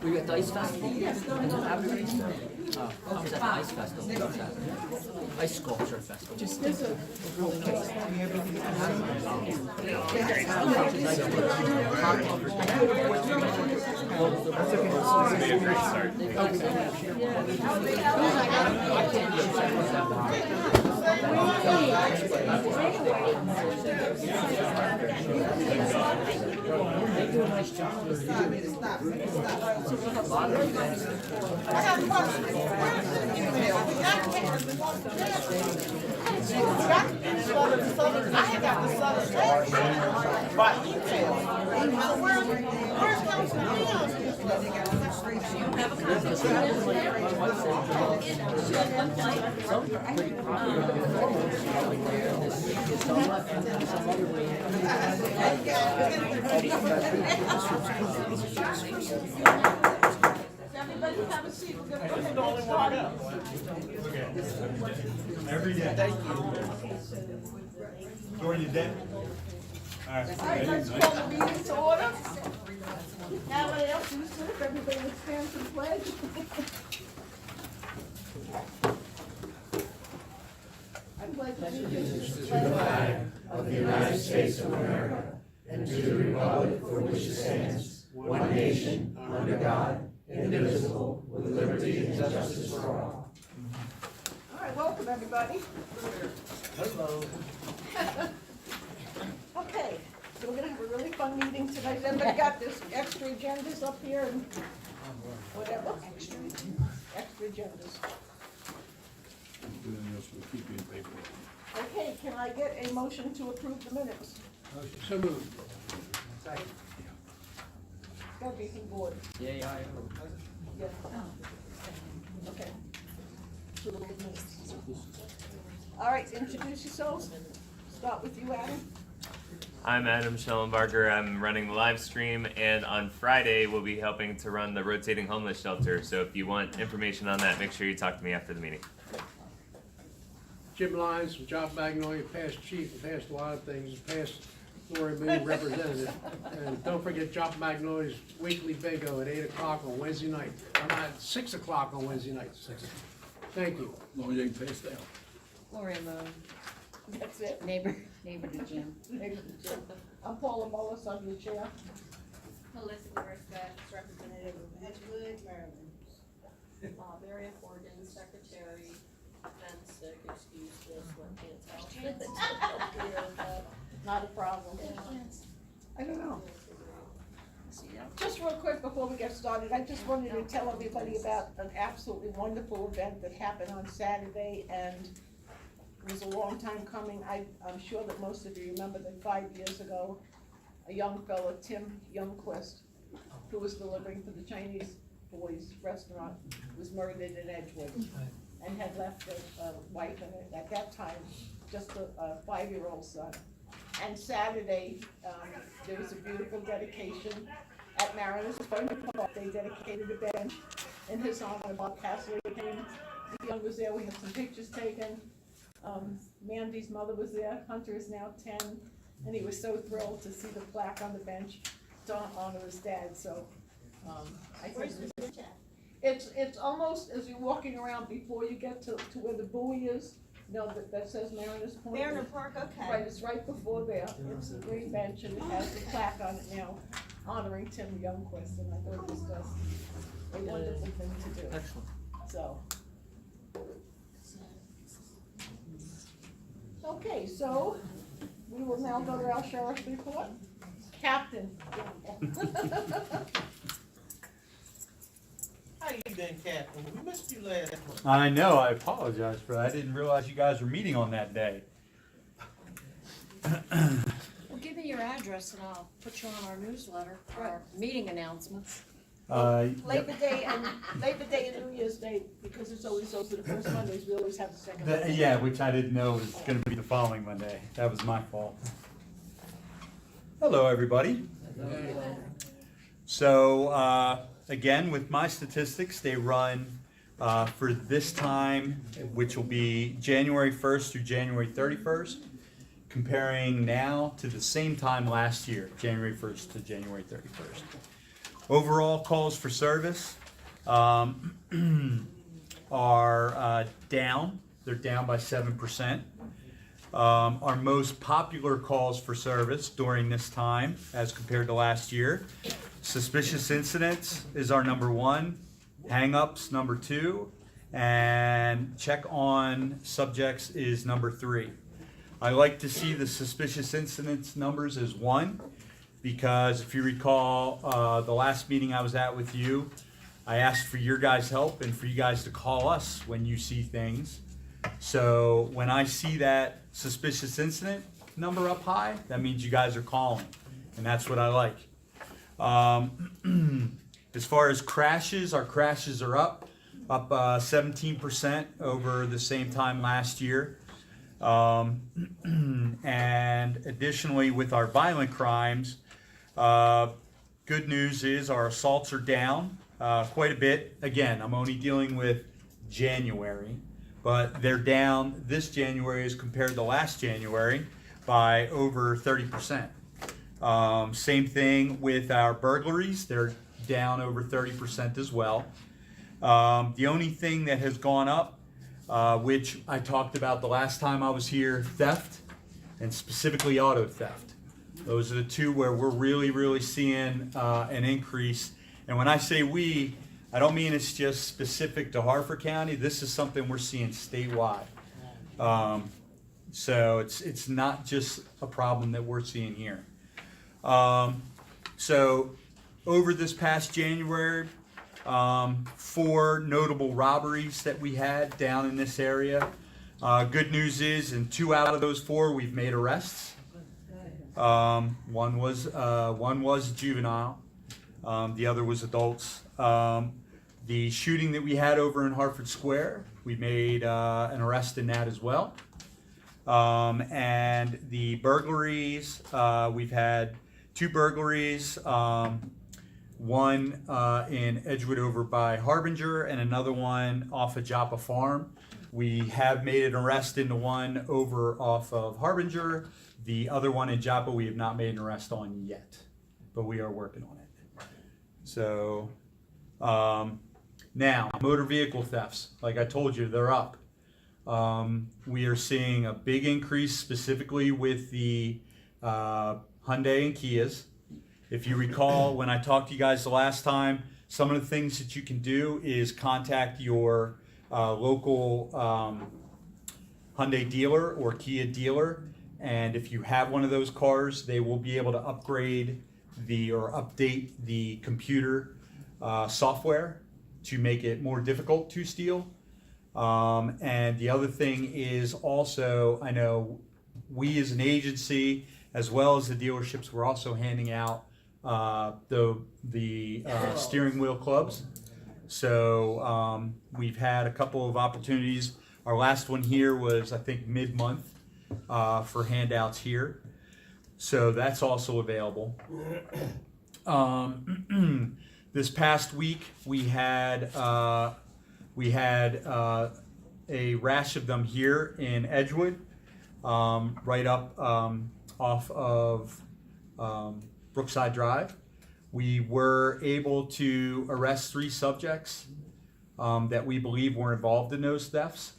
Were you at the Ice Festival? Yes. Oh, I was at the Ice Festival. What was that? Ice Sculpture Festival. Just this a they do a nice job. Everybody have a seat. We're going to get started. Every day. Thank you. Jordan, you dead? All right. All right, let's call the meeting to order. Now, what else you said, if everybody would stand for the pledge. I pledge allegiance to the flag of the United States of America and to the republic for which it stands, one nation, under God, indivisible, with liberty and justice for all. All right, welcome, everybody. Hello. Okay, so we're gonna have a really fun meeting tonight. Everybody got this extra agendas up here and whatever, extra agendas. Okay, can I get a motion to approve the minutes? So moved. It's gotta be from board. Yeah, yeah, Yeah. Okay. All right, introduce yourselves. Start with you, Adam. I'm Adam Schellenbarger. I'm running the live stream, and on Friday we'll be helping to run the rotating homeless shelter. So if you want information on that, make sure you talk to me after the meeting. Jim Lyons from Joppa, Magnolia, past chief, and past a lot of things, past Lori Moon representative. And don't forget Joppa Magnolia's weekly bingo at 8 o'clock on Wednesday night. I'm at 6 o'clock on Wednesday night. Thank you. Long as you can pace down. Gloria Moon, That's it. neighbor to Jim. Maybe the Jim. I'm Paula Mullis, I'm your chair. Melissa Garcia, representative of Edgewood, Maryland. Mary Morgan, secretary, and sick, excuse this, one can't tell. Not a problem. I don't know. Just real quick before we get started, I just wanted to tell everybody about an absolutely wonderful event that happened on Saturday, and it was a long time coming. I'm sure that most of you remember that 5 years ago, a young fellow, Tim Youngquist, who was delivering for the Chinese boys restaurant, was murdered in Edgewood and had left a wife and at that time just a 5-year-old son. And Saturday, there was a beautiful dedication at Mariners Park. They dedicated a bench in his honor. Bob Cassidy came. The young was there. We had some pictures taken. Mandy's mother was there. Hunter is now 10, and he was so thrilled to see the plaque on the bench to honor his dad. So I think it's almost as you're walking around before you get to where the buoy is. No, that says Mariners Point. Mariner Park, okay. Right, it's right before there. It's a green bench and it has the plaque on it now honoring Tim Youngquist, and I thought it was just a wonderful thing to do. Excellent. So. Okay, so we will now go to our sheriff's report. Captain. How you been, Captain? We missed you last month. I know, I apologize for that. I didn't realize you guys were meeting on that day. Well, give me your address and I'll put you on our newsletter for our meeting announcements. Labor Day and New Year's Day, because it's always those are the first Mondays, we always have the second Monday. Yeah, which I didn't know was gonna be the following Monday. That was my fault. Hello, everybody. So, again, with my statistics, they run for this time, which will be January 1st through January 31st, comparing now to the same time last year, January 1st to January 31st. Overall calls for service are down. They're down by 7%. Our most popular calls for service during this time as compared to last year, suspicious incidents is our number 1, hang-ups number 2, and check on subjects is number 3. I like to see the suspicious incidents numbers as 1 because if you recall the last meeting I was at with you, I asked for your guys' help and for you guys to call us when you see things. So when I see that suspicious incident number up high, that means you guys are calling, and that's what I like. As far as crashes, our crashes are up 17% over the same time last year. And additionally, with our violent crimes, good news is our assaults are down quite a bit. Again, I'm only dealing with January, but they're down this January as compared to last January by over 30%. Same thing with our burglaries. They're down over 30% as well. The only thing that has gone up, which I talked about the last time I was here, theft, and specifically auto theft. Those are the two where we're really seeing an increase. And when I say we, I don't mean it's just specific to Harford County. This is something we're seeing statewide. So it's not just a problem that we're seeing here. So over this past January, 4 notable robberies that we had down in this area. Good news is in 2 out of those 4 we've made arrests. One was juvenile. The other was adults. The shooting that we had over in Hartford Square, we made an arrest in that as well. And the burglaries, we've had 2 burglaries, one in Edgewood over by Harbinger and another one off of Joppa Farm. We have made an arrest into one over off of Harbinger. The other one in Joppa we have not made an arrest on yet, but we are working on it. So now, motor vehicle thefts, like I told you, they're up. We are seeing a big increase specifically with the Hyundai and Kias. If you recall, when I talked to you guys the last time, some of the things that you can do is contact your local Hyundai dealer or Kia dealer, and if you have one of those cars, they will be able to upgrade or update the computer software to make it more difficult to steal. And the other thing is also, I know we as an agency, as well as the dealerships, we're also handing out the steering wheel clubs. So we've had a couple of opportunities. Our last one here was, I think, mid-month for handouts here. So that's also available. This past week we had a rash of them here in Edgewood, right up off of Brookside Drive. We were able to arrest 3 subjects that we believe were involved in those thefts,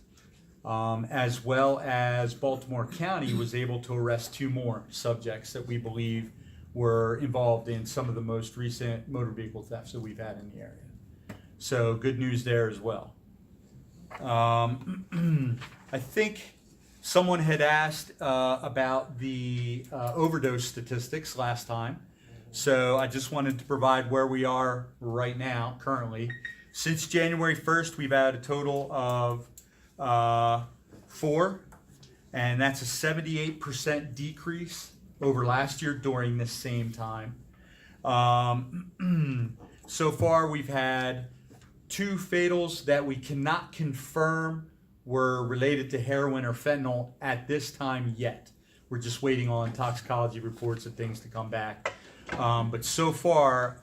as well as Baltimore County was able to arrest 2 more subjects that we believe were involved in some of the most recent motor vehicle thefts that we've had in the area. So good news there as well. I think someone had asked about the overdose statistics last time. So I just wanted to provide where we are right now, currently. Since January 1st, we've had a total of 4, and that's a 78% decrease over last year during this same time. So far, we've had 2 fatals that we cannot confirm were related to heroin or fentanyl at this time yet. We're just waiting on toxicology reports and things to come back. But so far,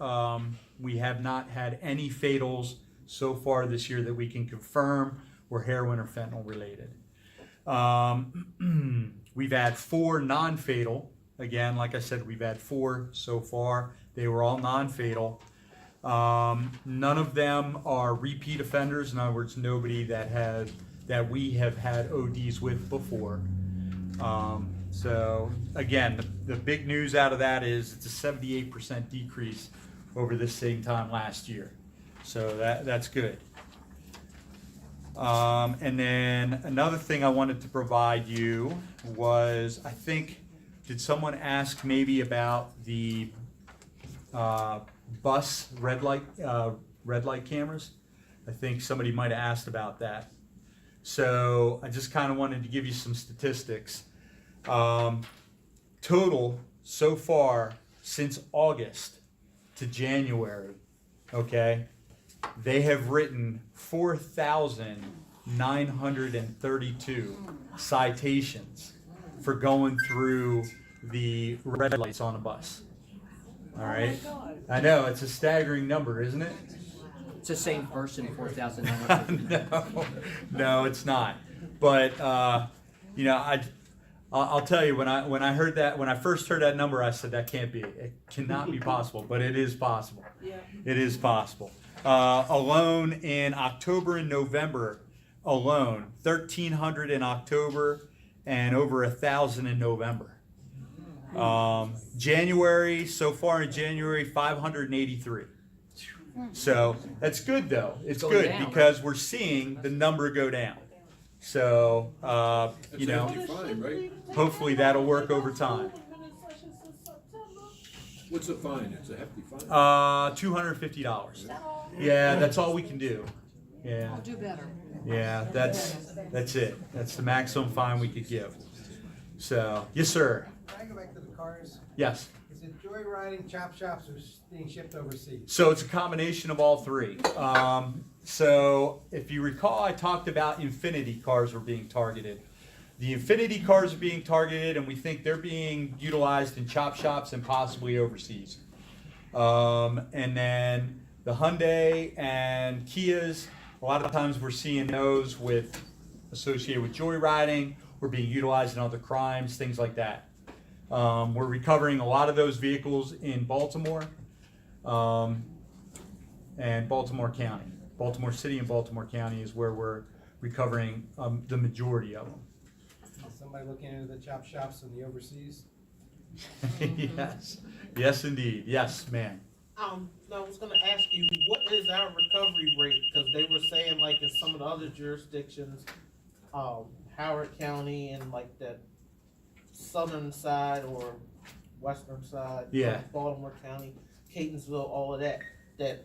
we have not had any fatals so far this year that we can confirm were heroin or fentanyl related. We've had 4 non-fatal. Again, like I said, we've had 4 so far. They were all non-fatal. None of them are repeat offenders. In other words, nobody that we have had ODs with before. So again, the big news out of that is it's a 78% decrease over this same time last year. So that's good. And then another thing I wanted to provide you was, I think, did someone ask maybe about the bus red light cameras? I think somebody might have asked about that. So I just kind of wanted to give you some statistics. Total so far since August to January, okay, they have written 4,932 citations for going through the red lights on a bus. All right. Oh my God. I know, it's a staggering number, isn't it? It's the same person, 4,000. No, it's not. But you know, I'll tell you, when I first heard that number, I said that can't be. It cannot be possible, but it is possible. Yeah. It is possible. Alone in October and November, 1,300 in October and over 1,000 in November. January, so far in January, 583. So that's good though. It's Going good down. because we're seeing the number go down. So, you know, Fine, right? hopefully that'll work over time. What's a fine? It's a hefty fine. $250. Yeah, that's all we can do. Yeah, I'll do better. yeah, that's it. That's the maximum fine we could give. So, yes, sir. Can I go back to the cars? Yes. Is it joyriding, chop shops, or being shipped overseas? So it's a combination of all three. So if you recall, I talked about Infinity cars were being targeted. The Infinity cars are being targeted, and we think they're being utilized in chop shops and possibly overseas. And then the Hyundai and Kias, a lot of times we're seeing those associated with joyriding, or being utilized in other crimes, things like that. We're recovering a lot of those vehicles in Baltimore and Baltimore County. Baltimore City and Baltimore County is where we're recovering the majority of them. Is somebody looking into the chop shops in the overseas? Yes, yes indeed, yes ma'am. I was gonna ask you, what is our recovery rate? Cause they were saying like in some of the other jurisdictions, Howard County and like that southern side or western side. Yeah. Baltimore County, Catonsville, all of that, they're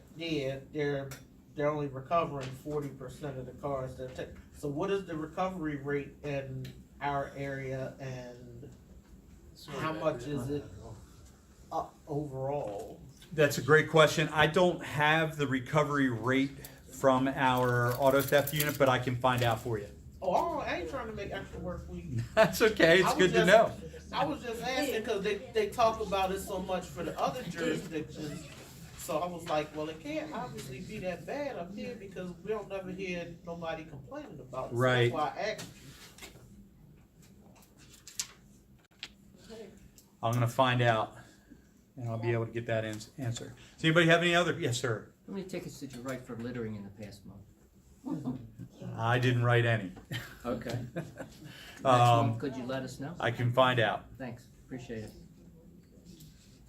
only recovering 40% of the cars they're taking. So what is the recovery rate in our area, and how much is it up overall? That's a great question. I don't have the recovery rate from our auto theft unit, but I can find out for you. Oh, I ain't trying to make extra work for you. That's okay, it's good to know. I was just asking because they talk about it so much for the other jurisdictions. So I was like, well, it can't obviously be that bad up here because we don't never hear nobody complaining about it. So Right. that's why I asked. I'm gonna find out, and I'll be able to get that answer. Does anybody have any other? Yes, sir. How many tickets did you write for littering in the past month? I didn't write any. Okay. Next month, could you let us know? I can find out. Thanks, appreciate it.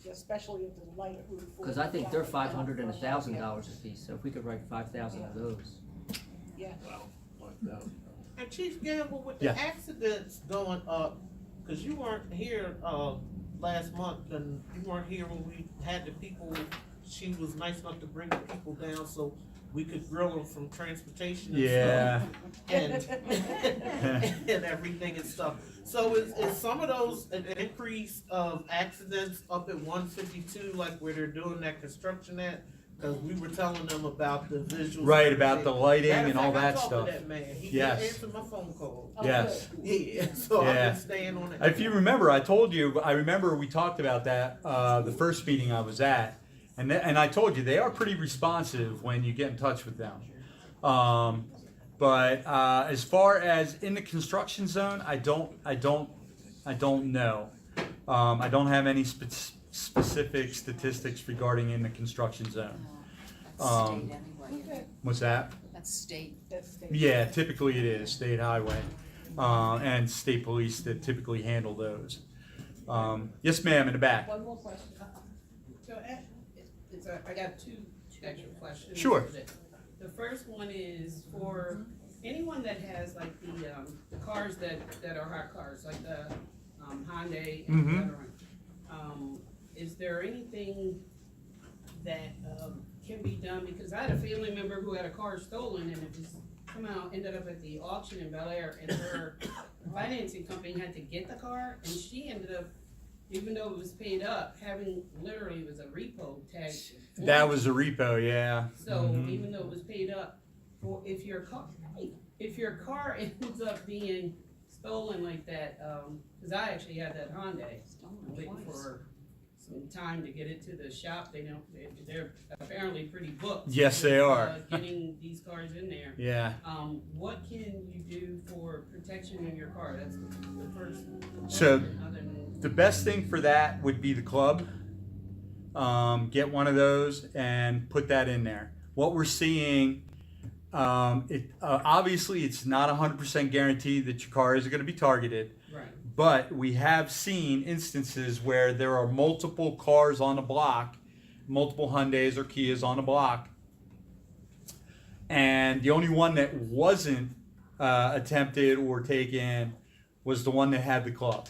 Especially if the light Route 4. Because I think they're $500 and $1,000 a piece, so if we could write 5,000 of those. Yeah. And Chief Gamble, with the Yeah. accidents going up, because you weren't here last month, and you weren't here when we had the people. She was nice enough to bring the people down so we could grill them from transportation and Yeah. stuff, and everything and stuff. So is some of those an increase of accidents up at 152, like where they're doing that construction at? Because we were telling them about the visuals. Right, about the lighting Matter of and all fact, I that talked to stuff. that man. He Yes. answered my phone call. Yes. Yeah, so I've Yeah. been staying on it. If you remember, I remember we talked about that the first meeting I was at, and I told you they are pretty responsive when you get in touch with them. But as far as in the construction zone, I don't know. I don't have any specific statistics regarding in the construction zone. State anyway. What's that? That's state. Yeah, typically it is state highway, and state police that typically handle those. Yes, ma'am, in the back. One more question. So, I got two extra questions. Sure. The first one is for anyone that has like the cars that are hot cars, like the Hyundai and Mhm. Veteran. Is there anything that can be done? Because I had a family member who had a car stolen and it was somehow ended up at the auction in Bel Air, and her financing company had to get the car, and she ended up, even though it was paid up, having literally it was a repo tag. That was a repo, yeah. So Mhm. even though it was paid up, for if your car ends up being stolen like that, cause I actually had that Hyundai. I'm waiting for some time to get it to the shop. They're apparently pretty booked. Yes, they with, are. Getting these cars in there. Yeah. What can you do for protection in your car? That's the first. So question, other than- the best thing for that would be the club. Get one of those and put that in there. What we're seeing, obviously it's not 100% guaranteed that your car is going to be targeted. Right. But we have seen instances where there are multiple cars on the block, multiple Hyundais or Kias on the block, and the only one that wasn't attempted or taken was the one that had the club.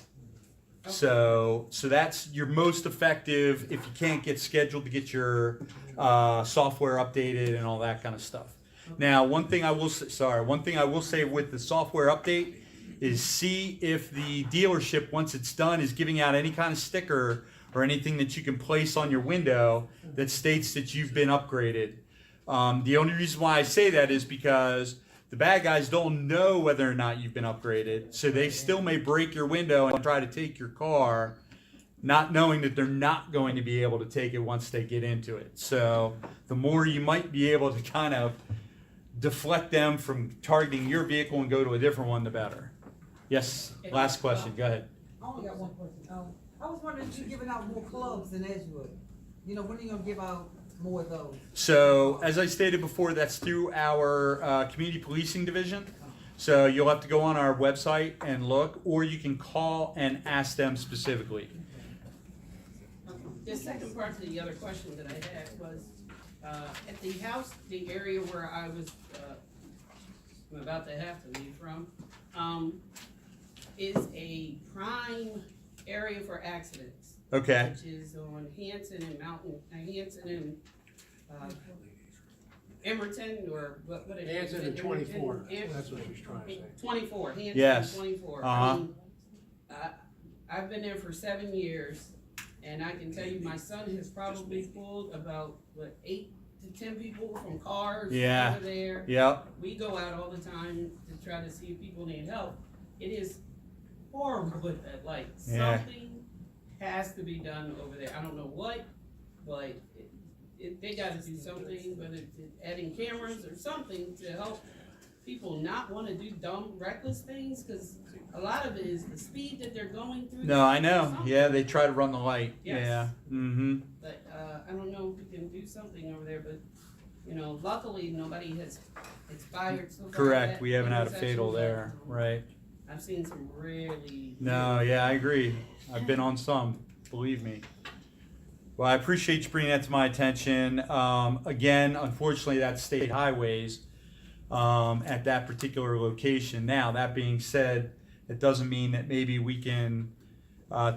Okay. So that's your most effective if you can't get scheduled to get your software updated and all that kind of stuff. Now, one thing I will say with the software update is see if the dealership, once it's done, is giving out any kind of sticker or anything that you can place on your window that states that you've been upgraded. The only reason why I say that is because the bad guys don't know whether or not you've been upgraded, so they still may break your window and try to take your car, not knowing that they're not going to be able to take it once they get into it. So the more you might be able to kind of deflect them from targeting your vehicle and go to a different one, the better. Yes, last question, go ahead. I only got one question. I was wondering if you're giving out more clubs in Edgewood. You know, when are you gonna give out more of those? So, as I stated before, that's through our community policing division. So you'll have to go on our website and look, or you can call and ask them specifically. The second part to the other question that I had was, at the house, the area where I was, I'm about to have to leave from, is a prime area for accidents. Okay. Which is on Hanson and Hanson and, Emerton, or what it is. Hanson and 24, Emerton- that's what she's trying to say. 24, Hanson Yes. and 24. Uh-huh. I've been there for 7 years, and I can tell you, my son has probably pulled about, 8 to 10 people from cars Yeah. over there. Yep. We go out all the time to try to see if people need help. It is horrible at that light. Yeah. Something has to be done over there. I don't know what, but they gotta do something, whether it's adding cameras or something to help people not wanna do dumb, reckless things, cause a lot of it is the speed that they're going through. No, I know. Something. Yeah, they try to run the light. Yes. Yeah. Mm-hmm. But, I don't know if we can do something over there, but, luckily, nobody has expired so far. Correct. at We haven't had a intersection, fatal but there. Right. I've seen some really. No, yeah, I agree. I've been on some, believe me. Well, I appreciate you bringing that to my attention. Again, unfortunately, that's state highways at that particular location. Now, that being said, it doesn't mean that maybe we can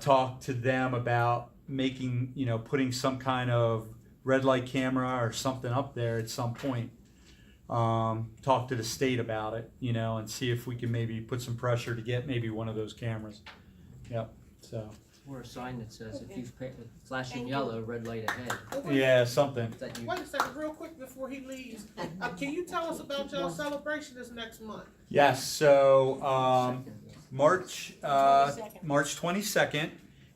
talk to them about making, putting some kind of red light camera or something up there at some point. Talk to the state about it, and see if we can maybe put some pressure to get maybe one of those cameras. Yep, so. Or a sign that says if you've flashing yellow, red light ahead. Yeah, something. That you, Wait a second, real quick before he leaves. Can you tell us about your celebration this next month? Yes, so March 22nd,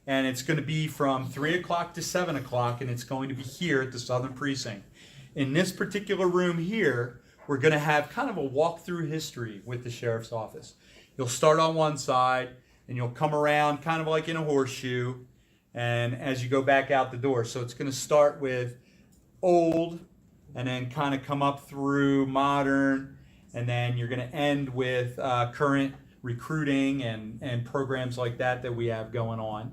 and it's going to be from 3 o'clock to 7 o'clock, and it's going to be here at the Southern Precinct. In this particular room here, we're going to have kind of a walk-through history with the sheriff's office. You'll start on one side, and you'll come around kind of like in a horseshoe, and as you go back out the door. So it's going to start with old, and then kind of come up through modern, and then you're going to end with current recruiting and programs like that we have going on.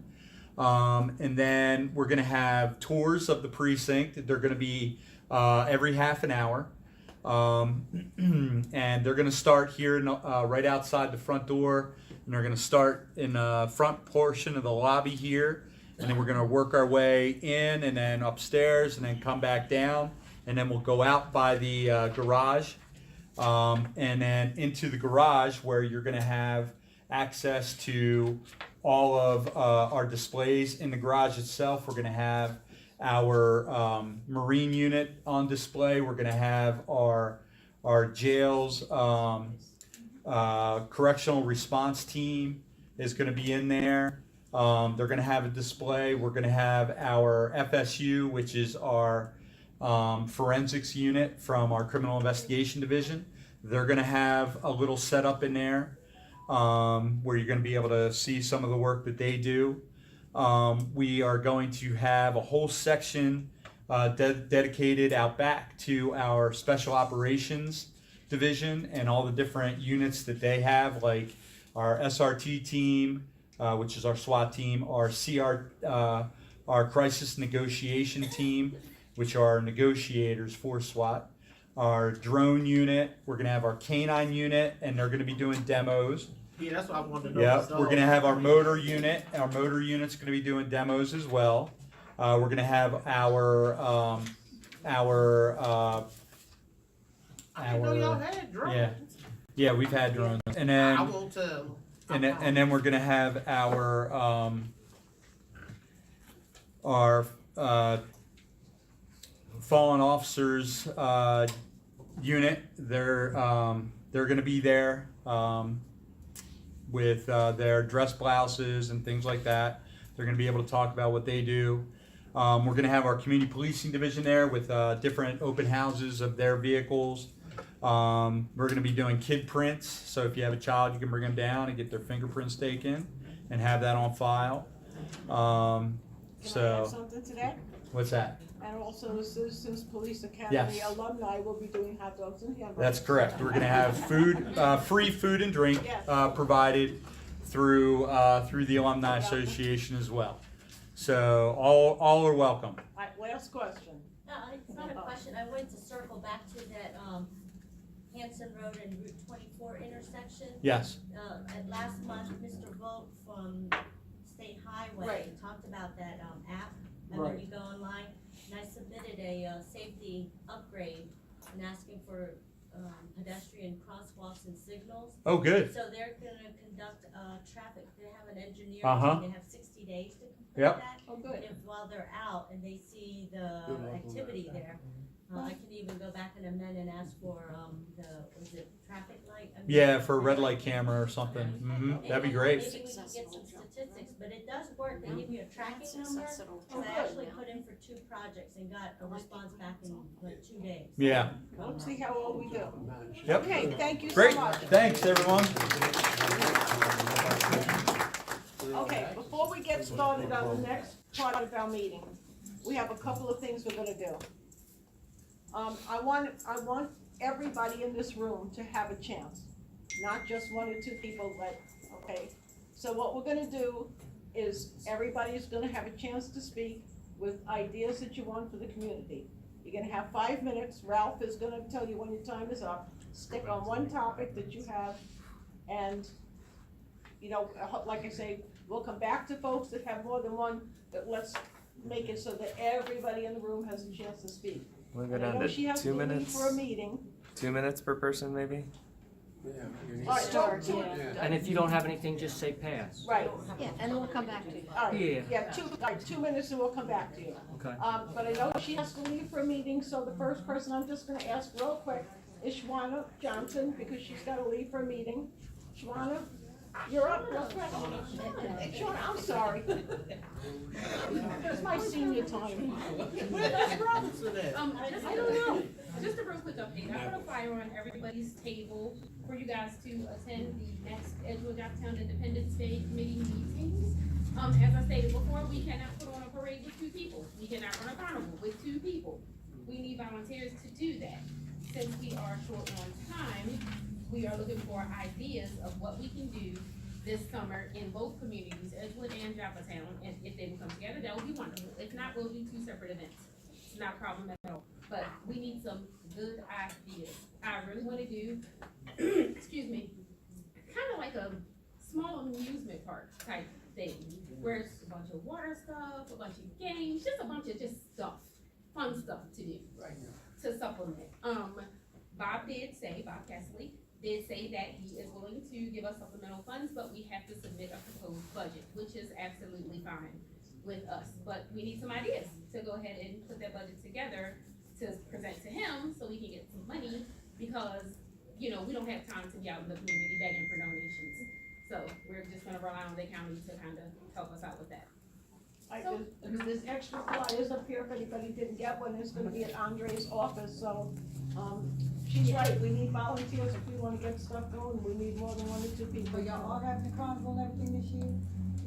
And then we're going to have tours of the precinct. They're going to be every half an hour. And they're going to start here right outside the front door, and they're going to start in the front portion of the lobby here, and then we're going to work our way in and then upstairs and then come back down, and then we'll go out by the garage, and then into the garage where you're going to have access to all of our displays. In the garage itself, we're going to have our Marine unit on display. We're going to have our jails correctional response team is going to be in there. They're going to have a display. We're going to have our FSU, which is our forensics unit from our criminal investigation division. They're going to have a little setup in there where you're going to be able to see some of the work that they do. We are going to have a whole section dedicated out back to our special operations division and all the different units that they have, like our SRT team, which is our SWAT team, our crisis negotiation team, which are negotiators for SWAT, our drone unit. We're going to have our canine unit, and they're going to be doing demos. Yeah, that's what I wanted to know. Yep, we're gonna have our motor unit. Our motor unit's gonna be doing demos as well. We're gonna have our I didn't know y'all had drones. yeah, we've had drones, and then I won't tell. and then we're gonna have our fallen officers unit. They're gonna be there. With their dress blouses and things like that. They're going to be able to talk about what they do. We're going to have our community policing division there with different open houses of their vehicles. We're going to be doing kid prints, so if you have a child, you can bring them down and get their fingerprints taken and have that on file. Can I add something to that? What's that? And also the Citizens Police Academy alumni will be doing hot dogs and hamburgers. That's correct. We're going to have food, free food and drink provided through the Alumni Association as well. So all are welcome. All right, last question. No, it's not a question. I wanted to circle back to that Hanson Road and Route 24 intersection. Yes. At last month, Mr. Vogt from State Highway talked about that app. And when you go online, and I submitted a safety upgrade and asking for pedestrian crosswalks and signals. Oh, good. So they're gonna conduct traffic. They have an engineer. Uh-huh. They have 60 days to complete Yep. that. Oh, good. And if while they're out and they see the activity there, I can even go back and amend and ask for was it traffic light? Yeah, for a red light camera or something. Mm-hmm. That'd be great. Maybe we can get some statistics, but it does work. They give you a tracking number. So I actually put in for 2 projects and got a response back in like 2 days. Yeah. Let's see how well we do. Yep. Okay, thank you so Great. much. Thanks, everyone. Okay, before we get started on the next part of our meeting, we have a couple of things we're gonna do. I want everybody in this room to have a chance, not just 1 or 2 people, but, okay? So what we're gonna do is everybody's gonna have a chance to speak with ideas that you want for the community. You're gonna have 5 minutes. Ralph is gonna tell you when your time is up. Stick on one topic that you have, and, you know, like I say, we'll come back to folks that have more than one, but let's make it so that everybody in the room has a chance to speak. We'll go And I down know to she has 2 to leave minutes. for a meeting. 2 minutes per person, maybe. Yeah, you need All right, Start, so, yeah. And if you don't have anything, just say pass. right, Yeah, and we'll come back to you. all right, Yeah. yeah, 2 minutes and we'll come back to you. Okay. But I know she has to leave for a meeting, so the first person I'm just gonna ask real quick is Shwana Johnson, because she's gotta leave for a meeting. Shwana, you're up real quick. Shwana, I'm sorry. It's my senior time. Where's Robinson at? I don't know. Just a real quick update. I put a flyer on everybody's table for you guys to attend the next Edgewood Jopatowne Independence Day committee meetings. As I stated before, we cannot put on a parade with 2 people. We cannot run a carnival with 2 people. we need volunteers to do that. Since we are short on time, we are looking for ideas of what we can do this summer in both communities, Edgewood and Joppatowne, and if they can come together, that would be wonderful. If not, we'll do 2 separate events. It's not a problem at all, but we need some good ideas. I really wanna do, excuse me, kinda like a small amusement park type thing, where it's a bunch of water stuff, a bunch of games, just a bunch of just stuff, fun stuff to do, to supplement. Bob Castley did say that he is willing to give us supplemental funds, but we have to submit a proposed budget, which is absolutely fine with us. But we need some ideas to go ahead and put that budget together to present to him so we can get some money, because, you know, we don't have time to be out in the community begging for donations. So we're just gonna rely on the county to kind of help us out with that. There's extra flyers up here if anybody didn't get one. It's gonna be at Andre's office, so, she's right, we need volunteers if we wanna get stuff going. We need more than 1 or 2 people. But y'all all having the carnival and everything this year?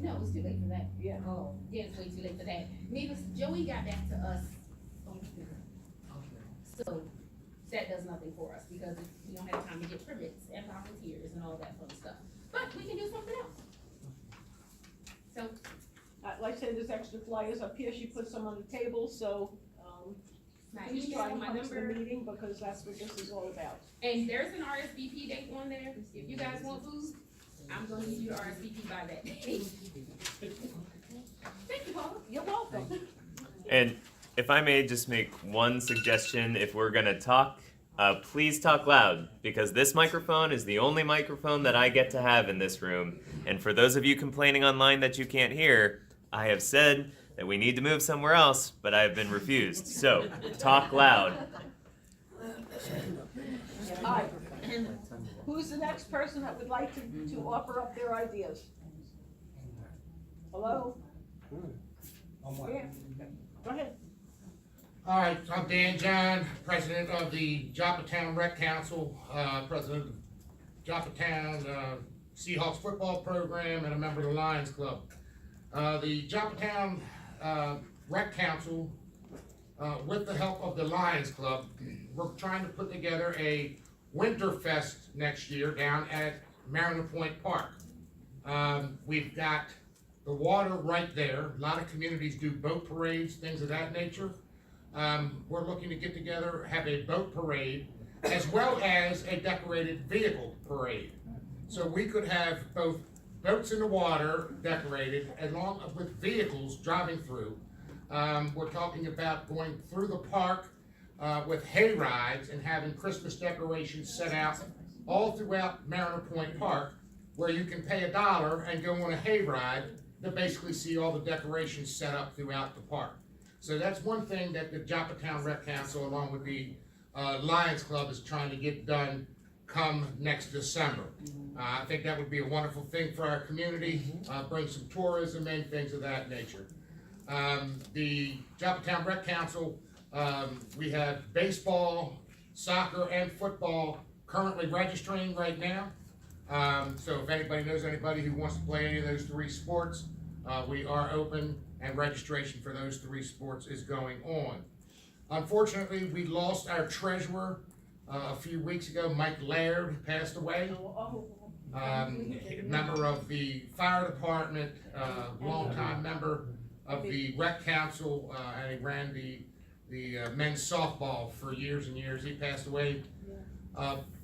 No, it's too late for that. Yeah. Oh. Yeah, it's way too late for that. Needless, Joey got back to us. So that does nothing for us because we don't have time to get permits and volunteers and all that fun stuff. But we can do something else. So, Like I said, there's extra flyers up here. She put some on the table, so, my please try email, to my come to the number, meeting because that's what this is all about. and there's an RSVP date on there. If you guys want food, I'm gonna give you the RSVP by that date. Thank you, Paula. You're welcome. And if I may just make one suggestion, if we're gonna talk, please talk loud, because this microphone is the only microphone that I get to have in this room. And for those of you complaining online that you can't hear, I have said that we need to move somewhere else, but I have been refused. So, talk loud. Hi. Who's the next person that would like to offer up their ideas? Hello? Yeah, go ahead. All right, I'm Dan John, president of the Joppatowne Rec Council, president of Joppatowne Seahawks football program, and a member of the Lions Club. The Joppatowne Rec Council, with the help of the Lions Club, we're trying to put together a Winterfest next year down at Mariner Point Park. We've got the water right there. A lot of communities do boat parades, things of that nature. We're looking to get together, have a boat parade, as well as a decorated vehicle parade. So we could have both boats in the water decorated, along with vehicles driving through. We're talking about going through the park with hay rides and having Christmas decorations set out all throughout Mariner Point Park, where you can pay $1 and go on a hay ride to basically see all the decorations set up throughout the park. So that's one thing that the Joppatowne Rec Council, along with the Lions Club, is trying to get done come next December. I think that would be a wonderful thing for our community, bring some tourism in, things of that nature. The Joppatowne Rec Council, we have baseball, soccer, and football currently registering right now. So if anybody knows anybody who wants to play any of those 3 sports, we are open, and registration for those 3 sports is going on. Unfortunately, we lost our treasurer a few weeks ago. Mike Laird passed away. Member of the fire department, longtime member of the rec council, and he ran the men's softball for years and years. He passed away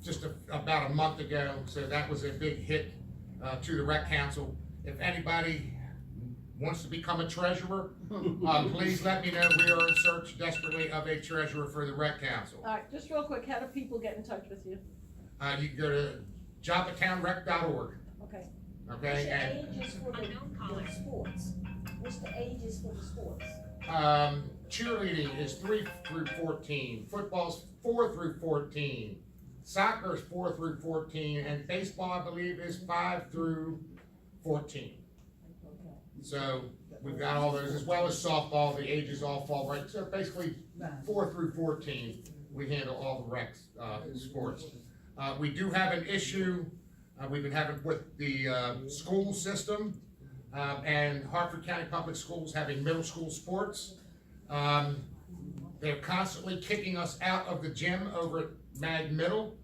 just about a month ago, so that was a big hit to the rec council. If anybody wants to become a treasurer, please let me know. We are in search desperately of a treasurer for the rec council. All right, just real quick, how do people get in touch with you? You can go to joppatownrec.org. Okay. Okay, and What's the ages for the sports? What's the ages for the sports? cheerleading is 3 through 14, football's 4 through 14, soccer is 4 through 14, and baseball, I believe, is 5 through 14. So we've got all those, as well as softball. The ages all fall right. So basically, 4 through 14, we handle all the rec sports. We do have an issue we've been having with the school system and Hartford County Public Schools having middle school sports. They're constantly kicking us out of the gym over at Mag Middle.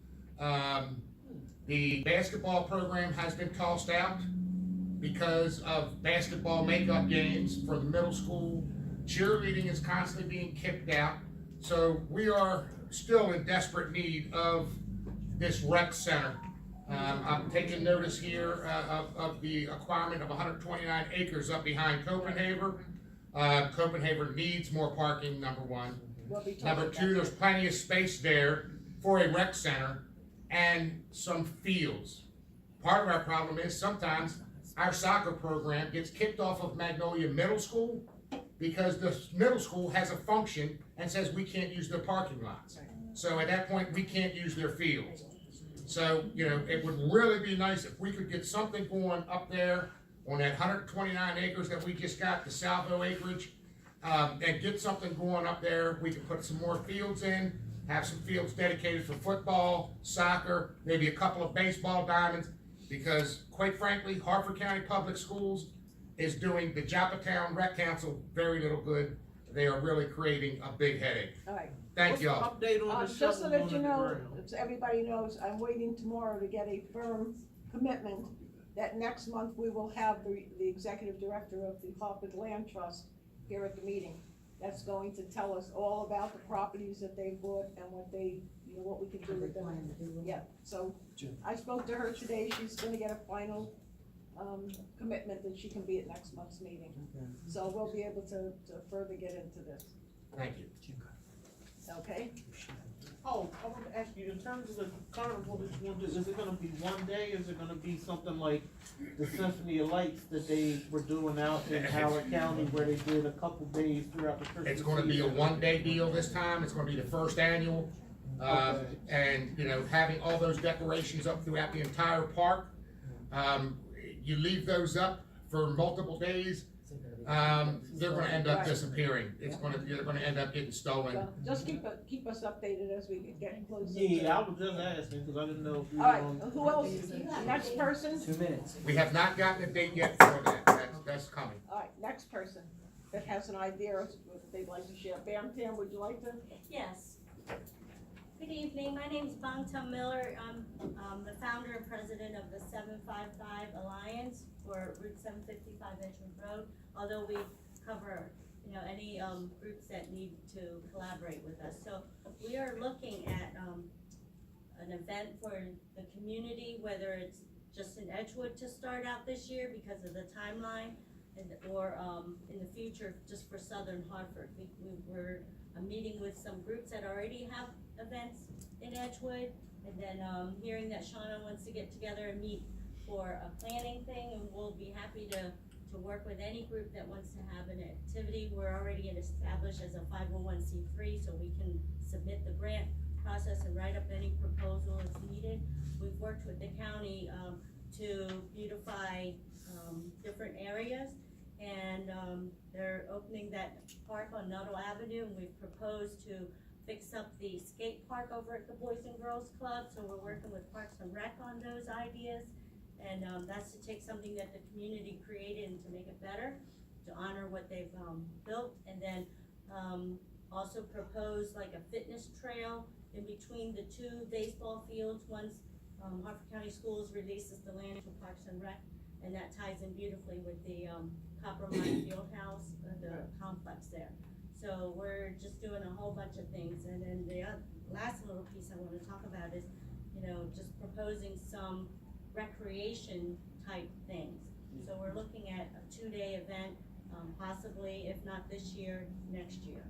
The basketball program has been tossed out because of basketball makeup games for the middle school. Cheerleading is constantly being kicked out. So we are still in desperate need of this rec center. I'm taking notice here of the acquirement of 129 acres up behind Copenhagen. Copenhagen needs more parking, number one. Number two, there's plenty of space there for a rec center and some fields. Part of our problem is sometimes our soccer program gets kicked off of Magnolia Middle School because the middle school has a function and says we can't use their parking lots. So at that point, we can't use their fields. So, you know, it would really be nice if we could get something going up there on that 129 acres that we just got, the Salvo acreage, and get something going up there. We could put some more fields in, have some fields dedicated for football, soccer, maybe a couple of baseball diamonds, because quite frankly, Harford County Public Schools is doing the Joppatowne Rec Council very little good. They are really creating a big headache. All right. Thank y'all. Update on the Just so shovel that on you the know, ground. so everybody knows, I'm waiting tomorrow to get a firm commitment that next month we will have the executive director of the Harford Land Trust here at the meeting. That's going to tell us all about the properties that they bought and what they, you know, what we can do with them. Yeah, so I spoke to her today, she's gonna get a final, commitment that she can be at next month's meeting. So we'll be able to further get into this, Thank you. okay? Oh, I want to ask you, in terms of the carnival that you want to do, is it gonna be one day, is it gonna be something like the Symphony of Lights that they were doing out in Howard County, where they did a couple days throughout the Christmas It's gonna be a season? one-day deal this time, it's gonna be the first annual. And, you know, having all those decorations up throughout the entire park. You leave those up for multiple days, they're gonna end up disappearing. They're gonna end up getting stolen. So just keep us updated as we get closer. Yeah, I was just asking, cause I didn't know if you All right, were on. who else? Next person? 2 minutes. We have not gotten a date yet for that, that's coming. All right, next person that has an idea of what they'd like to share. Bam Tam, would you like to? Yes. Good evening, my name is Bangtan Miller. I'm the founder and president of the 755 Alliance for Route 755 Edgewood Road. Although we cover, you know, any groups that need to collaborate with us. So we are looking at an event for the community, whether it's just in Edgewood to start out this year because of the timeline, or in the future just for Southern Hartford. We're meeting with some groups that already have events in Edgewood, and then hearing that Shauna wants to get together and meet for a planning thing, and we'll be happy to work with any group that wants to have an activity. We're already established as a 501c3, so we can submit the grant process and write up any proposal as needed. We've worked with the county to beautify different areas, and they're opening that park on Nuttall Avenue, and we've proposed to fix up the skate park over at the Boys and Girls Club, so we're working with Parks and Rec on those ideas. And that's to take something that the community created and to make it better, to honor what they've built, and then also propose like a fitness trail in between the two baseball fields. Once Harford County Schools releases the land for Parks and Rec, and that ties in beautifully with the Copper Mine Field House, the complex there. So we're just doing a whole bunch of things, and then the last little piece I want to talk about is, you know, just proposing some recreation type things. So we're looking at a 2-day event, possibly, if not this year, next year,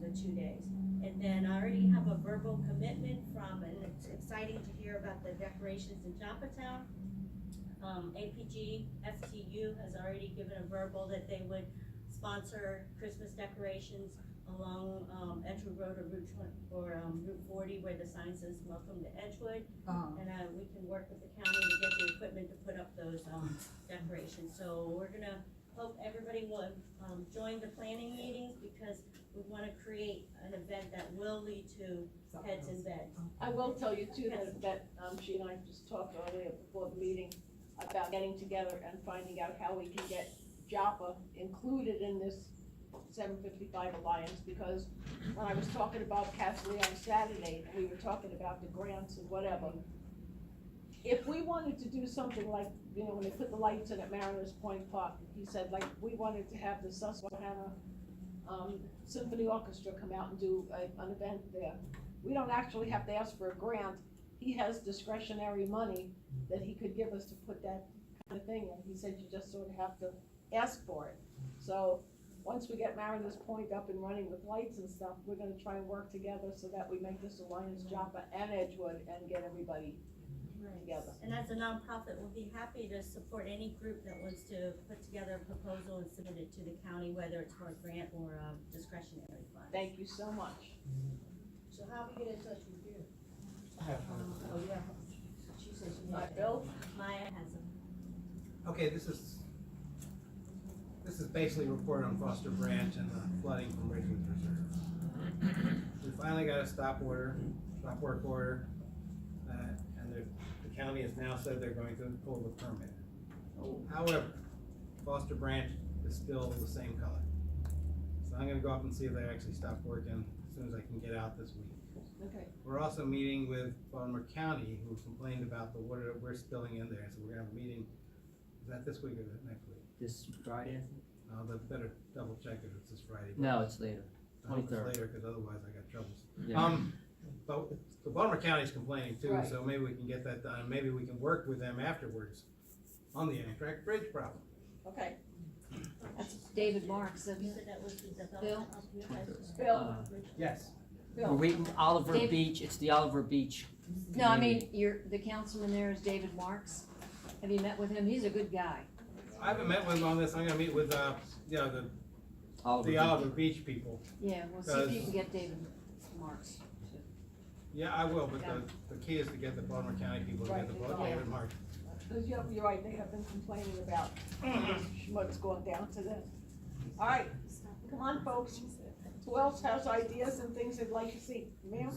the 2 days. And then I already have a verbal commitment from, and it's exciting to hear about the decorations in Joppatowne. APG FTU has already given a verbal that they would sponsor Christmas decorations along Edgewood Road or Route 40, where the sign says "Welcome to Edgewood," and we can work with the county to get the equipment to put up those decorations. So we're gonna hope everybody will join the planning meetings, because we want to create an event that will lead to heads and beds. I will tell you too that she and I just talked earlier before the meeting about getting together and finding out how we can get Joppa included in this 755 Alliance, because when I was talking about Kathleen on Saturday, and we were talking about the grants and whatever, if we wanted to do something like, you know, when they put the lights in at Mariners Point Park, he said, like, we wanted to have the Susquehanna Symphony Orchestra come out and do an event there. We don't actually have to ask for a grant. He has discretionary money that he could give us to put that kind of thing in. He said you just sort of have to ask for it. So once we get Mariners Point up and running with lights and stuff, we're gonna try and work together so that we make this alliance Joppa and Edgewood and get everybody together. And as a nonprofit, we'll be happy to support any group that wants to put together a proposal and submit it to the county, whether it's for a grant or a discretionary fund. Thank you so much. So how do we get in touch with you? Oh, yeah. She says she My has. Bill? Maya has them. Okay, this is basically a report on Foster Branch and the flooding from Ridgewood Reserve. We finally got a stop work order, and the county has now said they're going to pull the permit. However, Foster Branch is still the same color. So I'm gonna go up and see if they actually stop working as soon as I can get out this week. Okay. We're also meeting with Baltimore County, who complained about the water that we're spilling in there, so we're gonna have a meeting. Is that this week or is it next week? This Friday, I think? But better double check if it's this Friday. No, it's later. I hope it's 23rd. later, cause otherwise I got troubles. Yeah. But the Baltimore County's complaining too, Right. so maybe we can get that done, maybe we can work with them afterwards on the Amtrak Bridge problem. Okay. That's David Marks, You isn't it? said that was the Bill? development of you guys. Bill? Yes. We're Bill? waiting, Oliver Dave- Beach, it's the Oliver Beach. No, I mean, the councilman there is David Marks. Have you met with him? He's a good guy. I haven't met with them on this, I'm gonna meet with, the Oliver Beach. Oliver Beach people. Yeah, we'll see if you Does- can get David Marks. Yeah, I will, but the key is to get the Baltimore County people to get the Right. David Mark. Because you're right, they have been complaining about what's going down to them. All right, come on, folks. Who else has ideas and things they'd like to see? Ma'am?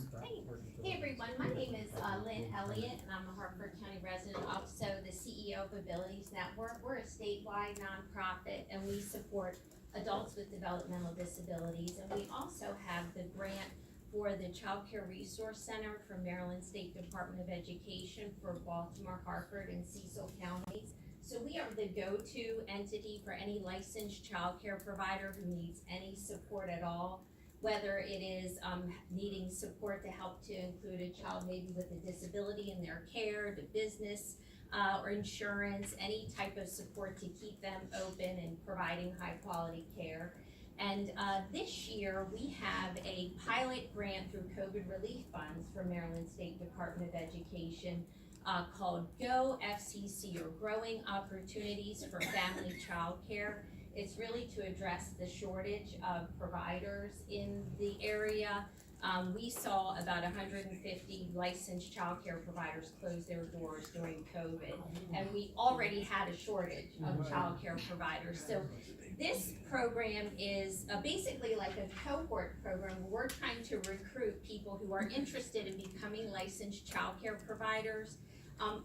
Hey everyone, my name is Lynn Elliott, and I'm a Hartford County resident, also the CEO of Abilities Network. We're a statewide nonprofit, and we support adults with developmental disabilities. And we also have the grant for the Child Care Resource Center from Maryland State Department of Education for Baltimore, Hartford, and Cecil counties. So we are the go-to entity for any licensed child care provider who needs any support at all, whether it is needing support to help to include a child maybe with a disability in their care, the business, or insurance, any type of support to keep them open and providing high quality care. And this year we have a pilot grant through COVID relief funds from Maryland State Department of Education called GO FCC, or Growing Opportunities for Family Child Care. It's really to address the shortage of providers in the area. We saw about 150 licensed child care providers close their doors during COVID, and we already had a shortage of child care providers. So this program is basically like a cohort program. We're trying to recruit people who are interested in becoming licensed child care providers.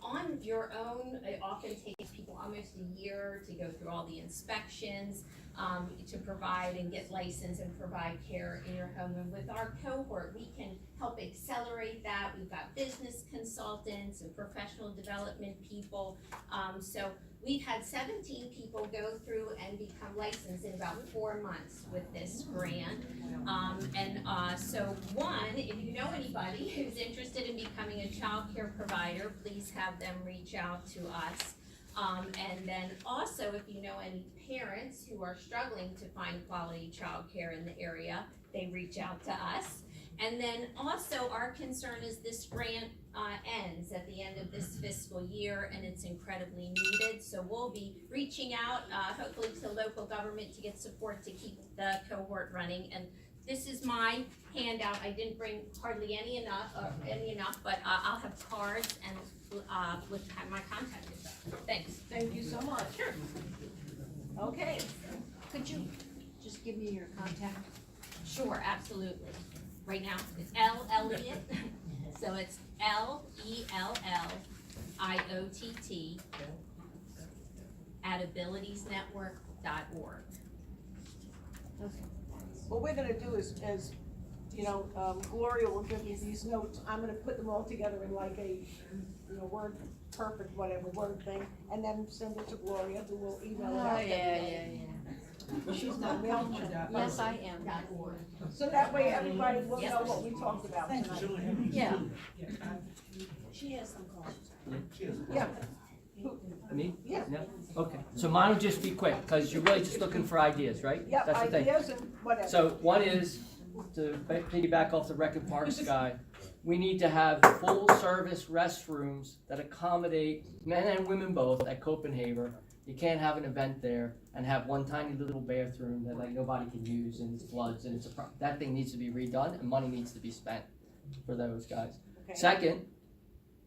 On your own, it often takes people almost a year to go through all the inspections, to provide and get licensed and provide care in your home. And with our cohort, we can help accelerate that. We've got business consultants and professional development people. So we've had 17 people go through and become licensed in about 4 months with this grant. So one, if you know anybody who's interested in becoming a child care provider, please have them reach out to us. And then also, if you know any parents who are struggling to find quality child care in the area, they reach out to us. And then also, our concern is this grant ends at the end of this fiscal year, and it's incredibly needed. So we'll be reaching out, hopefully to local government, to get support to keep the cohort running. And this is my handout. I didn't bring hardly any enough, but I'll have cards and with my contact info. Thanks. Thank you so much. Sure. Okay. Could you just give me your contact? Sure, absolutely. Right now, it's L. Elliott. So it's LELLIOTT @abilitiesnetwork.org. Okay. what we're gonna do is, you know, Gloria will give me these notes, I'm gonna put them all together in like a, you know, word, perfect, whatever, word thing, and then send it to Gloria, who will email it out to everybody. She's not mailed to. Yes, I am. So that way everybody will know what we talked about tonight. Yeah. She has some cards. Yeah. Me? Yeah. Okay, so mine will just be quick, because you're really just looking for ideas, right? Yep, That's the thing. ideas and whatever. So one is, to piggyback off the Rec and Parks guy, we need to have full-service restrooms that accommodate men and women both at Copenhagen. You can't have an event there and have one tiny little bathroom that like nobody can use and it floods and it's that thing needs to be redone and money needs to be spent for those guys. Okay. Second,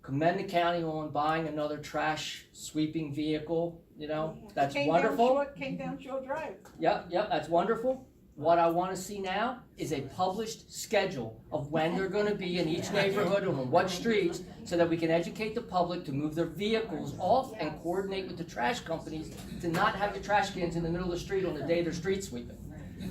commend the county on buying another trash sweeping vehicle, you know, that's wonderful. Came down Shore Drive. Yep, that's wonderful. What I wanna see now is a published schedule of when they're gonna be in each neighborhood and on what streets, so that we can educate the public to move their vehicles off and coordinate with the trash companies to not have the trash cans in the middle of the street on the day they're street sweeping.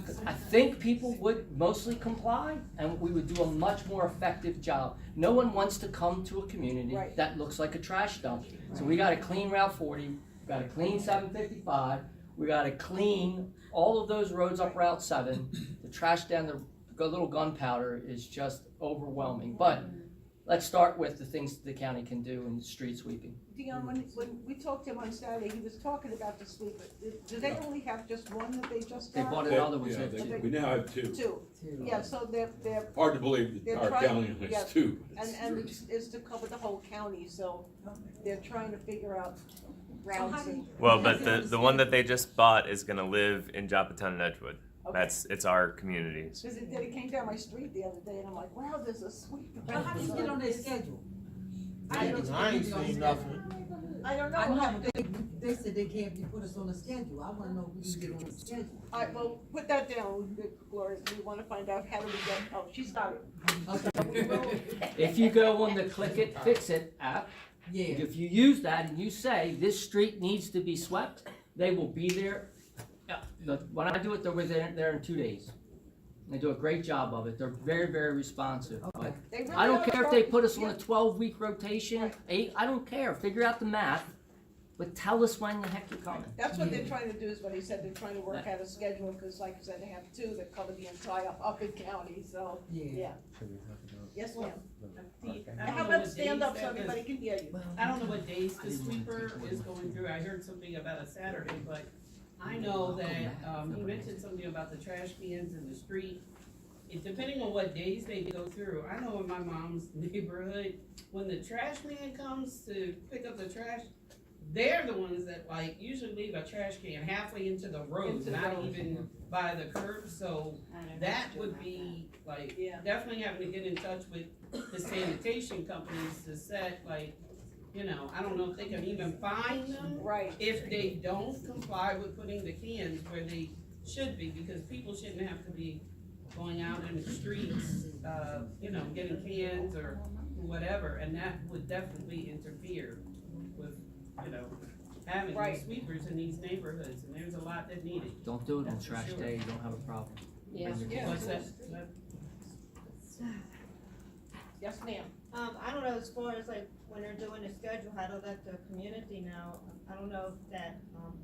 'Cause I think people would mostly comply and we would do a much more effective job. No one wants to come to a community that looks like a trash dump. So we gotta clean Route 40, we gotta clean 755, we gotta clean all of those roads up Route 7. The trash down the little gunpowder is just overwhelming. But let's start with the things the county can do in street sweeping. Dion, when we talked to him on Saturday, he was talking about the sweeper. Do they only have just one that they just They got? bought another one. Yeah, we now have two. Two. Yeah, so they're. Hard to believe they're our trying- county only yeah, has two. And it's to cover the whole county, so they're trying to figure out routes and. Well, but the one that they just bought is gonna live in Joppatowne and Edgewood. Okay. It's our communities. Because it came down my street the other day and I'm like, wow, there's a sweeper. Well, how do you get on their schedule? I ain't seen nothing. I don't know. I know, they said they can't put us on the schedule, I wanna know if we can get on the schedule. All right, well, put that down, Gloria, we wanna find out how do we get, oh, she's got it. If you go on the Click It, Fix It app, Yeah. if you use that and you say, this street needs to be swept, they will be there. Yeah, when I do it, they're there in 2 days. They do a great job of it. They're very, very responsive. But They really I don't are care if they starting- put us on yeah. a 12-week rotation, 8, I don't care. Figure out the math, but tell us when the heck you're coming. That's what they're trying to do, is what he said, they're trying to work out a schedule, because like I said, they have two that cover the entire Upton County, so, yeah. Yes, ma'am. And how about stand up so everybody can hear you? I don't know what days the sweeper is going through, I heard something about a Saturday, but I know that, he mentioned something about the trash cans in the street. Depending on what days they go through, I know in my mom's neighborhood, when the trash man comes to pick up the trash, they're the ones that like usually leave a trash can halfway into the road, not even by the curb, so that would be like, definitely having to get in touch with the sanitation companies to set like, you know, I don't know if they can even fine them. Right. If they don't comply with putting the cans where they should be, because people shouldn't have to be going out in the streets, you know, getting cans or whatever, and that would definitely interfere with, you know, having these sweepers in these neighborhoods, and there's a lot that need it. Don't do it on That's for trash sure. day, you don't have a problem. Yeah. What's that? Yes, ma'am. I don't know, as far as like, when they're doing the schedule, how to let the community know, I don't know if that,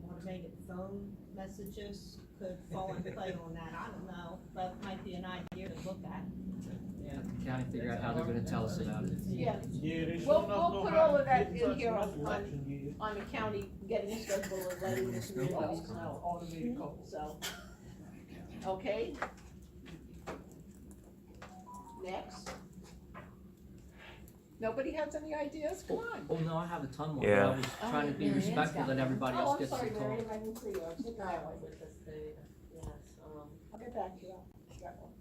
automated phone messages could fall into play on that, I don't know, that might be an idea to look at. County figure out how they're gonna tell us about it. Yeah. Yeah, they We'll sure enough know put how all to of that get in in here touch on, with election year. on the county, getting a schedule and letting the communities know, automated code, so. Okay. Next. Nobody has any ideas? Come on. Oh, no, I have a ton more. Yeah. I was trying to be respectful that everybody else gets to Oh, I'm sorry, talk. Mary, I didn't see you. I was looking that way. Yes, I'll get back to you. Got one.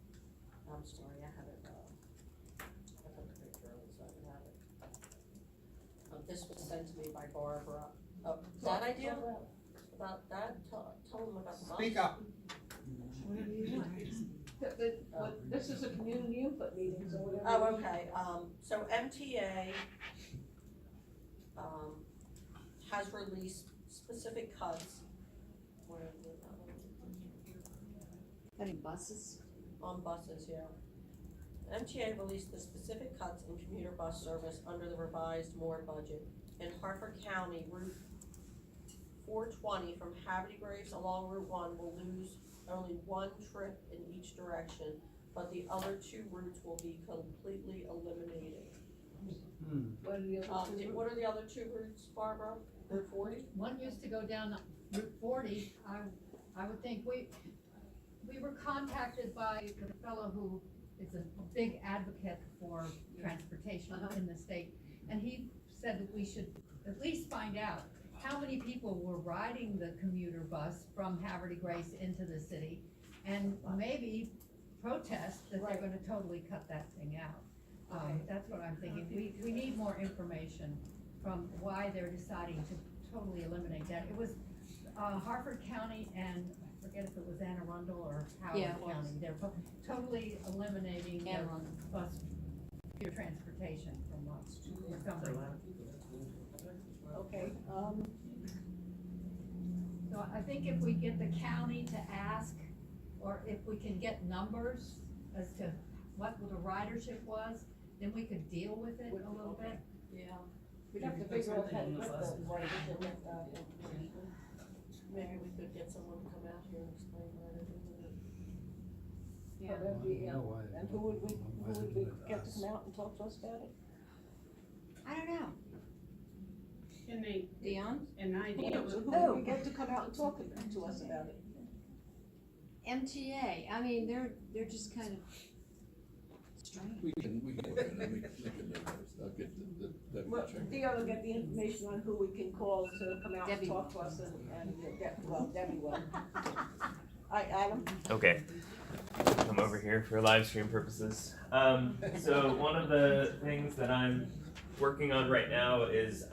I'm sorry, I have it, I took a picture of it, so I have it. This was sent to me by Barbara. Oh, that idea? About that, tell them about the bus. Speak up. This is a community input meeting, so whatever. Oh, okay, so MTA, has released specific cuts. Where is it? Any buses? On buses, yeah. MTA released the specific cuts in commuter bus service under the revised Moore budget. In Hartford County, Route 420 from Havre de Grace along Route 1 will lose only one trip in each direction, but the other two routes will be completely eliminated. What are the other two? What are the other two routes, Barbara? Route 40? One used to go down Route 40. I would think we were contacted by the fellow who is a big advocate for transportation in the state, and he said that we should at least find out how many people were riding the commuter bus from Havre de Grace into the city, and maybe protest that they're gonna totally cut that thing out. That's what I'm thinking. We need more information from why they're deciding to totally eliminate that. It was Hartford County and I forget if it was Anne Arundel or Howard County. They're totally eliminating their bus transportation from us. Okay, So I think if we get the county to ask, or if we can get numbers as to what the ridership was, then we could deal with it a little bit. Yeah. we'd have to figure out how to put the ridership information. Maybe we could get someone to come out here and explain why they're doing it. So that'd be, and who would we get to come out and talk to us about it? I don't know. Can they, Dion? an idea of Who would we get to come out and talk to us about it? MTA, I mean, they're just kind of strange. We can work on it, make a note of this. I'll get the Well, check. Theo will get the information on who we can call to come out and Debbie talk to us Debbie will. Adam? Okay. Come over here for live stream purposes. So one of the things that I'm working on right now is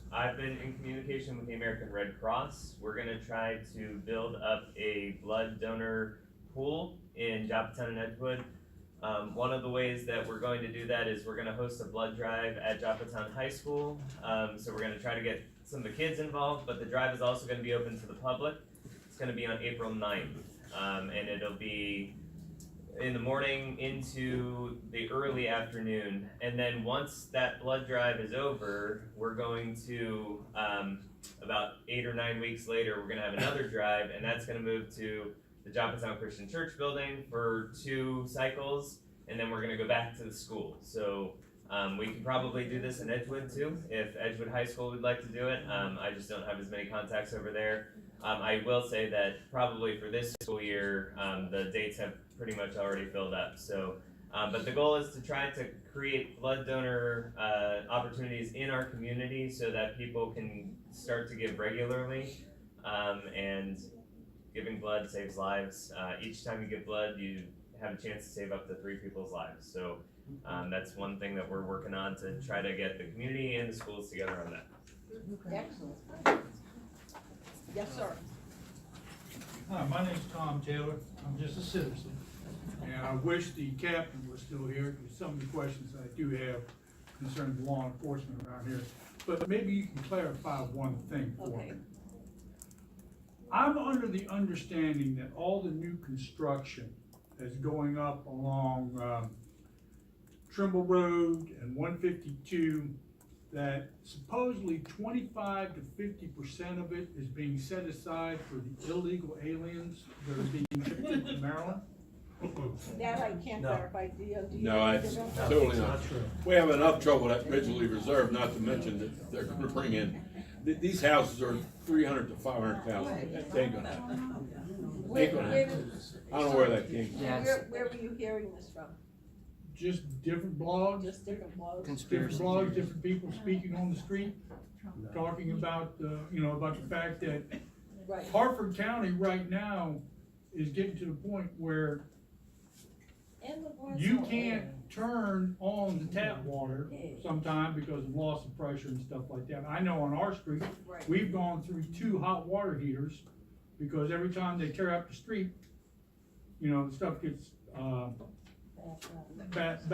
I've been in communication with the American Red Cross. We're gonna try to build up a blood donor pool in Joppatowne and Edgewood. One of the ways that we're going to do that is we're gonna host a blood drive at Joppatowne High School. So we're gonna try to get some of the kids involved, but the drive is also gonna be open to the public. It's gonna be on April 9th, and it'll be in the morning into the early afternoon. And then once that blood drive is over, we're going to, about 8 or 9 weeks later, we're gonna have another drive, and that's gonna move to the Joppatowne Christian Church building for 2 cycles, and then we're gonna go back to the school. So we can probably do this in Edgewood too, if Edgewood High School would like to do it. I just don't have as many contacts over there. I will say that probably for this school year, the dates have pretty much already filled up. So, but the goal is to try to create blood donor opportunities in our community so that people can start to give regularly, and giving blood saves lives. Each time you give blood, you have a chance to save up to 3 people's lives. So that's one thing that we're working on to try to get the community and the schools together on that. Excellent. Yes, sir. Hi, my name's Tom Taylor. I'm just a citizen. And I wish the captain was still here, because some of the questions I do have concerning law enforcement around here. But maybe you can clarify one thing for me. I'm under the understanding that all the new construction that's going up along Trimble Road and 152, that supposedly 25 to 50% of it is being set aside for the illegal aliens that are being shipped into Maryland? That I can't verify. Do you No, it's totally not true. We have enough trouble at Ridgely Reserve, not to mention that they're gonna bring in, these houses are 300 to 500,000. They ain't gonna happen. Ain't gonna happen. I don't know where that came from. Where were you hearing this from? Just different blogs? Just different blogs? Different blogs, different people speaking on the street, talking about, about the fact that Hartford County right now is getting to the point where you can't turn on the tap water sometime because of loss of pressure and stuff like that. I know on our street, we've gone through 2 hot water heaters because every time they tear up the street, the stuff gets, backed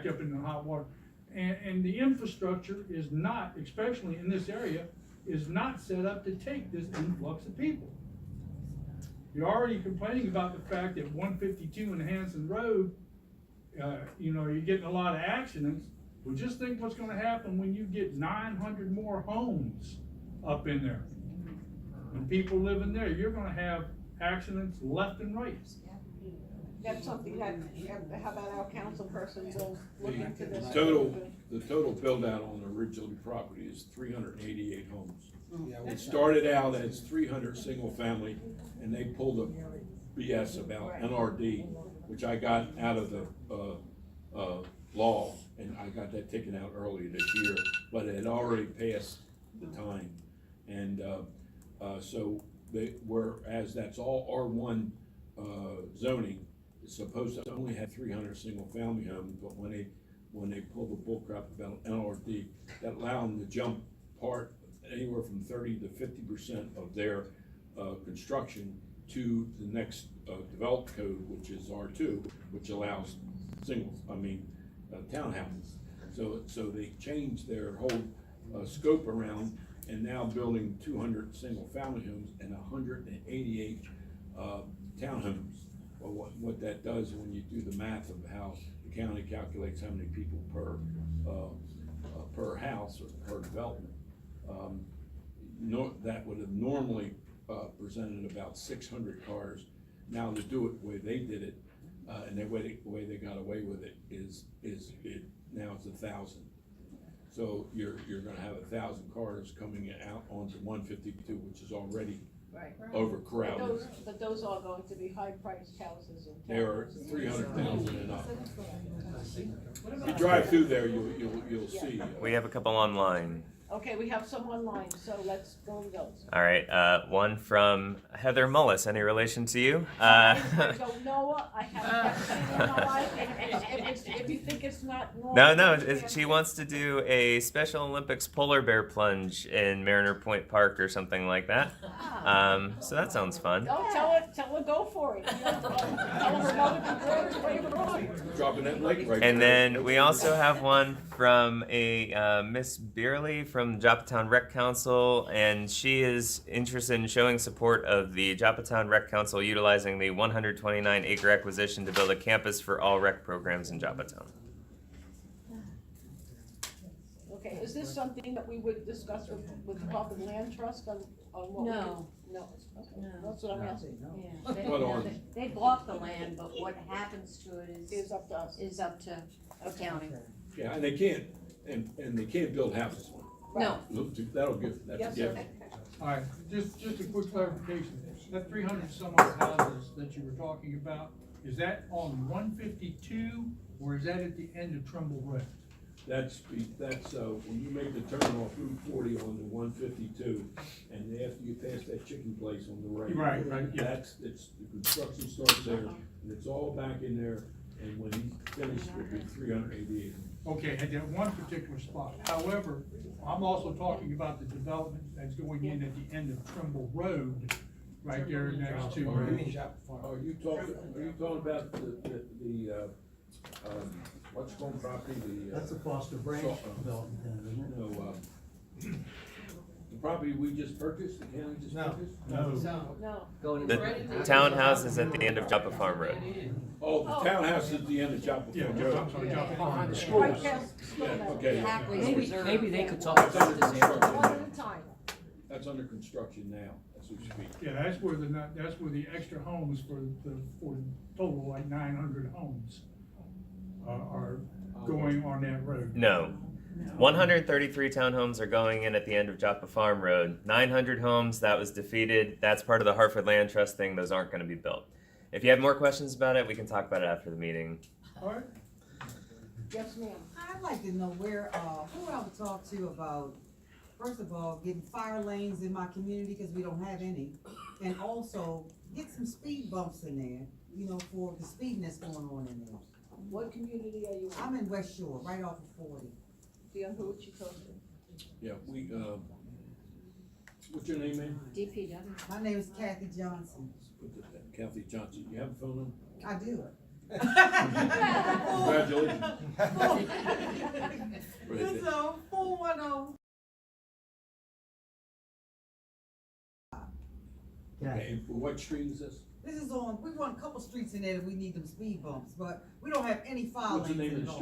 up in the hot water. And the infrastructure is not, especially in this area, is not set up to take this influx of people. You're already complaining about the fact that 152 and Hanson Road, you're getting a lot of accidents. Well, just think what's gonna happen when you get 900 more homes up in there. When people live in there, you're gonna have accidents left and right. That's something that, how about our council person will look into this? The total build out on the original property is 388 homes. It started out as 300 single family, and they pulled a BS about NRD, which I got out of the law, and I got that taken out early this year, but it had already passed the time. And so whereas that's all R1 zoning, it's supposed to only have 300 single family homes, but when they pulled the bullcrap about NRD, that allowed them to jump part anywhere from 30 to 50% of their construction to the next developed code, which is R2, which allows townhouses. So they changed their whole scope around, and now building 200 single family homes and 188 townhomes. Well, what that does when you do the math of how the county calculates how many people per house or per development, that would have normally presented about 600 cars. Now to do it the way they did it, and the way they got away with it is now it's 1,000. So you're going to have 1,000 cars coming out onto 152, which is already overcrowded. But those are going to be high-priced houses and There are 300,000 and up. If you drive through there, you'll see. We have a couple online. Okay, we have some online, so let's go with those. All right, one from Heather Mullis. Any relation to you? I don't know her. I haven't seen her in my life. If you think it's not normal. No, she wants to do a Special Olympics polar bear plunge in Mariner Point Park or something like that. So that sounds fun. Oh, tell her go for it. Tell her mother can throw her favorite on. Dropping that lake right And there. then we also have one from a Miss Beerley from Joppatowne Rec Council, and she is interested in showing support of the Joppatowne Rec Council utilizing the 129-acre acquisition to build a campus for all rec programs in Joppatowne. Okay, is this something that we would discuss with the Public Land Trust on what we do? No. No, okay, that's what I'm asking. Yeah, What on? they bought the land, but what happens to it Is up to us. is up to a county. Yeah, and they can't, and they can't build houses on it. No. That'll give, that's a Yes, gift. sir. All right, just a quick clarification. That 300 some odd houses that you were talking about, is that on 152 or is that at the end of Trumbull Road? That's when you make the turn off Route 40 on the 152, and after you pass that chicken place on the right. Right, yeah. The construction starts there, and it's all back in there, and when he's finished, it'll be 388. Okay, at that one particular spot. However, I'm also talking about the development that's going in at the end of Trimble Road, right there next to. Are you talking about the what's called property, That's a Foster Branch development, isn't it? No, the property we just purchased, the county just purchased? No. The townhouse is at the end of Joppa Farm Road. Oh, the townhouse is at the end of Joppa Farm Road. I'm sorry, Joppa Farm Behind the Road. schools. Yeah, okay. Maybe they could talk about this area. One at a time. That's under construction now, as we speak. Yeah, that's where the extra homes for total like 900 homes are going on that road. No. 133 townhomes are going in at the end of Joppa Farm Road. 900 homes, that was defeated. That's part of the Hartford Land Trust thing. Those aren't going to be built. If you have more questions about it, we can talk about it after the meeting. All right. Yes, ma'am. I'd like to know who I would talk to about, first of all, getting fire lanes in my community, because we don't have any. And also, get some speed bumps in there, for the speeding that's going on in there. What community are you in? I'm in West Shore, right off of 40. Dion, who would you talk to? Yeah, what's your name, man? DPW. My name is Kathy Johnson. Kathy Johnson. You have a phone number? I do. Congratulations. It's 410. Okay, and what street is this? This is on, we want a couple streets in there that we need them speed bumps, but we don't have any fire What's the lanes name of at the all.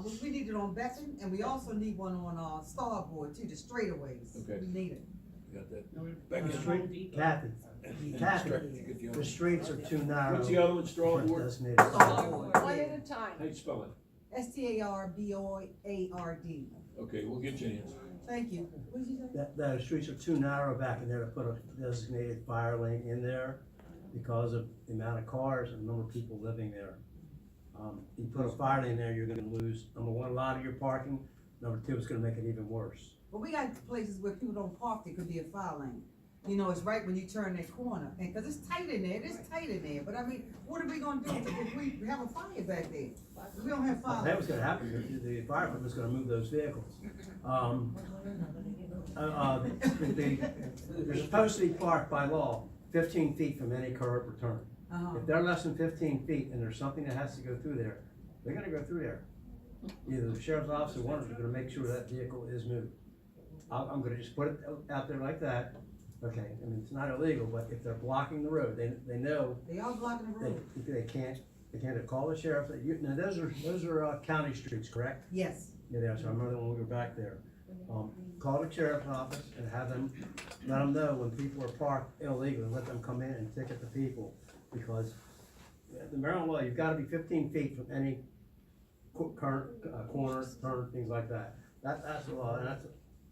street? We need it on Beacon, and we also need one on, Starboard too, the straightaways. Okay. We need it. You got that? Becky Street, Kathy, And Kathy, get the other the one. streets are too narrow. What's the other one, for Strawboard? designated Starboard, One yeah. at a time. How you spell it? STARBOARD. Okay, we'll get you an answer. Thank you. What did you say? The streets are too narrow back in there to put a designated fire lane in there because of the amount of cars and the number of people living there. You put a fire lane there, you're gonna lose, number one, a lot of your parking, number two, it's gonna make it even worse. But we got places where people don't park, there could be a fire lane. You know, it's right when you turn that corner, and, cause it's tight in there, it is tight in there, but I mean, what are we gonna do if we have a fire back there? We don't have fire. That was gonna happen, the fire department's gonna move those vehicles. They're supposed to be parked by law 15 feet from any curb or turn. If they're less than 15 feet and there's something that has to go through there, they're gonna go through there. Either the sheriff's office or one of them are gonna make sure that vehicle is moved. I'm gonna just put it out there like that. Okay, I mean, it's not illegal, but if they're blocking the road, they know They are blocking the road. they can't call the sheriff. Now, those are county streets, correct? Yes. Yeah, they are, so I remember when we were back there. Call the sheriff's office and have them, let them know when people are parked illegally, and let them come in and ticket the people. Because the Maryland law, you've gotta be 15 feet from any current, corner, turn, things like that. That's the law, and that's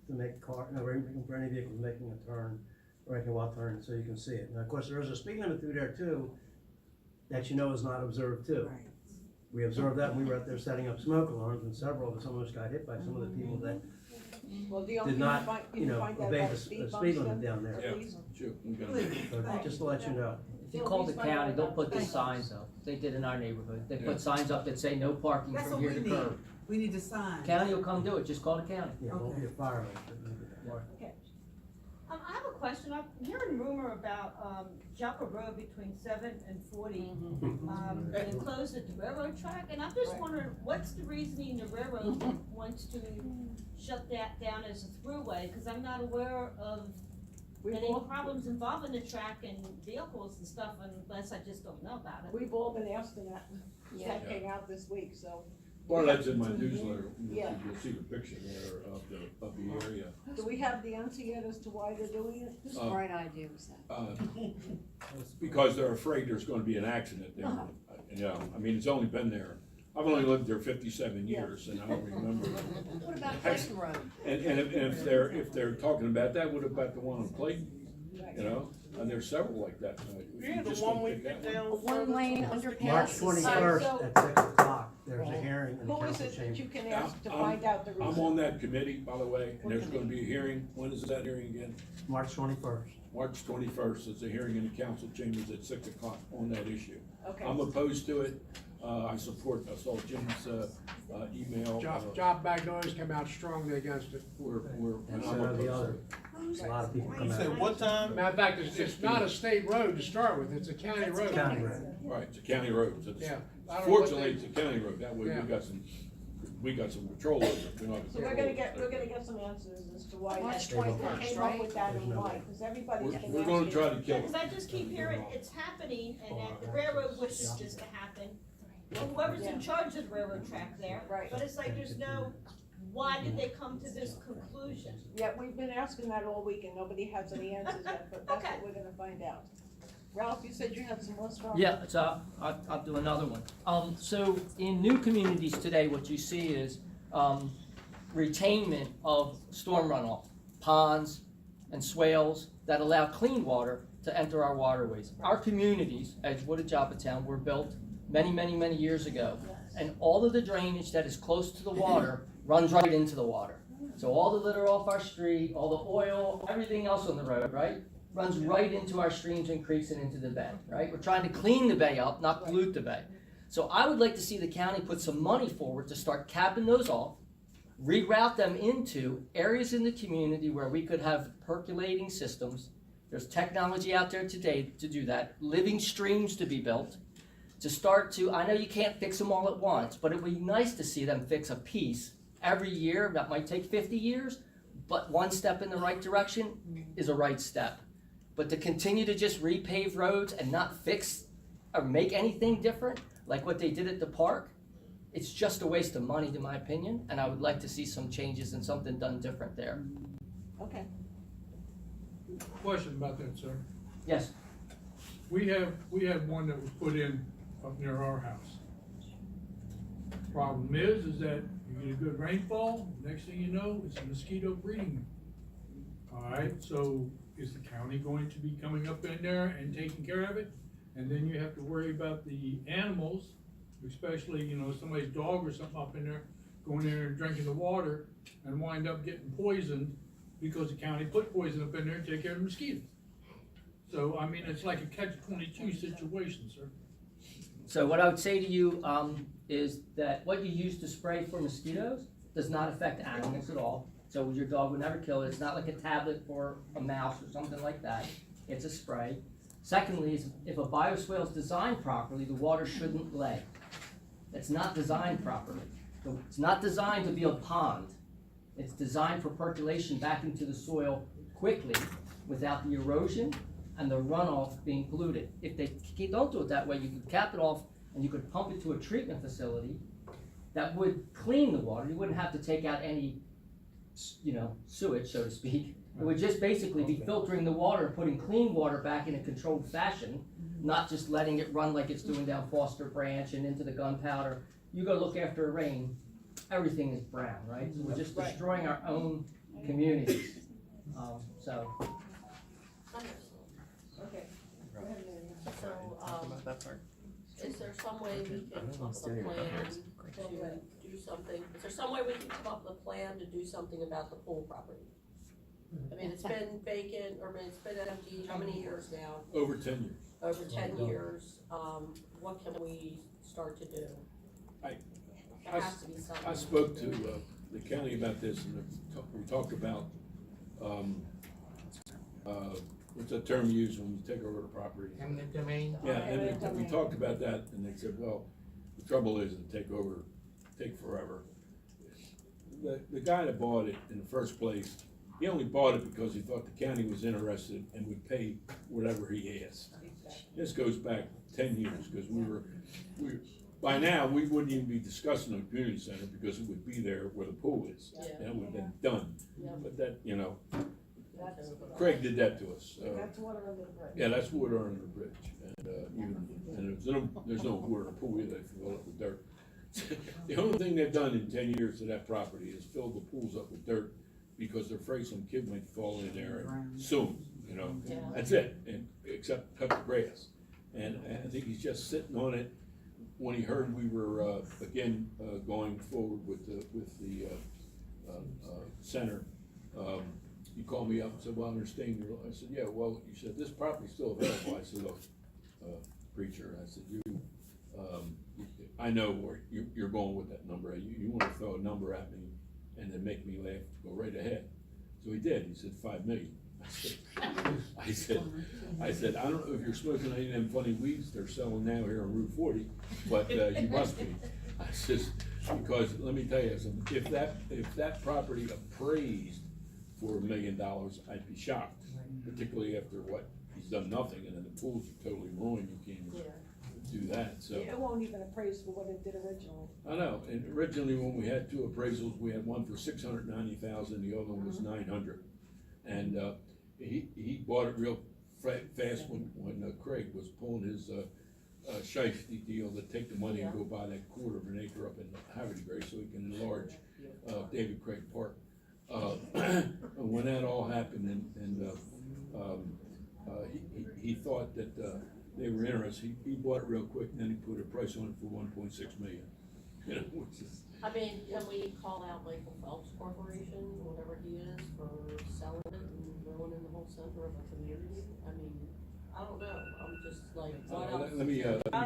to make car, for any vehicles making a turn, or making a wild turn, so you can see it. And of course, there is a speed limit through there too, that you know is not observed too. Right. We observed that when we were out there setting up smoke alarms, and several of us almost got hit by some of the people that Well, the only did thing not, find, you know, find out obey about the speed speed bumps limit then? down there. Yeah, Please. sure. We got Please. it. So just to let you know. If you call the county, they'll put the signs up. They did in our neighborhood. They Yeah. put signs up that say no parking That's from what here we to need. curb. We need a sign. County will come do it. Just call the county. Yeah, it won't be a fire lane, but maybe that. I have a question. I'm hearing rumor about, Joppa Road between 7 and 40, being closed at the railroad track, and I'm just wondering, what's the reasoning the railroad wants to shut that down as a throughway? Cause I'm not aware of any problems involving the track and vehicles and stuff unless I just don't know about it. We've all been asking that, Yeah. that came out this week, so. Well, that's in my newsletter. Yeah. You'll see the picture there of the area. Do we have the answer yet as to why they're doing it? Whose Uh, bright idea was that? Because they're afraid there's gonna be an accident there. You know, I mean, it's only been there, I've only lived there 57 years, and I don't remember. What about Clayton Road? And if they're talking about that, what about the one on Clayton? You know, and there's several like that. Yeah, the Just one don't we pick put that down. A one-lane underpass? March is- 21st So- at 6 o'clock, there's a hearing in the Who is council it that chamber. you can ask to I'm- find out the I'm reason? on that committee, by the way, and there's gonna be a hearing. When is that hearing again? March 21st. March 21st, it's a hearing in the council chambers at 6 o'clock on that issue. Okay. I'm opposed to it. I support, I saw Jim's email. Job Magnolia's come out strongly against it. And so do the other. A lot of people come You out. said what time? Matter of fact, it's not a state road to start with, it's a county road. County road. Right, it's a county road. So it's- Yeah. I don't know what Fortunately, they- it's a county road. That way Yeah. we got some control over it. We're not- So we're gonna get some answers as to why March that 21st, came up right? with that There's and no why, way. because everybody's been asking. We're gonna try to kill Because it. I just keep hearing it's happening and that the railroad wishes this to happen. Or whoever's in charge of the railroad track there. Right. But it's like there's no, why did they come to this conclusion? Yeah, we've been asking that all week and nobody has any answers yet, but that's what we're gonna find out. Ralph, you said you had some more stuff? Yeah, so I'll do another one. So in new communities today, what you see is, retainment of storm runoff, ponds and swales that allow clean water to enter our waterways. Our communities, Edgewood and Joppatowne, were built many, many, many years ago. And all of the drainage that is close to the water runs right into the water. So all the litter off our street, all the oil, everything else on the road, right, runs right into our streams and creeks and into the bay, right? We're trying to clean the bay up, not pollute the bay. So I would like to see the county put some money forward to start capping those off, reroute them into areas in the community where we could have percolating systems. There's technology out there today to do that, living streams to be built, to start to, I know you can't fix them all at once, but it would be nice to see them fix a piece every year. That might take 50 years, but one step in the right direction is a right step. But to continue to just repave roads and not fix or make anything different, like what they did at the park, it's just a waste of money, in my opinion, and I would like to see some changes and something done different there. Okay. Question about that, sir. Yes, We had one that was put in up near our house. Problem is that you get a good rainfall, next thing you know, it's a mosquito breeding. Alright, so is the county going to be coming up in there and taking care of it? And then you have to worry about the animals, especially, you know, somebody's dog or something up in there, going in there and drinking the water and wind up getting poisoned because the county put poison up in there to take care of the mosquitoes. So, I mean, it's like a catch-22 situation, sir. so what I would say to you, is that what you use to spray for mosquitoes does not affect animals at all. So your dog would never kill it, it's not like a tablet for a mouse or something like that, it's a spray. Secondly, is if a bioswale is designed properly, the water shouldn't lay. It's not designed properly. It's not designed to be a pond. It's designed for percolation back into the soil quickly without the erosion and the runoff being polluted. If they don't do it that way, you could cap it off and you could pump it to a treatment facility that would clean the water. You wouldn't have to take out any, you know, sewage, so to speak. It would just basically be filtering the water and putting clean water back in a controlled fashion, not just letting it run like it's doing down Foster Branch and into the Gunpowder. You go look after a rain, everything is brown, right? So we're just destroying our own communities. So. Okay. So, is there some way we can come up with a plan to do something? Is there some way we can come up with a plan to do something about the pool property? I mean, it's been vacant, or it's been empty, how many years now? Over 10 years. Over 10 years, what can we start to do? There has to be something. I spoke to the county about this, and we talked about, what's that term you use when you take over the property? Eminent domain? Yeah, and we talked about that, and they said, well, the trouble is to take forever. The guy that bought it in the first place, he only bought it because he thought the county was interested and would pay whatever he asked. This goes back 10 years, because by now, we wouldn't even be discussing a community center because it would be there where the pool is. And it would have been done. But that, you know, Craig did that to us. That's water under the bridge. Yeah, that's water under the bridge. And there's no water in the pool either if you fill it up with dirt. The only thing they've done in 10 years to that property is fill the pools up with dirt because they're afraid some kid might fall in there soon, you know? That's it, and except cut the grass. And I think he's just sitting on it. When he heard we were, again, going forward with the center, he called me up and said, well, I understand. I said, yeah, well, you said, this property's still available. I said, look, preacher, I said, I know where you're going with that number. You want to throw a number at me and then make me laugh, go right ahead. So he did. He said 5 million. I said, I don't know if you're smoking any of them funny weeds they're selling now here on Route 40, but you must be. I said, because let me tell you something, if that property appraised for $1 million, I'd be shocked, particularly after what he's done nothing, and then the pools are totally ruined. You can't even do that. So It won't even appraise for what it did originally. I know. And originally, when we had 2 appraisals, we had one for $690,000, the other one was $900,000, and he bought it real fast when Craig was pulling his shiesty deal to take the money and go buy that 1/4 of an acre up in Haverty Gray so he can enlarge David Craig Park. When that all happened, and he thought that they were interested, he bought it real quick, and then he put a price on it for $1.6 million. You know, which is. I mean, can we call out Michael Phelps Corporation, whatever he is, for selling it and ruining the whole center of a community? I mean, I don't know, I'm just like, what else? Let me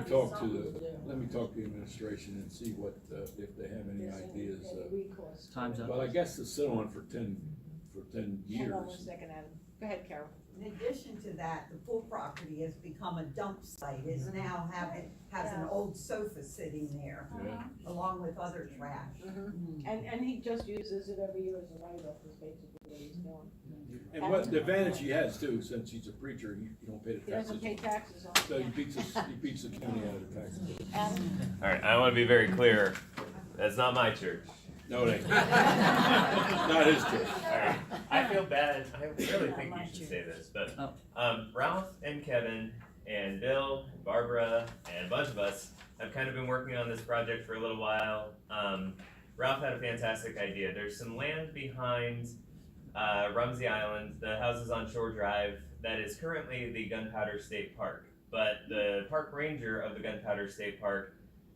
talk to the administration and see what, if they have any ideas. Time's up. But I guess to sit on for 10 years. Hold on one second, Adam. Go ahead, Carol. In addition to that, the pool property has become a dump site, is now has an old sofa sitting there, along with other trash. And he just uses it every year as a write-off, is basically what he's doing. And what the advantage he has too, since he's a preacher, you don't pay the He taxes. doesn't pay taxes on it. So he beats the county out of the taxes. All right, I want to be very clear. That's not my church. No, it ain't. Not his church. All right. I feel bad. I really think you should say this, but Ralph and Kevin and Bill and Barbara and a bunch of us have kind of been working on this project for a little while. Ralph had a fantastic idea. There's some land behind Rumsey Island, the houses on Shore Drive, that is currently the Gunpowder State Park. But the park ranger of the Gunpowder State Park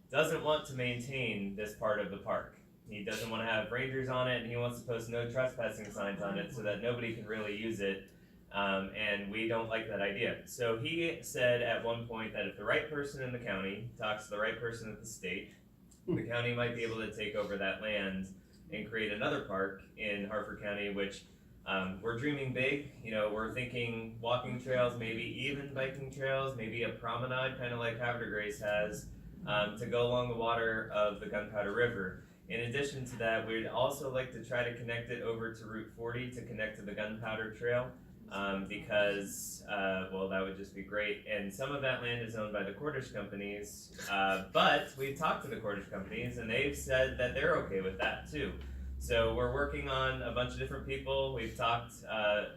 doesn't want to maintain this part of the park. He doesn't want to have rangers on it, and he wants to post no trespassing signs on it so that nobody can really use it, and we don't like that idea. So he said at one point that if the right person in the county talks to the right person at the state, the county might be able to take over that land and create another park in Harford County, which we're dreaming big. You know, we're thinking walking trails, maybe even biking trails, maybe a promenade, kind of like Havre de Grace has, to go along the water of the Gunpowder River. In addition to that, we'd also like to try to connect it over to Route 40 to connect to the Gunpowder Trail, because, well, that would just be great. And some of that land is owned by the Cordish companies, but we've talked to the Cordish companies, and they've said that they're okay with that too. So we're working on a bunch of different people. We've talked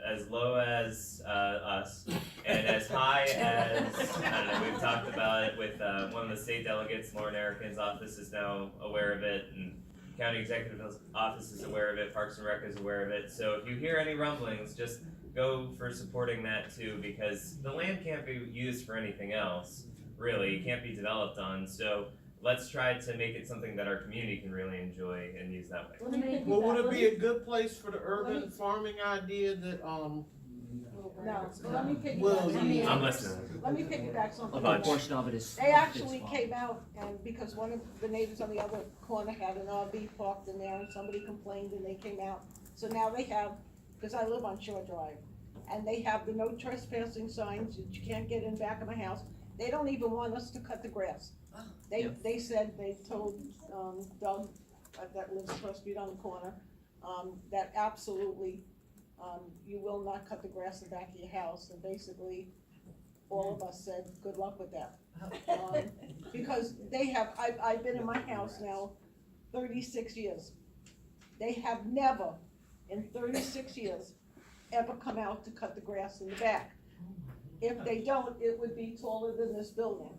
as low as us, and as high as, I don't know, we've talked about it with one of the state delegates. Lauren Erickens' office is now aware of it, and County Executive's office is aware of it, Parks and Rec is aware of it. So if you hear any rumblings, just go for supporting that too, because the land can't be used for anything else, really. It can't be developed on. So let's try to make it something that our community can really enjoy and use that way. Well, would it be a good place for the urban farming idea that, No, let me Well, piggyback. I'm listening. Let me piggyback something. A on that. portion of it is. They actually came out, and because one of the neighbors on the other corner had an RV parked in there, and somebody complained, and they came out. So now they have, because I live on Shore Drive, and they have the no trespassing signs, that you can't get in back of my house. They don't even want us to cut the grass. They said, they told Doug, that lives across the street on the corner, that absolutely, you will not cut the grass in the back of your house, and basically, all of us said, good luck with that. Because they have, I've been in my house now 36 years. They have never, in 36 years, ever come out to cut the grass in the back. If they don't, it would be taller than this building,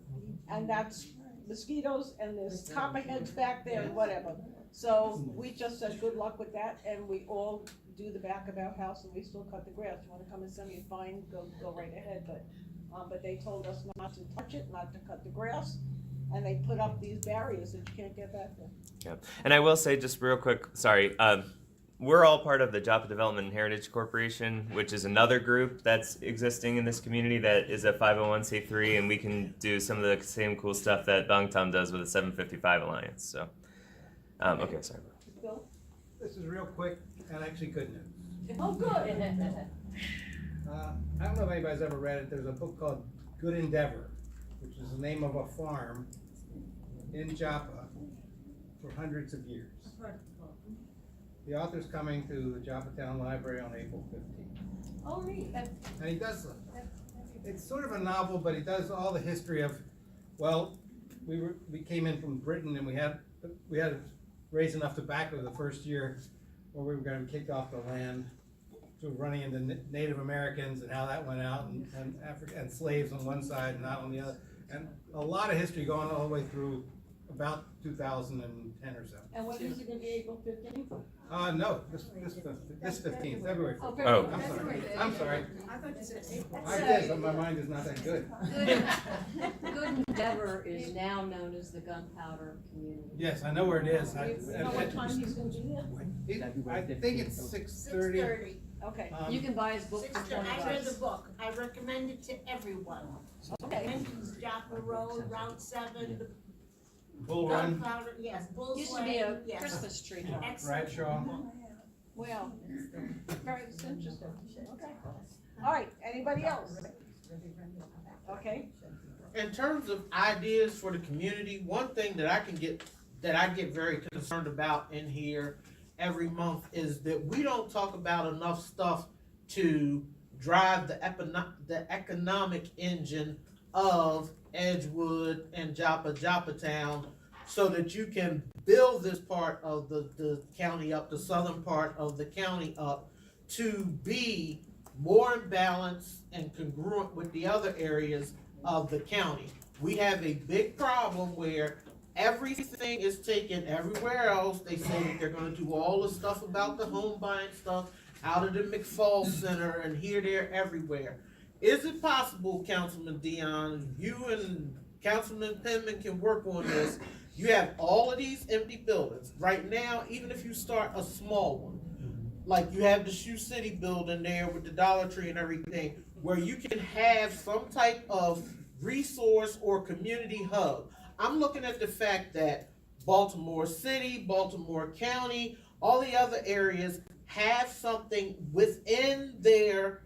and that's mosquitoes, and there's copperheads back there and whatever. So we just said good luck with that, and we all do the back of our house, and we still cut the grass. You wanna come and send me a fine, go right ahead, but they told us not to touch it, not to cut the grass, and they put up these barriers that you can't get back there. Yeah, and I will say just real quick, sorry, we're all part of the Joppa Development and Heritage Corporation, which is another group that's existing in this community that is a 501c3, and we can do some of the same cool stuff that Bangtam does with the 755 Alliance. So, okay, sorry. Bill? This is real quick and actually good news. Oh, good. I don't know if anybody's ever read it. There's a book called Good Endeavor, which is the name of a farm in Joppa for hundreds of years. The author's coming to the Joppatowne Library on April 15th. Oh, neat. And he does, it's sort of a novel, but he does all the history of, well, we came in from Britain, and we had to raise enough tobacco the first year where we were going to be kicked off the land. So running into Native Americans and how that went out, and Africa, and slaves on one side and not on the other. And a lot of history going all the way through about 2010 or so. And when is it gonna be, April 15th? No, this 15th, February 15th. Oh. I'm sorry. I thought you said April. I did, but my mind is not that good. Good Endeavor is now known as the Gunpowder Community. Yes, I know where it is. You know what time he's gonna be there? I think it's 6:30. Okay. You can buy his book for $20. I read the book, I recommend it to everyone. Okay. It mentions Joppa Road, Route 7, the Bull Run. Gunpowder, yes, Bull's Used to be a Lane, yes. Christmas tree. Excellent. Bradshaw. Well, very interesting, okay. All right, anybody else? Okay, In terms of ideas for the community, one thing that I get very concerned about in here every month is that we don't talk about enough stuff to drive the economic engine of Edgewood and Joppatowne, so that you can build this part of the county up, the southern part of the county up, to be more in balance and congruent with the other areas of the county. We have a big problem where everything is taken everywhere else. They say that they're gonna do all the stuff about the home buying stuff out of the McFall Center and here, there, everywhere. Is it possible, Councilman Dion, you and Councilman Penman can work on this? You have all of these empty buildings. Right now, even if you start a small one, like you have the Shoe City building there with the Dollar Tree and everything, where you can have some type of resource or community hub. I'm looking at the fact that Baltimore City, Baltimore County, all the other areas have something within their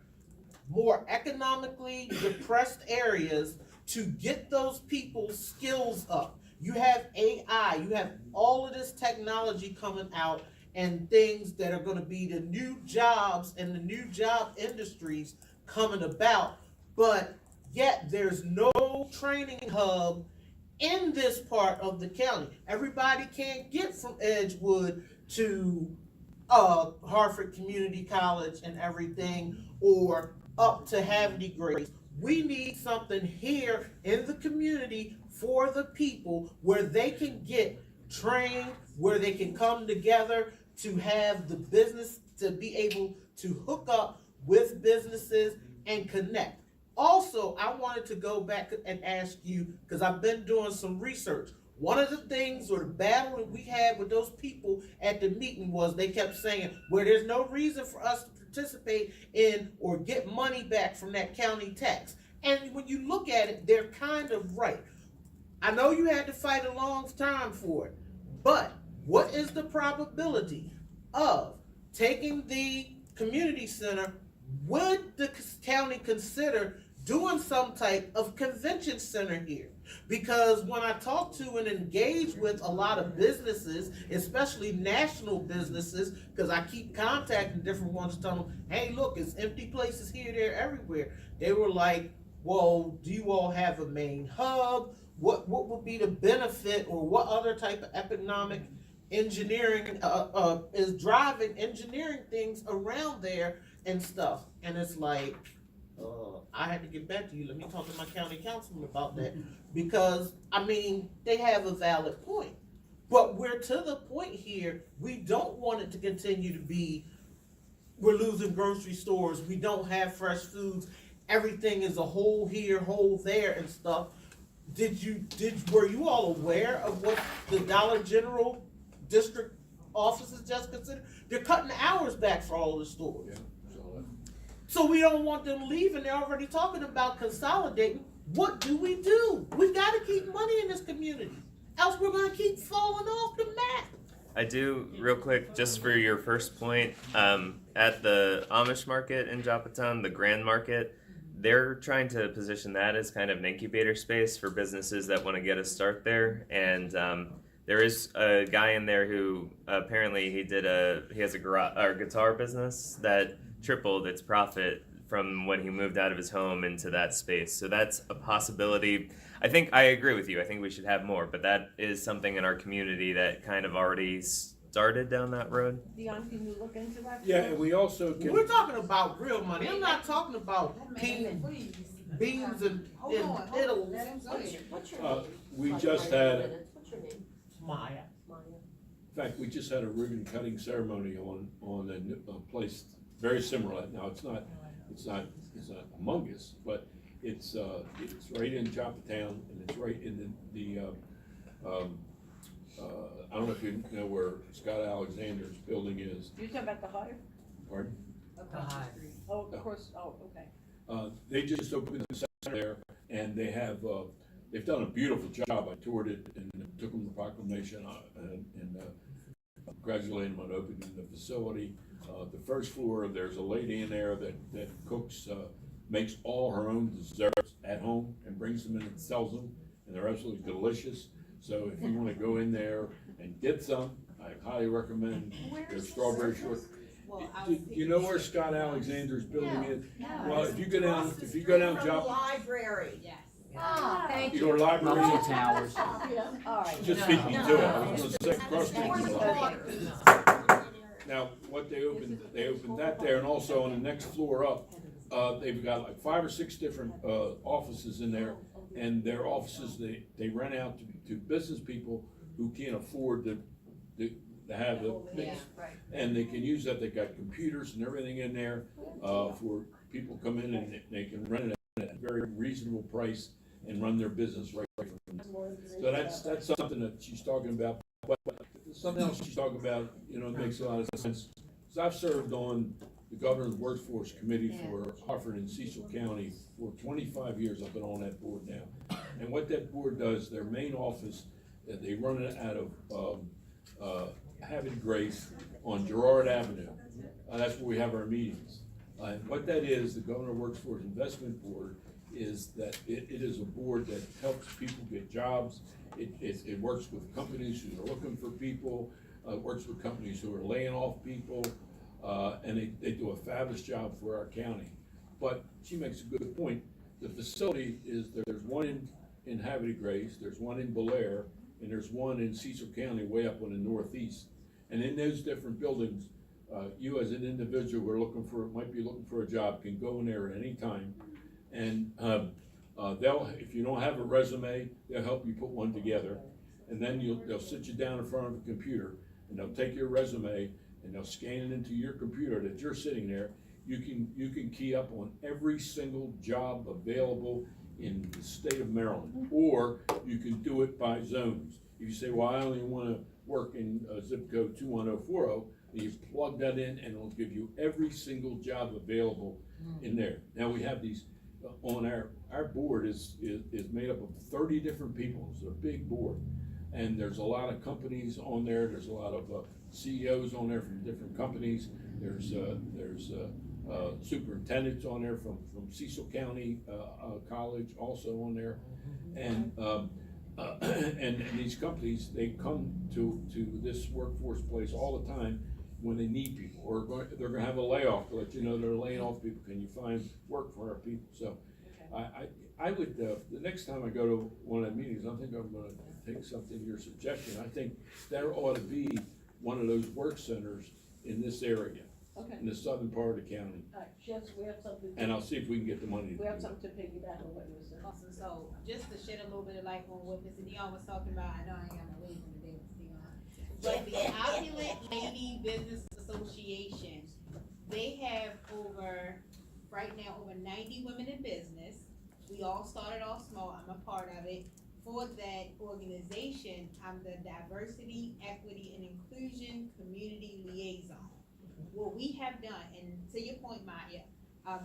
more economically depressed areas to get those people's skills up. You have AI, you have all of this technology coming out and things that are going to be the new jobs and the new job industries coming about, but yet there's no training hub in this part of the county. Everybody can't get from Edgewood to Hartford Community College and everything, or up to Havre Grace. We need something here in the community for the people where they can get trained, where they can come together to have the business, to be able to hook up with businesses and connect. Also, I wanted to go back and ask you, because I've been doing some research. One of the things, or the battle that we had with those people at the meeting, was they kept saying, well, there's no reason for us to participate in or get money back from that county tax. And when you look at it, they're kind of right. I know you had to fight a long time for it, but what is the probability of taking the community center? Would the county consider doing some type of convention center here? Because when I talk to and engage with a lot of businesses, especially national businesses, because I keep contacting different ones, telling them, hey, look, it's empty places here, there, everywhere. They were like, well, do you all have a main hub? What would be the benefit, or what other type of economic engineering is driving engineering things around there and stuff? And it's like, I had to get back to you. Let me talk to my county councilman about that, because I mean, they have a valid point, but we're to the point here. We don't want it to continue to be, we're losing grocery stores. We don't have fresh foods. Everything is a hole here, hole there and stuff. Were you all aware of what the Dollar General district offices just considered? They're cutting the hours back for all of the stores. Yeah, so, So we don't want them leaving. They're already talking about consolidating. What do? We've got to keep money in this community, else we're going to keep falling off the map. I do, real quick, just for your first point, at the Amish market in Joppatowne, the Grand Market, they're trying to position that as kind of an incubator space for businesses that want to get a start there. And there is a guy in there who apparently he has a guitar business that tripled its profit from when he moved out of his home into that space. So that's a possibility. I think I agree with you. I think we should have more, but that is something in our community that kind of already started down that road. Dion, can you look into that? yeah, and we also can. We're talking about real money. I'm not talking about beans and piddles. What's your name? We just had, What's your name? Maya. in fact, we just had a ribbon cutting ceremony on a place very similar. Now, it's not humongous, but it's right in Joppatowne, and it's right in the I don't know if you know where Scott Alexander's building is. You're talking about the Hive? Pardon? Oh, of course, oh, okay. They just opened the center there, and they have they've done a beautiful job. I toured it and took them the proclamation and congratulated them on opening the facility. The first floor, there's a lady in there that cooks, makes all her own desserts at home and brings them in and sells them, and they're absolutely delicious. So if you wanna go in there and get some, I highly recommend their strawberry short. Do you know where Scott Alexander's building is? Well, if you go down Joppa, Library. Yes. Ah, thank you you. go to library, Lovely Towers. All right. just beat me to it, I was gonna say cross street. Now, what they opened that there, and also on the next floor up, they've got like 5 or 6 different, offices in there. And their offices, they rent out to business people who can't afford to have the things. And they can use that, they've got computers and everything in there, for people come in and they can rent it at a very reasonable price and run their business right from there. So that's something that she's talking about. But something else she's talking about, you know, it makes a lot of sense. Because I've served on the Governor's Workforce Committee for Hartford and Cecil County for 25 years. I've been on that board now. And what that board does, their main office, they run it out of Havre de Grace on Girard Avenue. That's where we have our meetings. And what that is, the Governor Workforce Investment Board, is that it is a board that helps people get jobs. It works with companies who are looking for people, works with companies who are laying off people, and they do a fabulous job for our county. But she makes a good point. The facility is, there's one in Havre de Grace, there's one in Belair, and there's one in Cecil County way up on the northeast. And in those different buildings, you as an individual who are might be looking for a job, can go in there at any time. And if you don't have a resume, they'll help you put one together. And then they'll sit you down in front of a computer, and they'll take your resume and they'll scan it into your computer that you're sitting there. You can key up on every single job available in the state of Maryland, or you can do it by zones. If you say, well, I only want to work in zip code 21040, then you plug that in and it'll give you every single job available in there. Now we have these on our board is made up of 30 different people. It's a big board, and there's a lot of companies on there. There's a lot of CEOs on there from different companies. There's superintendents on there from Cecil County College also on there, and these companies, they come to this workforce place all the time when they need people, or they're going to have a layoff to let you know they're laying off people. Can you find work for our people? So I would, the next time I go to one of the meetings, I think I'm going to take something, your suggestion. I think there ought to be one of those work centers in this area, in the southern part of the county. Just, we have something. And I'll see if we can get the money. We have something to piggyback on what you were saying. Awesome. So just to shed a little bit of light on what Mr. Dion was talking about, I know I ain't got no leave from the day, Mr. Dion. But the Opulent Lady Business Association, they have right now over 90 women in business. We all started off small, I'm a part of it. For that organization, I'm the Diversity, Equity, and Inclusion Community Liaison. What we have done, and to your point, Maya,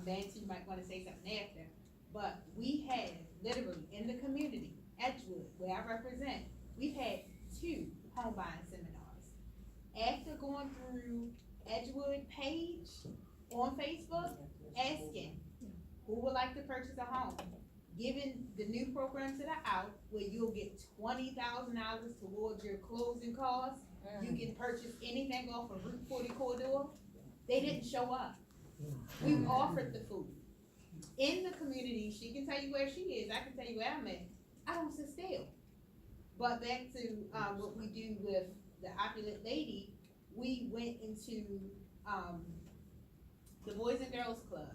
Nancy, you might want to say something after, but we have literally in the community, Edgewood, where I represent, we've had 2 home buying seminars. After going through Edgewood page on Facebook, asking who would like to purchase a home, given the new programs that are out, where you'll get $20,000 towards your closing costs, you can purchase anything off of Route 40 corridor. They didn't show up. We've offered the food in the community. She can tell you where she is. I can tell you where I'm at. I don't sit still. But back to what we do with the Opulent Lady, we went into the Boys and Girls Club.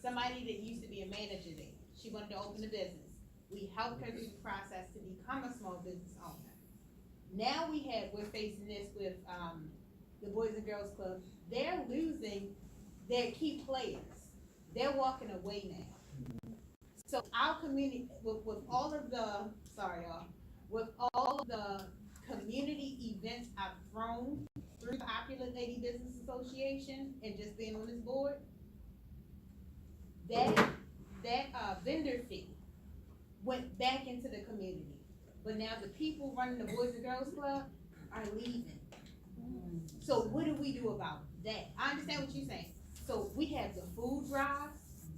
Somebody that used to be a manager there, she wanted to open a business. We helped her through the process to become a small business owner. Now we're facing this with the Boys and Girls Club. They're losing their key players. They're walking away now. So our community, with all of the, with all of the community events I've thrown through the Opulent Lady Business Association and just being on this board, that vendor fee went back into the community. But now the people running the Boys and Girls Club are leaving. So what do we do about that? I understand what you're saying. So we have the food drive,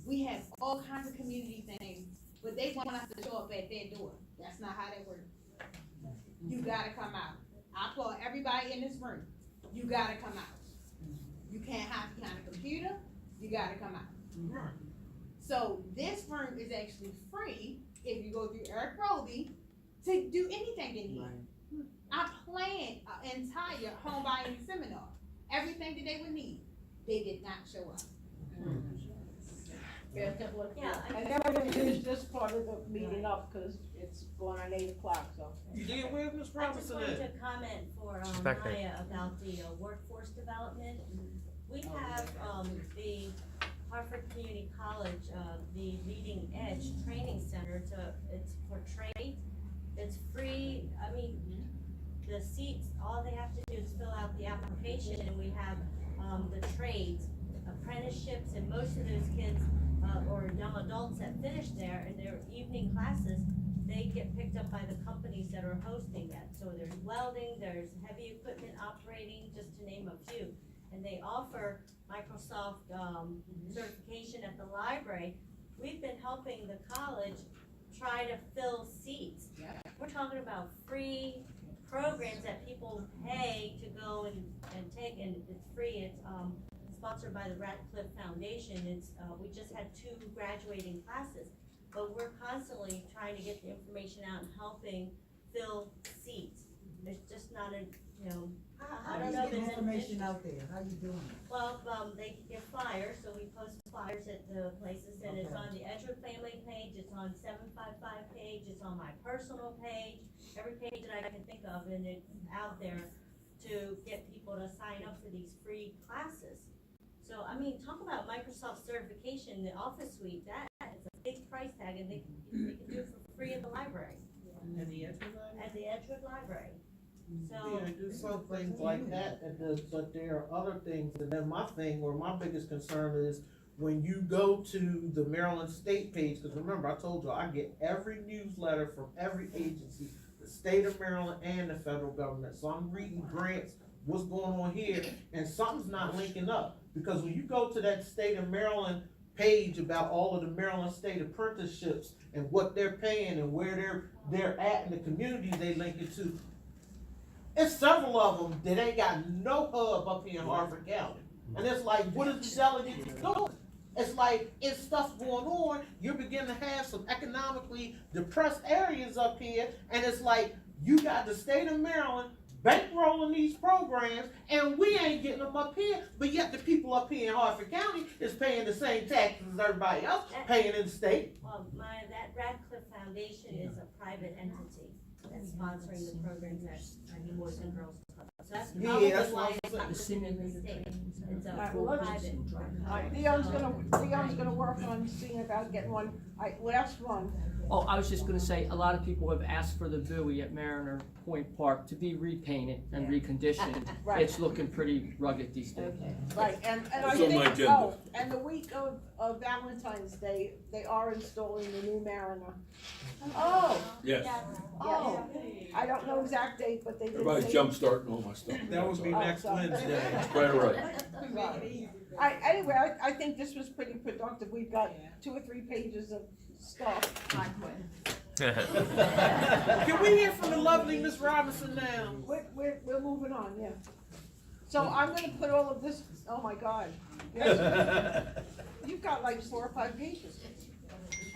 we have all kinds of community things, but they want us to show up at their door. That's not how that works. You gotta come out. I applaud everybody in this room. You gotta come out. You can't hide behind a computer, you gotta come out. So this room is actually free if you go through Eric Roby to do anything in here. I planned an entire home buying seminar, everything that they would need. They did not show up. Yeah, and then we're gonna finish this part of the meeting up, cause it's going on 8 o'clock, so. Yeah, where's Ms. I just Robinson wanted at? to comment for, She's back there. Maya about the workforce development. We have, the Hartford Community College, the Leading Edge Training Center it's for trade. It's free, I mean, the seats, all they have to do is fill out the application, and we have, the trades, apprenticeships, and most of those kids, or young adults that finish there in their evening classes, they get picked up by the companies that are hosting that. So there's welding, there's heavy equipment operating, just to name a few. And they offer Microsoft certification at the library. We've been helping the college try to fill seats. We're talking about free programs that people pay to go and take, and it's free. It's sponsored by the Radcliffe Foundation. It's we just had 2 graduating classes, but we're constantly trying to get the information out and helping fill seats. There's just not a, you know, I don't know if How do you there's get any information out there? How you doing it? Well, they get flyers, so we post flyers at the places, and it's on the Edgewood family page, it's on 755 page, it's on my personal page, every page that I can think of, and it's out there to get people to sign up for these free classes. So, I mean, talk about Microsoft certification, the Office Suite, that is a big price tag, and they can do it for free at the library. At the Edgewood Library? At the Edgewood Library. So. Yeah, do some things like that, but there are other things, and then my thing, or my biggest concern is when you go to the Maryland State page, because remember, I told you, I get every newsletter from every agency, the state of Maryland and the federal government, so I'm reading grants, what's going on here, and something's not linking up, because when you go to that state of Maryland page about all of the Maryland State apprenticeships and what they're paying and where they're at in the communities they link it to, it's several of them that ain't got no hub up here in Hartford County. And it's like, what is the delegate doing? It's like, it's stuff going on, you're beginning to have some economically depressed areas up here, and it's like, you got the state of Maryland bankrolling these programs, and we ain't getting them up here, but yet the people up here in Hartford County is paying the same taxes as everybody else paying in the state. Well, that Radcliffe Foundation is a private entity that's sponsoring the programs at Boys and Girls Club. So that's probably why it's not within the state. It's a private. Leon's gonna work on seeing about getting one, last one. Oh, I was just gonna say, a lot of people have asked for the buoy at Mariner Point Park to be repainted and reconditioned. Right. It's looking pretty rugged these days. Right, and I It's on my think, agenda. and the week of Valentine's Day, they are installing the new Mariner. Oh, Yes, oh, I don't know exact date, but they did everybody's say. jump starting all my stuff. That would be Oh, next so- Wednesday. Quite all right. Anyway, I think this was pretty productive. We've got 2 or 3 pages of stuff. Can we hear from the lovely Miss Robinson now? We're moving on, yeah. So I'm gonna put all of this, oh my God. Yes. You've got like 4 or 5 pages.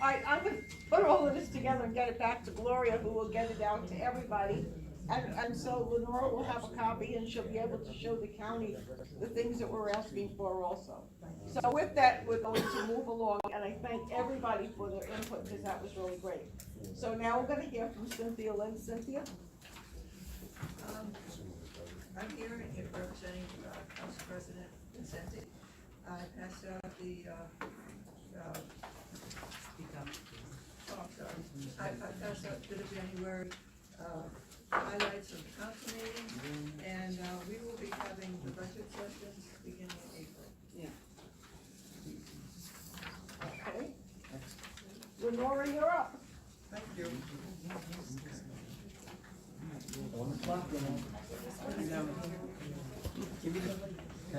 I'm gonna put all of this together and get it back to Gloria, who will get it out to everybody. And so Lenora will have a copy, and she'll be able to show the county the things that we're asking for also. So with that, we're going to move along, and I thank everybody for their input, because that was really great. So now we're gonna hear from Cynthia Lynn. Cynthia? I'm here representing Council President Vincenti. I passed out the, I passed out the January highlights of the council meeting, and we will be having the budget sessions beginning in April. Yeah. Okay. Lenora, you're up. Thank you. Give I'll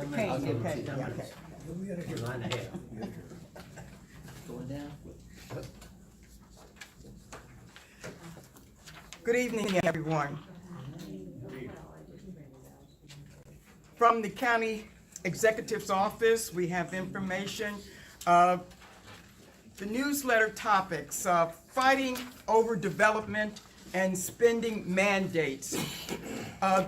Pain, give it pain, 10 yeah, minutes. okay. 9.5. Going down. Good evening, everyone. From the County Executive's Office, we have information. The newsletter topics, fighting over development and spending mandates.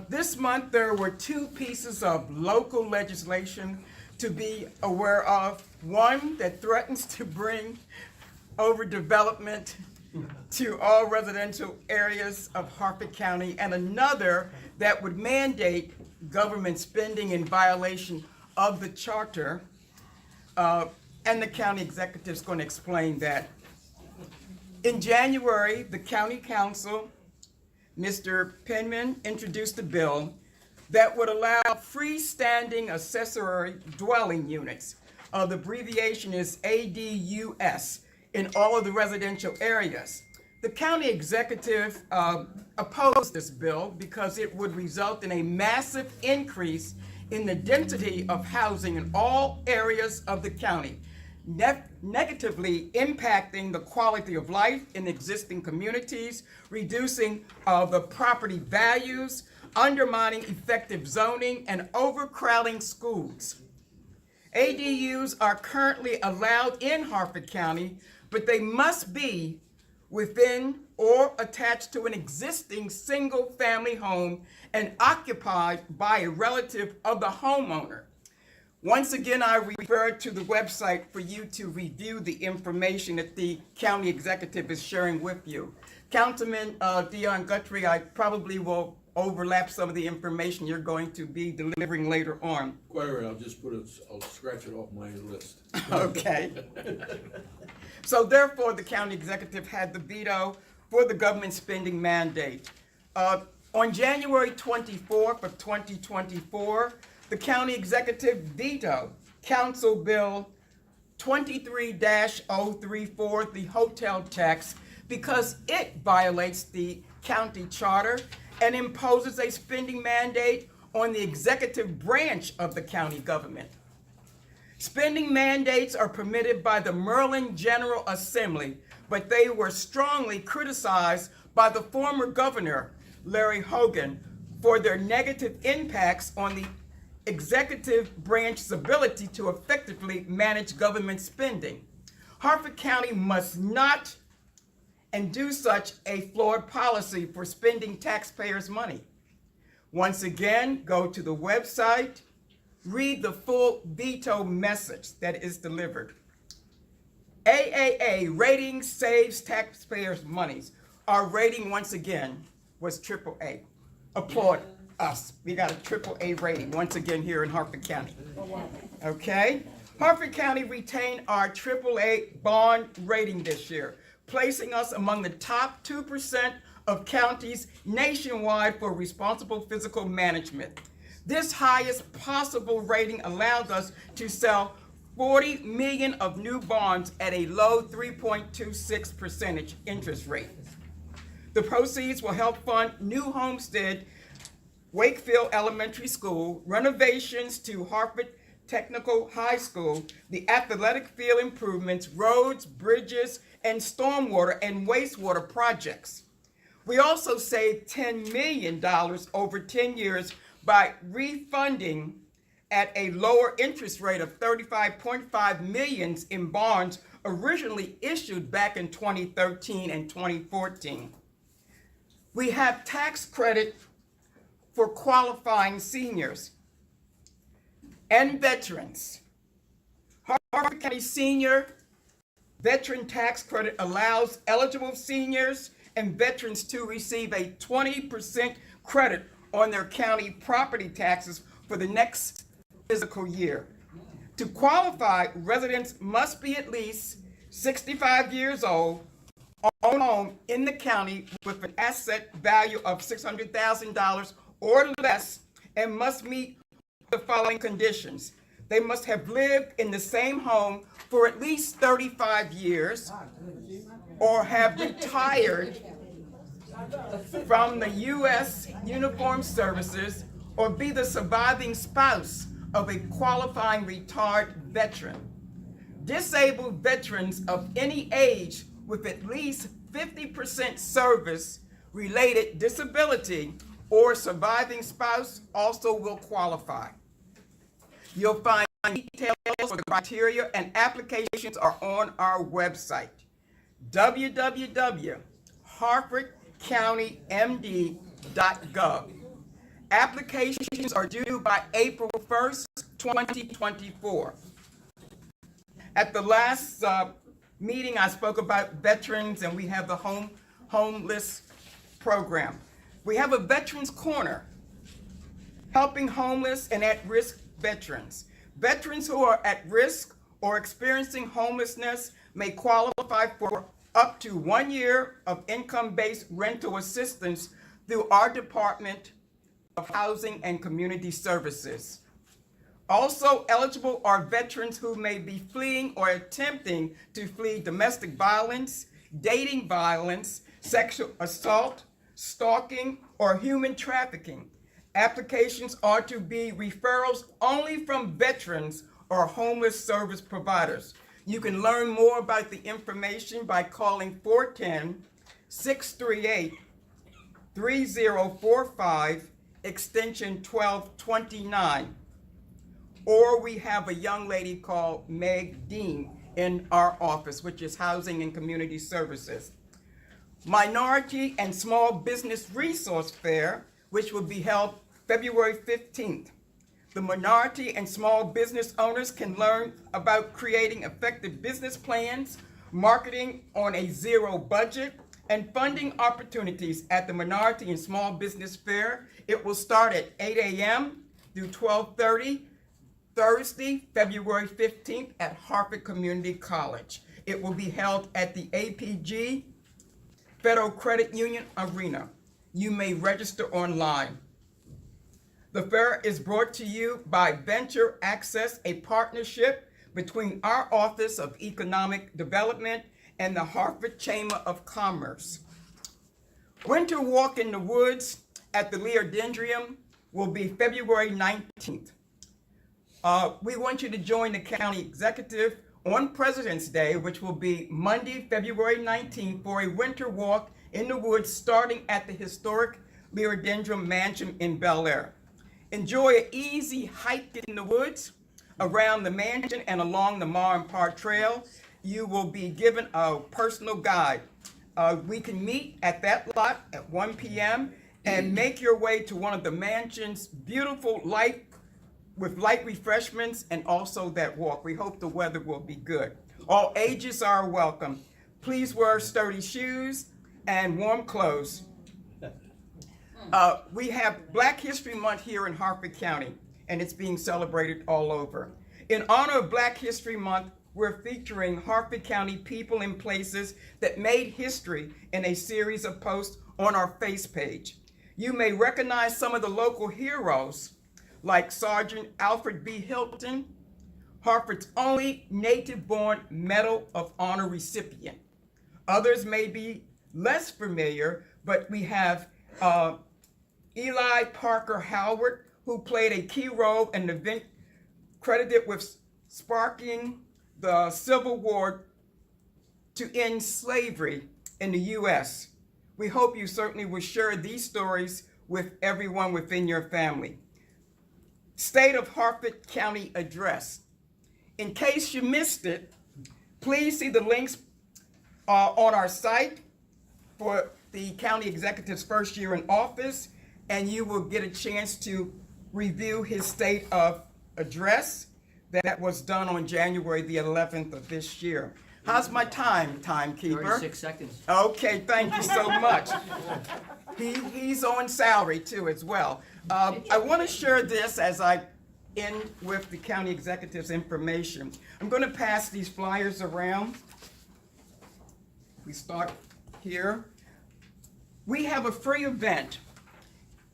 This month, there were two pieces of local legislation to be aware of. One that threatens to bring overdevelopment to all residential areas of Harford County, and another that would mandate government spending in violation of the charter. And the county executive is going to explain that. In January, the county council, Mr. Penman, introduced a bill that would allow freestanding accessory dwelling units. The abbreviation is ADUS in all of the residential areas. The county executive opposed this bill because it would result in a massive increase in the density of housing in all areas of the county, negatively impacting the quality of life in existing communities, reducing the property values, undermining effective zoning, and overcrowding schools. ADUs are currently allowed in Harford County, but they must be within or attached to an existing single-family home and occupied by a relative of the homeowner. Once again, I refer to the website for you to review the information that the county executive is sharing with you. Councilman Dion Guthrie, I probably will overlap some of the information you're going to be delivering later on. Quite all right, I'll scratch it off my list. Okay. So therefore, the county executive had the veto for the government spending mandate. On January 24th of 2024, the county executive vetoed Council Bill 23-034, the hotel tax, because it violates the county charter and imposes a spending mandate on the executive branch of the county government. Spending mandates are permitted by the Maryland General Assembly, but they were strongly criticized by the former governor, Larry Hogan, for their negative impacts on the executive branch's ability to effectively manage government spending. Harford County must not and do such a flawed policy for spending taxpayers' money. Once again, go to the website, read the full veto message that is delivered. AAA, rating saves taxpayers' monies. Our rating, once again, was AAA. Applaud us. We got a AAA rating, once again, here in Harford County. Okay? Harford County retained our AAA bond rating this year, placing us among the top 2% of counties nationwide for responsible fiscal management. This highest possible rating allowed us to sell $40 million of new bonds at a low 3.26% interest rate. The proceeds will help fund new Homestead Wakefield Elementary School, renovations to Harford Technical High School, the athletic field improvements, roads, bridges, and stormwater and wastewater projects. We also saved $10 million over 10 years by refunding at a lower interest rate of $35.5 million in bonds originally issued back in 2013 and 2014. We have tax credit for qualifying seniors and veterans. Harford County Senior Veteran Tax Credit allows eligible seniors and veterans to receive a 20% credit on their county property taxes for the next fiscal year. To qualify, residents must be at least 65 years old, own a home in the county with an asset value of $600,000 or less, and must meet the following conditions. They must have lived in the same home for at least 35 years or have retired from the U.S. Uniformed Services or be the surviving spouse of a qualifying retired veteran. Disabled veterans of any age with at least 50% service-related disability or surviving spouse also will qualify. You'll find details for the criteria and applications are on our website, www.harfordcountymd.gov. Applications are due by April 1st, 2024. At the last meeting, I spoke about veterans, and we have the homeless program. We have a Veterans Corner, helping homeless and at-risk veterans. Veterans who are at risk or experiencing homelessness may qualify for up to 1 year of income-based rental assistance through our Department of Housing and Community Services. Also eligible are veterans who may be fleeing or attempting to flee domestic violence, dating violence, sexual assault, stalking, or human trafficking. Applications are to be referrals only from veterans or homeless service providers. You can learn more about the information by calling 410-638-3045, extension 1229. Or we have a young lady called Meg Dean in our office, which is Housing and Community Services. Minority and Small Business Resource Fair, which will be held February 15th. The minority and small business owners can learn about creating effective business plans, marketing on a zero budget, and funding opportunities at the Minority and Small Business Fair. It will start at 8 a.m. through 12:30, Thursday, February 15th at Harford Community College. It will be held at the APG Federal Credit Union Arena. You may register online. The fair is brought to you by Venture Access, a partnership between our Office of Economic Development and the Harford Chamber of Commerce. Winter Walk in the Woods at the Leodendrium will be February 19th. We want you to join the county executive on President's Day, which will be Monday, February 19th, for a winter walk in the woods starting at the historic Leodendrium Mansion in Bel Air. Enjoy an easy hike in the woods around the mansion and along the Mar and Park Trail. You will be given a personal guide. We can meet at that lot at 1 p.m. and make your way to one of the mansion's beautiful light refreshments and also that walk. We hope the weather will be good. All ages are welcome. Please wear sturdy shoes and warm clothes. We have Black History Month here in Harford County, and it's being celebrated all over. In honor of Black History Month, we're featuring Harford County people and places that made history in a series of posts on our face page. You may recognize some of the local heroes like Sergeant Alfred B. Hilton, Harford's only native-born Medal of Honor recipient. Others may be less familiar, but we have Eli Parker Howard, who played a key role in the event credited with sparking the Civil War to end slavery in the U.S. We hope you certainly will share these stories with everyone within your family. State of Harford County address. In case you missed it, please see the links on our site for the county executive's first year in office, and you will get a chance to review his state of address that was done on January the 11th of this year. How's my timekeeper? 36 seconds. Okay, thank you so much. He's on salary too as well. I want to share this as I end with the county executive's information. I'm going to pass these flyers around. We start here. We have a free event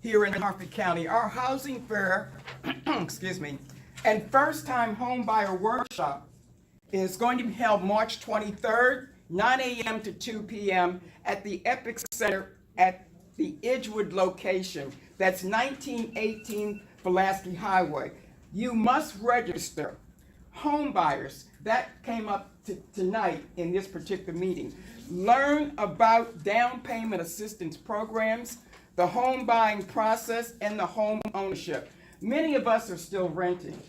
here in Harford County. Our housing fair, excuse me, and first-time home buyer workshop is going to be held March 23rd, 9 a.m. to 2 p.m. at the Epic Center at the Edgewood location. That's 1918 Pulaski Highway. You must register. Home buyers, that came up tonight in this particular meeting. Learn about down payment assistance programs, the home buying process, and the home ownership. Many of us are still renting,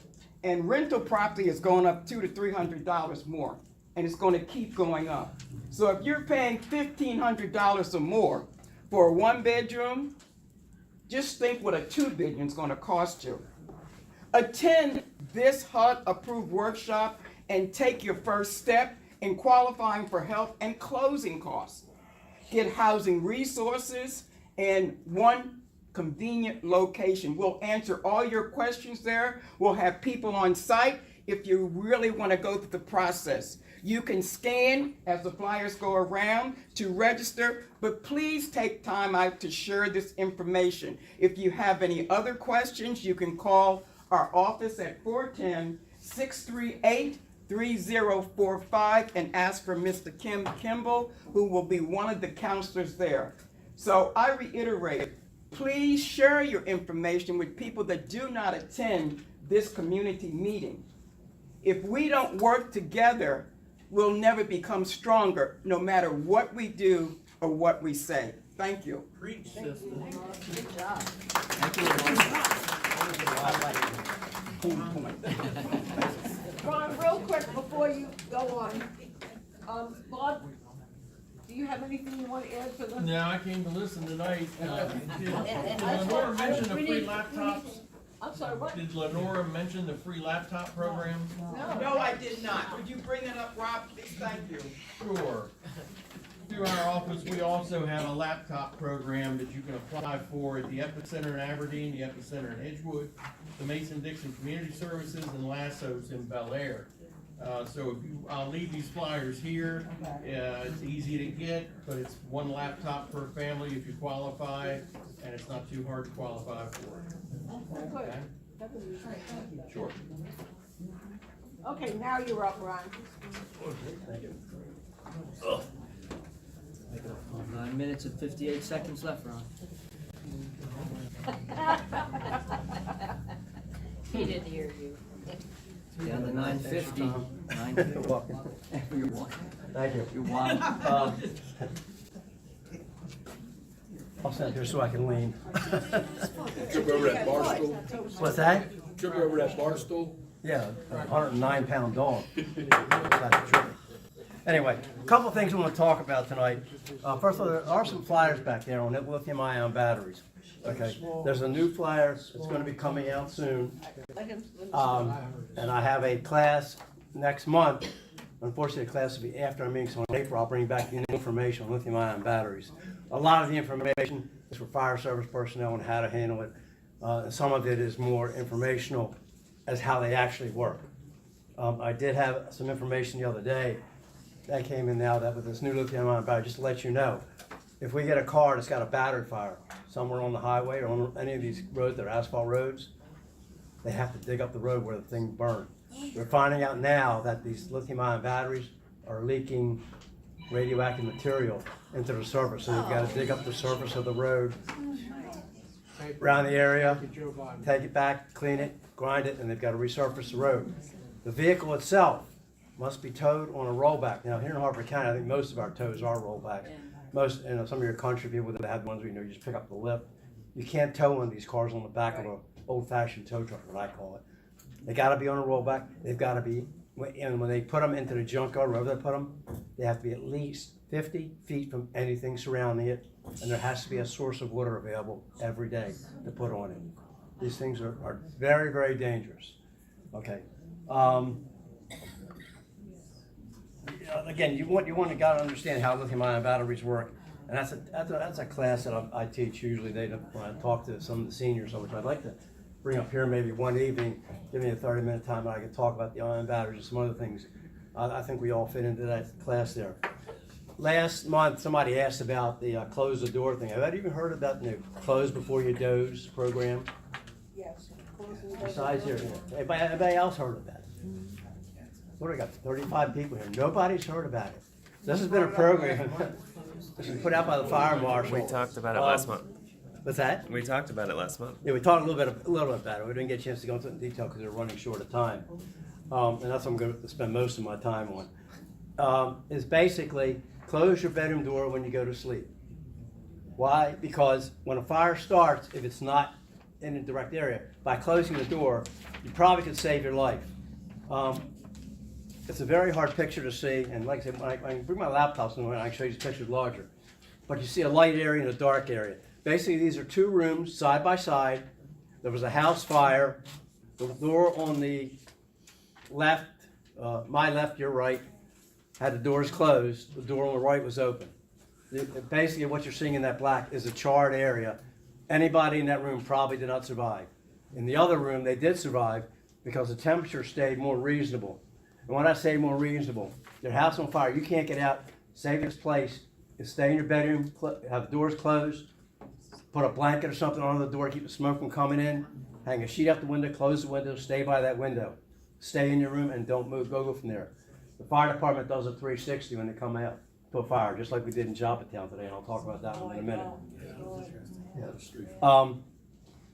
and rental property is going up $200 to $300 more, and it's going to keep going up. So if you're paying $1,500 or more for a 1-bedroom, just think what a 2-bedroom is going to cost you. Attend this HUD-approved workshop and take your first step in qualifying for help and closing costs. Get housing resources and one convenient location. We'll answer all your questions there. We'll have people on site if you really want to go through the process. You can scan as the flyers go around to register, but please take time out to share this information. If you have any other questions, you can call our office at 410-638-3045 and ask for Mr. Kim Kimball, who will be one of the counselors there. So I reiterate, please share your information with people that do not attend this community meeting. If we don't work together, we'll never become stronger, no matter what we do or what we say. Thank you. Preach, sister. Good job. Ron, real quick before you go on, Bob, do you have anything you want to add to the? No, I came to listen tonight. Did Lenora mention the free laptops? I'm sorry, what? Did Lenora mention the free laptop program? No, I did not. Could you bring it up, Rob, please? Thank you. Sure. Through our office, we also have a laptop program that you can apply for at the Epicenter in Aberdeen, the Epicenter in Edgewood, the Mason-Dixon Community Services, and Lasso's in Bel Air. So I'll leave these flyers here. It's easy to get, but it's one laptop per family if you qualify, and it's not too hard to qualify for it. Okay. Sure. Okay, now you're up, Ron. Thank you. 9 minutes and 58 seconds left, Ron. He didn't hear you. Down to 9:50. You're walking. You're walking. Thank you. You're wild. I'll stand here so I can lean. Trip over that bar stool? What's that? Trip over that bar stool? Yeah, a 109-pound dog. That's tricky. Anyway, a couple of things we want to talk about tonight. First of all, there are some flyers back there on lithium-ion batteries. Okay, there's a new flyer that's going to be coming out soon. And I have a class next month. Unfortunately, the class will be after our meeting, so in April I'll bring back the information on lithium-ion batteries. A lot of the information is for fire service personnel and how to handle it. Some of it is more informational as how they actually work. I did have some information the other day that came in now that with this new lithium-ion battery, just to let you know, if we get a car that's got a battery fire somewhere on the highway or on any of these roads that are asphalt roads, they have to dig up the road where the thing burned. We're finding out now that these lithium-ion batteries are leaking radioactive material into the surface, so they've got to dig up the surface of the road around the area, take it back, clean it, grind it, and they've got to resurface the road. The vehicle itself must be towed on a rollback. Now, here in Harford County, I think most of our tows are rollbacks. Most, some of your country people that have ones where you just pick up the lift. You can't tow one of these cars on the back of an old-fashioned tow truck, what I call it. They got to be on a rollback. They've got to be, and when they put them into the junkyard, wherever they put them, they have to be at least 50 feet from anything surrounding it, and there has to be a source of water available every day to put on it. These things are very, very dangerous. Okay. Again, you want to got to understand how lithium-ion batteries work, and that's a class that I teach usually. When I talk to some of the seniors, which I'd like to bring up here maybe one evening, give me a 30-minute time, and I can talk about the ion batteries and some other things. I think we all fit into that class there. Last month, somebody asked about the close the door thing. Have you even heard about the close before you doze program? Yes. Besides here, anybody else heard of that? What do we got? 35 people here. Nobody's heard about it. This has been a program. This was put out by the fire marshal. We talked about it last month. What's that? We talked about it last month. Yeah, we talked a little bit about it. We didn't get a chance to go into it in detail because we're running short of time. And that's what I'm going to spend most of my time on. Is basically close your bedroom door when you go to sleep. Why? Because when a fire starts, if it's not in a direct area, by closing the door, you probably could save your life. It's a very hard picture to see, and like I said, when I can bring my laptop somewhere, I can show you these pictures larger. But you see a light area and a dark area. Basically, these are two rooms side by side. There was a house fire. The door on the left, my left, your right, had the doors closed. The door on the right was open. Basically, what you're seeing in that black is a charred area. Anybody in that room probably did not survive. In the other room, they did survive because the temperature stayed more reasonable. And when I say more reasonable, their house on fire, you can't get out, save this place, is stay in your bedroom, have the doors closed, put a blanket or something on the door, keep the smoke from coming in, hang a sheet out the window, close the window, stay by that window. Stay in your room and don't move, go from there. The fire department does a 360 when they come out to a fire, just like we did in Joppatowne today, and I'll talk about that one in a minute.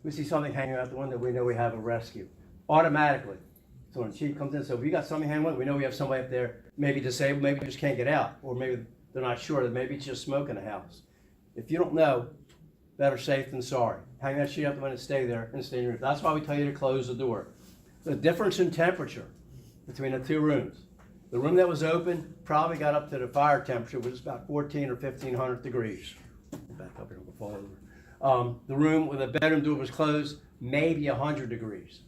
We see something hanging out the window, we know we have a rescue. Automatically. So when the chief comes in, so if you got something hanging out, we know we have somebody up there, maybe disabled, maybe just can't get out, or maybe they're not sure, that maybe it's just smoke in the house. If you don't know, better safe than sorry. Hang that sheet up the window, stay there, and stay in your room. That's why we tell you to close the door. The difference in temperature between the two rooms. The room that was open probably got up to the fire temperature, which is about 14 or 1500 degrees. Back up here, we'll fall over. The room where the bedroom door was closed, maybe 100 degrees.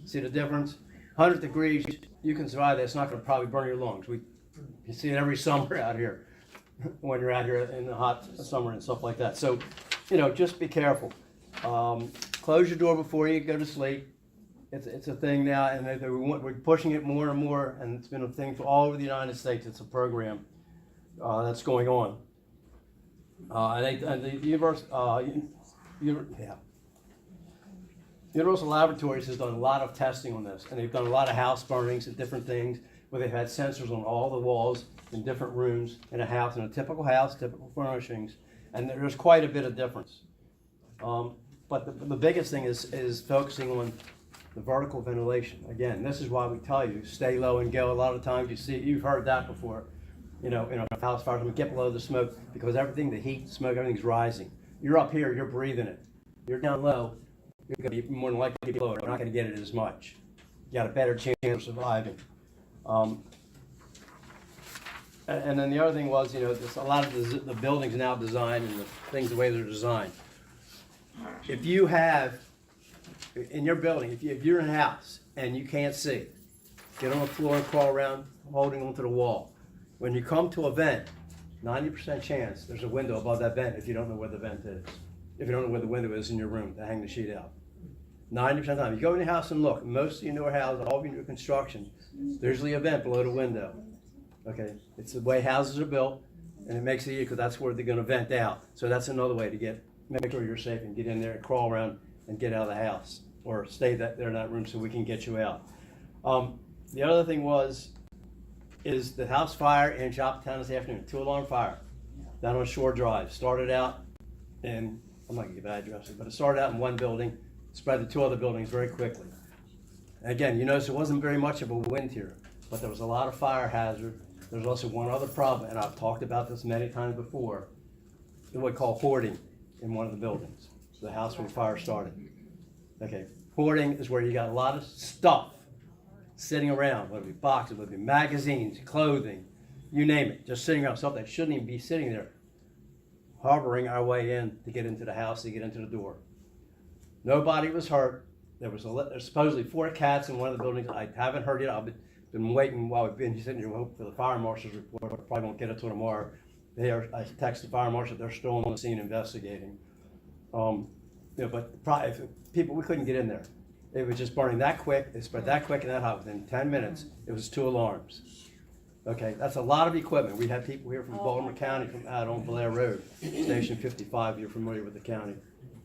See the difference? 100 degrees, you can survive that. It's not going to probably burn your lungs. You see it every summer out here when you're out here in the hot summer and stuff like that. So, just be careful. Close your door before you go to sleep. It's a thing now, and we're pushing it more and more, and it's been a thing for all over the United States. It's a program that's going on. And the Universal Laboratories has done a lot of testing on this, and they've done a lot of house burnings and different things where they've had sensors on all the walls in different rooms in a house, in a typical house, typical furnishings, and there's quite a bit of difference. But the biggest thing is focusing on the vertical ventilation. Again, this is why we tell you, stay low and go. A lot of times you've heard that before, in a house fire, get below the smoke, because everything, the heat, smoke, everything's rising. You're up here, you're breathing it. You're down low, you're going to be more than likely to be below it. You're not going to get it as much. You got a better chance of surviving. And then the other thing was, there's a lot of the buildings now designed and the things the way they're designed. If you have, in your building, if you're in a house and you can't see, get on the floor and crawl around holding onto the wall. When you come to a vent, 90% chance there's a window above that vent if you don't know where the vent is. If you don't know where the window is in your room to hang the sheet out. 90% of the time. You go in your house and look, most of your newer houses, all of your new construction, there's usually a vent below the window. Okay, it's the way houses are built, and it makes it easy because that's where they're going to vent out. So that's another way to make sure you're safe and get in there and crawl around and get out of the house, or stay there in that room so we can get you out. The other thing is the house fire in Joppatowne this afternoon, 2-alarm fire down on Shore Drive. Started out in, I'm not going to give addresses, but it started out in one building, spread to 2 other buildings very quickly. And again, you notice there wasn't very much of a wind here, but there was a lot of fire hazard. There's also one other problem, and I've talked about this many times before, what we call hoarding in one of the buildings, the house where the fire started. Okay, hoarding is where you got a lot of stuff sitting around, whether it be boxes, whether it be magazines, clothing, you name it, just sitting around, stuff that shouldn't even be sitting there, harboring our way in to get into the house, to get into the door. Nobody was hurt. There's supposedly 4 cats in one of the buildings. I haven't heard it. I've been waiting while we've been sitting here hoping for the fire marshal's report, but probably won't get it till tomorrow. I texted the fire marshal, they're still on the scene investigating. But if people, we couldn't get in there. It was just burning that quick, it spread that quick and that hot. Within 10 minutes, it was 2 alarms. Okay, that's a lot of equipment. We had people here from Baltimore County, from out on Blair Road, Station 55, you're familiar with the county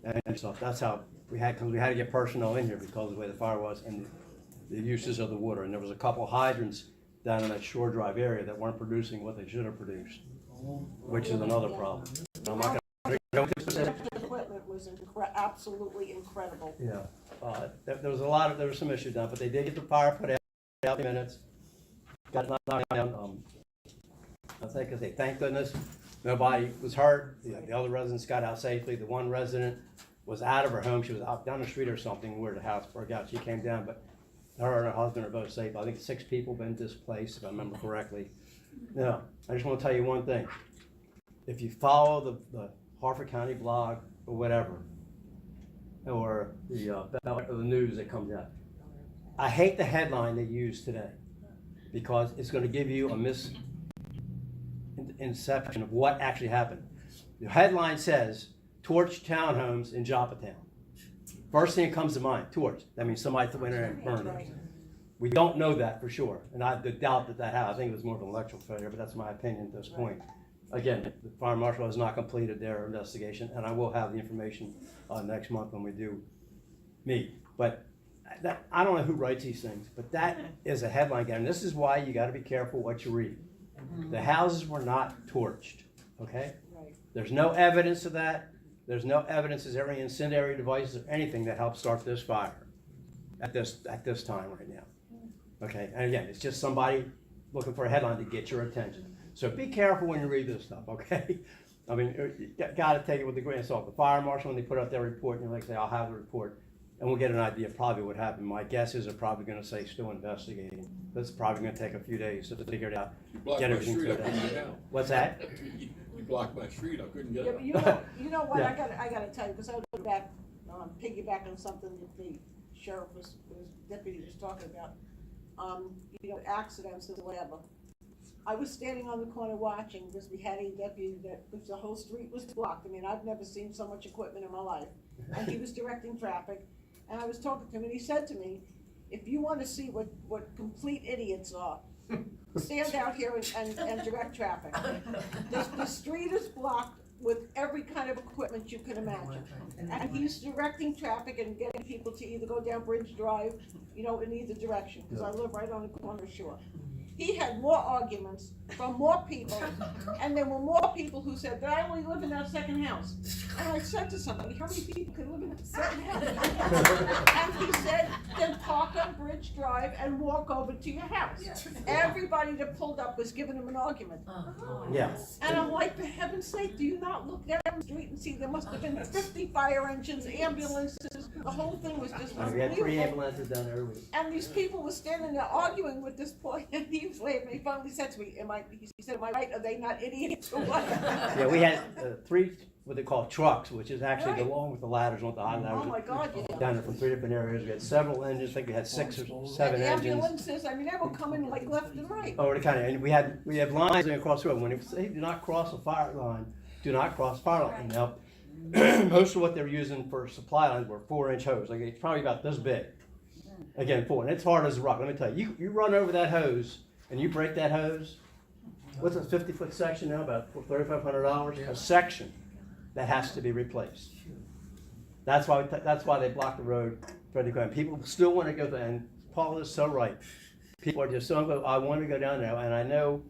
and stuff. That's how we had, because we had to get personnel in here because of the way the fire was and the uses of the water. And there was a couple hydrants down in that Shore Drive area that weren't producing what they should have produced, which is another problem. I'm not going to go into specifics. was absolutely incredible. Yeah, there were some issues down, but they did get the fire put out in minutes. Got it knocked down. I think, thank goodness, nobody was hurt. The other residents got out safely. The one resident was out of her home. She was out down the street or something where the house broke out. She came down, but her and her husband are both safe. I think 6 people been displaced, if I remember correctly. Now, I just want to tell you one thing. If you follow the Harford County blog or whatever, or the news that comes out, I hate the headline they use today because it's going to give you a misconception of what actually happened. The headline says, torch townhomes in Joppatowne. First thing that comes to mind, torch. That means somebody went in there and burned it. We don't know that for sure, and I doubt that happened. I think it was more of an electrical failure, but that's my opinion at this point. Again, the fire marshal has not completed their investigation, and I will have the information next month when we do meet. But I don't know who writes these things, but that is a headline, and this is why you got to be careful what you read. The houses were not torched, okay? There's no evidence of that. There's no evidence there's any incendiary devices or anything that helped start this fire at this time right now. Okay, and again, it's just somebody looking for a headline to get your attention. So be careful when you read this stuff, okay? I mean, you got to take it with a grain of salt. The fire marshal, when they put out their report, and like say, I'll have the report, and we'll get an idea of probably what happened. My guess is they're probably going to say still investigating. That's probably going to take a few days to figure it out. You blocked my street, I couldn't get out. What's that? You blocked my street, I couldn't get Yeah, out. but you know what, Yeah. I gotta tell you, because I was back, piggyback on something that the sheriff deputy was talking about. Accidents and whatever. I was standing on the corner watching because we had a deputy because the whole street was blocked. I mean, I've never seen so much equipment in my life. And he was directing traffic, and I was talking to him, and he said to me, if you want to see what complete idiots are, stand out here and direct traffic. The street is blocked with every kind of equipment you can imagine. And he's directing traffic and getting people to either go down Bridge Drive, in either direction, because I live right on the corner shore. He had more arguments from more people, and there were more people who said, but I only live in that second house. And I said to somebody, how many people can live in that second house? And he said, then park on Bridge Drive and walk over to your house. Everybody that pulled up was giving him an argument. Yeah. And I'm like, for heaven's sake, do you not look down the street and see there must have been 50 fire engines, ambulances, the whole thing was just We had 3 unbelievable. ambulances down there every week. And these people were standing there arguing with this boy, and he was laughing. He finally said to me, he said, am I right? Are they not idiots or what? Yeah, we had 3, what they call trucks, which is actually Right. along with the ladders, not the high ladders. Oh my God, yeah. Down there from 3 different areas. We had several engines. I think we had 6 or 7 And engines. ambulances, I mean, they were coming like left and right. Oh, the kind of, and we have lines going across the road. When they say do not cross a fire line, do not cross fire line. Now, most of what they're using for supply lines were 4-inch hose. Like it's probably about this big. Again, 4, and it's hard as a rock. Let me tell you, you run over that hose and you break that hose. What's a 50-foot section now? About $3,500 a section that has to be replaced. That's why they block the road for the equipment. People still want to go there, and Paul is so right. People are just so, I want to go down there, and I know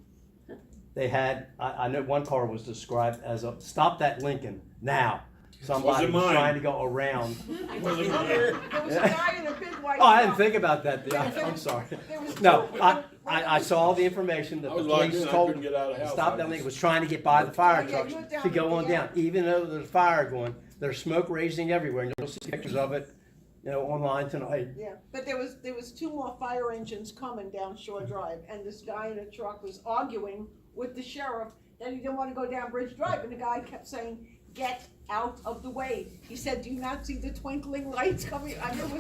they had, I know one car was described as a, stop that Lincoln now. Somebody Wasn't was mine. trying to go around. Wasn't mine. There was a guy in a big white. Oh, I didn't truck. think about that. I'm sorry. There was No, two- I saw the information that I the was locked police in, I told couldn't get out of the house. stop I that was- thing was trying to get by the fire yeah, trucks you went down to go the on big down. Even though there's fire going, there's smoke raising everywhere, and you'll see pictures of it, online tonight. Yeah, but there was 2 more fire engines coming down Shore Drive, and this guy in a truck was arguing with the sheriff that he didn't want to go down Bridge Drive, and the guy kept saying, get out of the way. He said, do you not see the twinkling lights coming? I mean,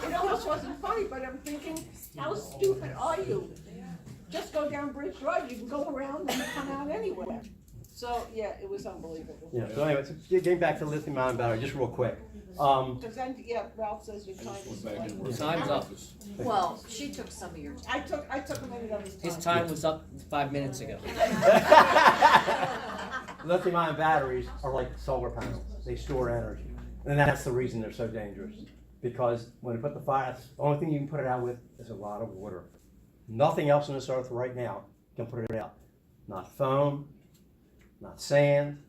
it almost wasn't funny, but I'm thinking, how stupid are you? Just go down Bridge Drive, you can go around and come out anywhere. So, yeah, it was unbelievable. Yeah, so anyway, getting back to lithium ion battery, just real quick. Because then, yeah, Ralph says your time is Went back in. up. Time's up. Well, she took some of your time. I took a minute of his time. His time was up 5 minutes ago. Lithium ion batteries are like solar panels. They store energy. And that's the reason they're so dangerous. Because when they put the fire, the only thing you can put it out with is a lot of water. Nothing else on this earth right now can put it out. Not foam, not sand,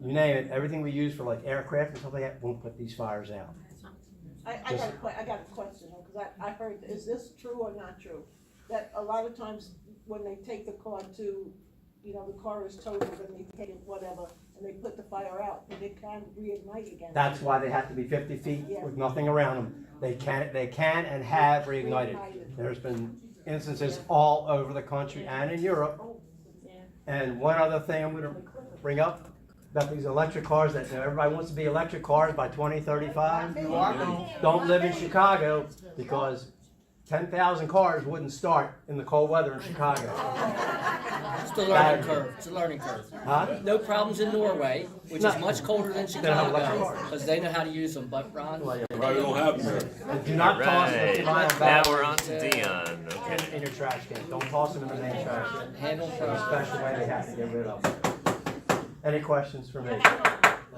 you name it, everything we use for like aircraft and stuff like that won't put these fires out. I got a question, because I heard, is this true or not true? That a lot of times when they take the car to, you know, the car is totaled and they take it, whatever, and they put the fire out, and it can reignite again. That's why they have to be 50 feet with nothing around them. They can and have reignited. There's been instances all over the country and in Europe. And one other thing I'm gonna bring up about these electric cars, that everybody wants to be electric cars by 2035. Don't live in Chicago, because 10,000 cars wouldn't start in the cold weather in Chicago. It's the learning curve. It's a learning curve. Huh? No problems in Norway, which is much colder than They don't have electric Chicago, cars. because they know how to use them. But Ron, Probably don't have them. And do not toss them in Right. the Now we're on to Dion. Okay. in your trash can. Don't toss them in the main trash can. handle There's a special way they have to get rid of them. Any questions for me?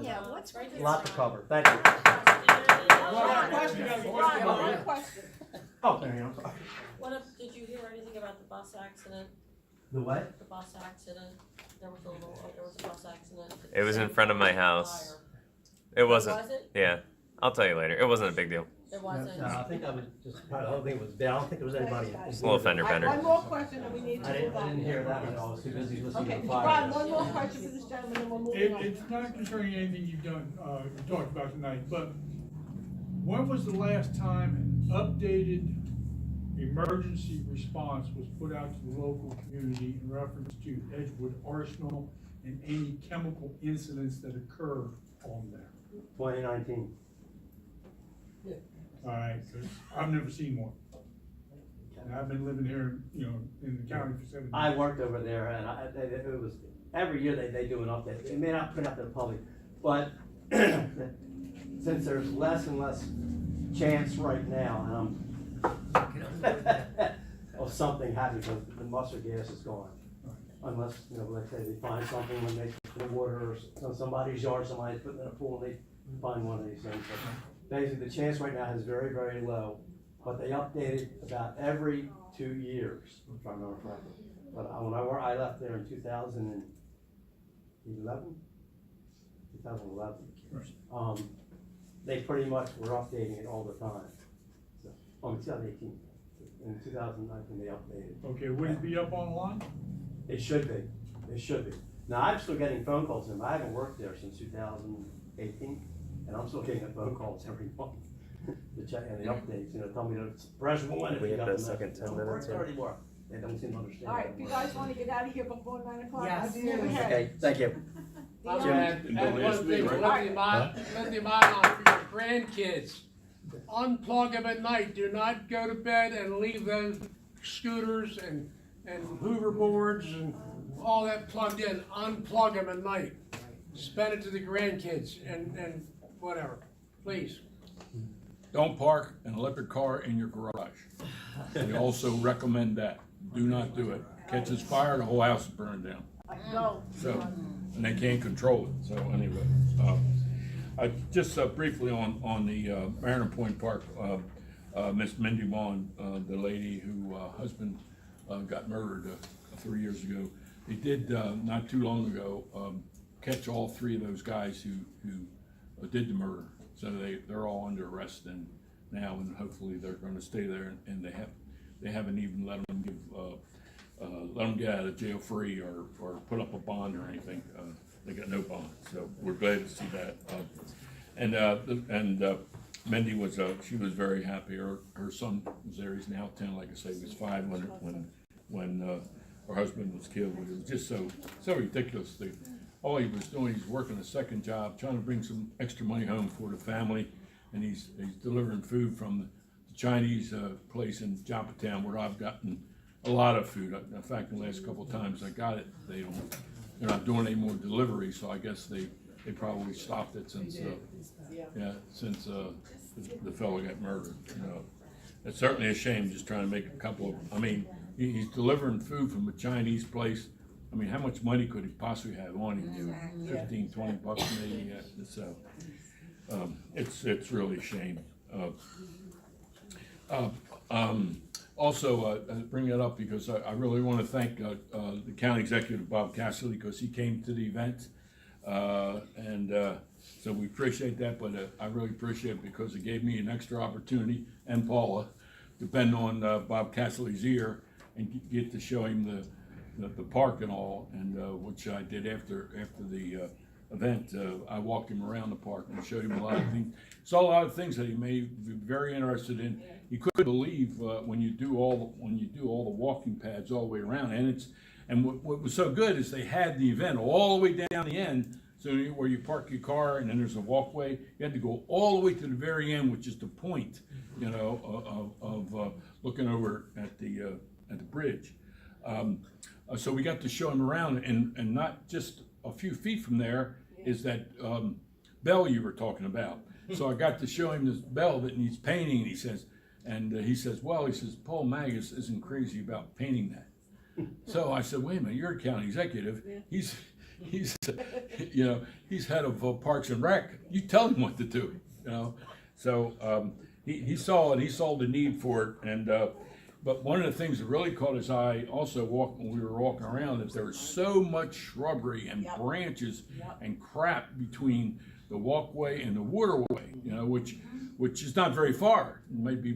Yeah, what's right A lot to cover. Thank you. One question. Oh, there you go. Did you hear anything about the bus accident? The what? The bus accident? There was a bus accident. It was in front of my house. It wasn't. Was it? Yeah. I'll tell you later. It wasn't a big deal. It wasn't. No, I think that was just, the whole thing was bad. I don't think there was anybody. Little fender bender. One more question, and we need to I move on. didn't hear that one. I was too busy listening to Okay, the Ron, fire. one more question for this gentleman, and we're moving on. It's not concerning anything you've done, you talked about tonight, but when was the last time an updated emergency response was put out to the local community in reference to Edgewood Arsenal and any chemical incidents that occur on there? 2019. All right, 'cause I've never seen one. And I've been living here, you know, in the county for 7 years. I worked over there, and it was, every year they do an update. They may not put it out to the public, but since there's less and less chance right now, of something happening, because the mustard gas is gone. Unless, you know, let's say they find something when they put in water or somebody's yard, somebody's putting in a pool, and they find one of these things. But basically, the chance right now is very, very low, but they update it about every 2 years, if I remember correctly. But I left there in 2011. They pretty much were updating it all the time. So, 2018. In 2019, they updated. Okay, would it be up online? It should be. It should be. Now, I'm still getting phone calls, and I haven't worked there since 2018, and I'm still getting phone calls every month to check and the updates. You know, tell me to press one if We you hit got the the second message. 10 Don't work minutes there here. anymore. They don't seem to understand. All right, if you guys wanna get out of here before 9 o'clock, Yes. I'll do it. Okay, thank you. Dion? And don't ask me, right? Let the mind on for your grandkids. Unplug them at night. Do not go to bed and leave those scooters and hoverboards and all that plugged in. Unplug them at night. Spend it to the grandkids and whatever, please. Don't park an electric car in your garage. We also recommend that. Do not do it. Catches fire, the whole house is burned down. No. So, and they can't control it, so anyway. Just briefly on the Mariner Point Park, Miss Mindy Vaughn, the lady who husband got murdered 3 years ago. They did, not too long ago, catch all 3 of those guys who did the murder. So they're all under arrest now, and hopefully they're gonna stay there, and they haven't even let them get out of jail free or put up a bond or anything. They got no bond, so we're glad to see that. Mindy was, she was very happy. Her son was there. He's now 10, like I say, he was 5 when her husband was killed. It was just so ridiculous. All he was doing, he's working a second job, trying to bring some extra money home for the family, and he's delivering food from the Chinese place in Joppatowne, where I've gotten a lot of food. In fact, the last couple of times I got it, they're not doing any more delivery, so I guess they probably stopped it since the fellow got murdered. You know, it's certainly a shame, just trying to make a couple of. I mean, he's delivering food from a Chinese place. I mean, how much money could he possibly have on him? $15, $20 maybe. So it's really a shame. Also, bring that up because I really want to thank the county executive, Bob Cassidy, because he came to the event. So we appreciate that, but I really appreciate it because it gave me an extra opportunity, and Paula, depend on Bob Cassidy's ear and get to show him the park and all, and which I did after the event. I walked him around the park and showed him a lot of things. Saw a lot of things that he may be very interested in. He couldn't believe when you do all the walking pads all the way around, and what was so good is they had the event all the way down the end. So where you park your car and then there's a walkway, you had to go all the way to the very end, which is the point, of looking over at the bridge. So we got to show him around, and not just a few feet from there is that bell you were talking about. So I got to show him this bell that needs painting, and he says, Paul Magus isn't crazy about painting that. So I said, wait a minute, you're a county executive. He's head of Parks and Rec. You tell him what to do, So he saw it. He saw the need for it, and but one of the things that really caught his eye also when we were walking around is there was so much shrubbery and branches and crap between the walkway and the waterway, which is not very far. It might be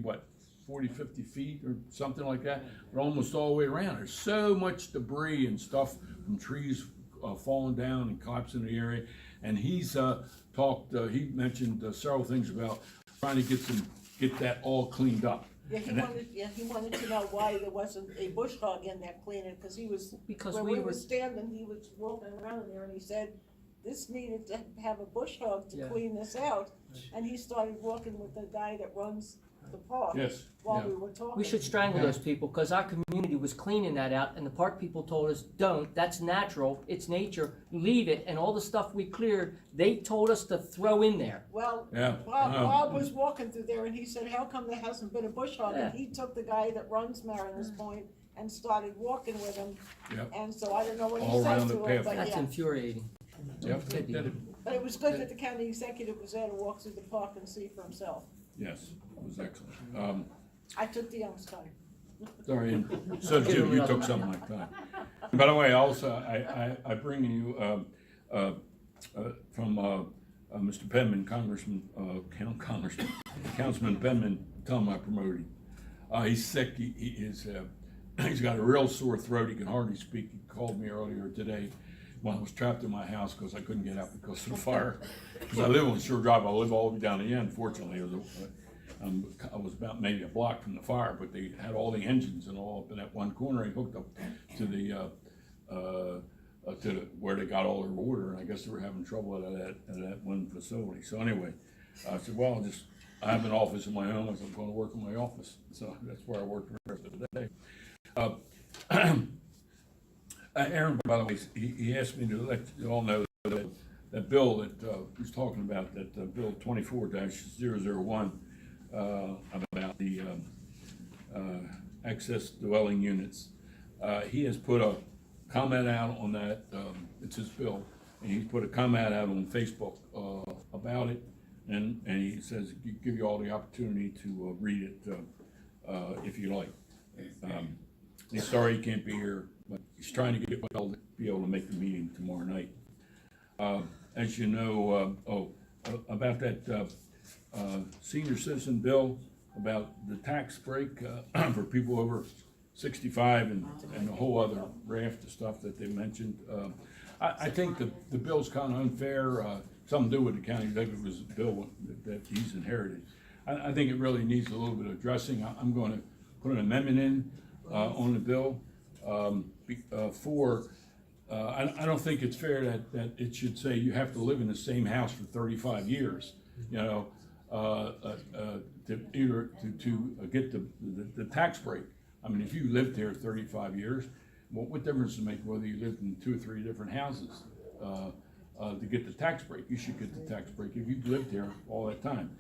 40, 50 feet or something like that, but almost all the way around. There's so much debris and stuff from trees falling down and collapsing in the area, and he's he mentioned several things about trying to get that all cleaned up. Yeah, he wanted to know why there wasn't a bush hog in there cleaning, because where we were standing, he was walking around there and he said, this needed to have a bush hog to clean this out, and he started walking with the guy that runs the park while we were talking. We should strangle those people, because our community was cleaning that out, and the park people told us, don't, that's natural, it's nature, leave it, and all the stuff we cleared, they told us to throw in there. Well, Bob was walking through there and he said, how come there hasn't been a bush hog? And he took the guy that runs Mariners Point and started walking with him. And so I don't know what he said to him, but That's infuriating. But it was good that the county executive was there to walk through the park and see for himself. Yes, it was excellent. I took the young's time. Sorry, and so Jim, you took some of my time. And by the way, also, I bring you from Mr. Penman, Councilman Penman, tell him I promoted him. He's sick. He's got a real sore throat. He can hardly speak. He called me earlier today when I was trapped in my house because I couldn't get out because of the fire. Because I live on Shore Drive. I live all the way down the end. Fortunately, I was about maybe a block from the fire, but they had all the engines and all up in that one corner. He hooked up to where they got all their water, and I guess they were having trouble at that one facility. So anyway, I said, well, I have an office of my own. I said, I'm going to work in my office. So that's where I work the rest of the day. Aaron, by the way, he asked me to let you all know that bill that he was talking about, that bill 24-001, about the access dwelling units. He has put a comment out on that. It's his bill, and he's put a comment out on Facebook about it, and he says give you all the opportunity to read it if you like. He's sorry he can't be here, but he's trying to get well to be able to make the meeting tomorrow night. As you know, about that senior citizen bill about the tax break for people over 65 and a whole other raft of stuff that they mentioned. I think the bill's kind of unfair. Something to do with the county executive's bill that he's inherited. I think it really needs a little bit of addressing. I'm going to put an amendment in on the bill I don't think it's fair that it should say you have to live in the same house for 35 years, to get the tax break. I mean, if you lived here 35 years, what difference does it make whether you lived in 2 or 3 different houses to get the tax break? You should get the tax break if you've lived here all that time.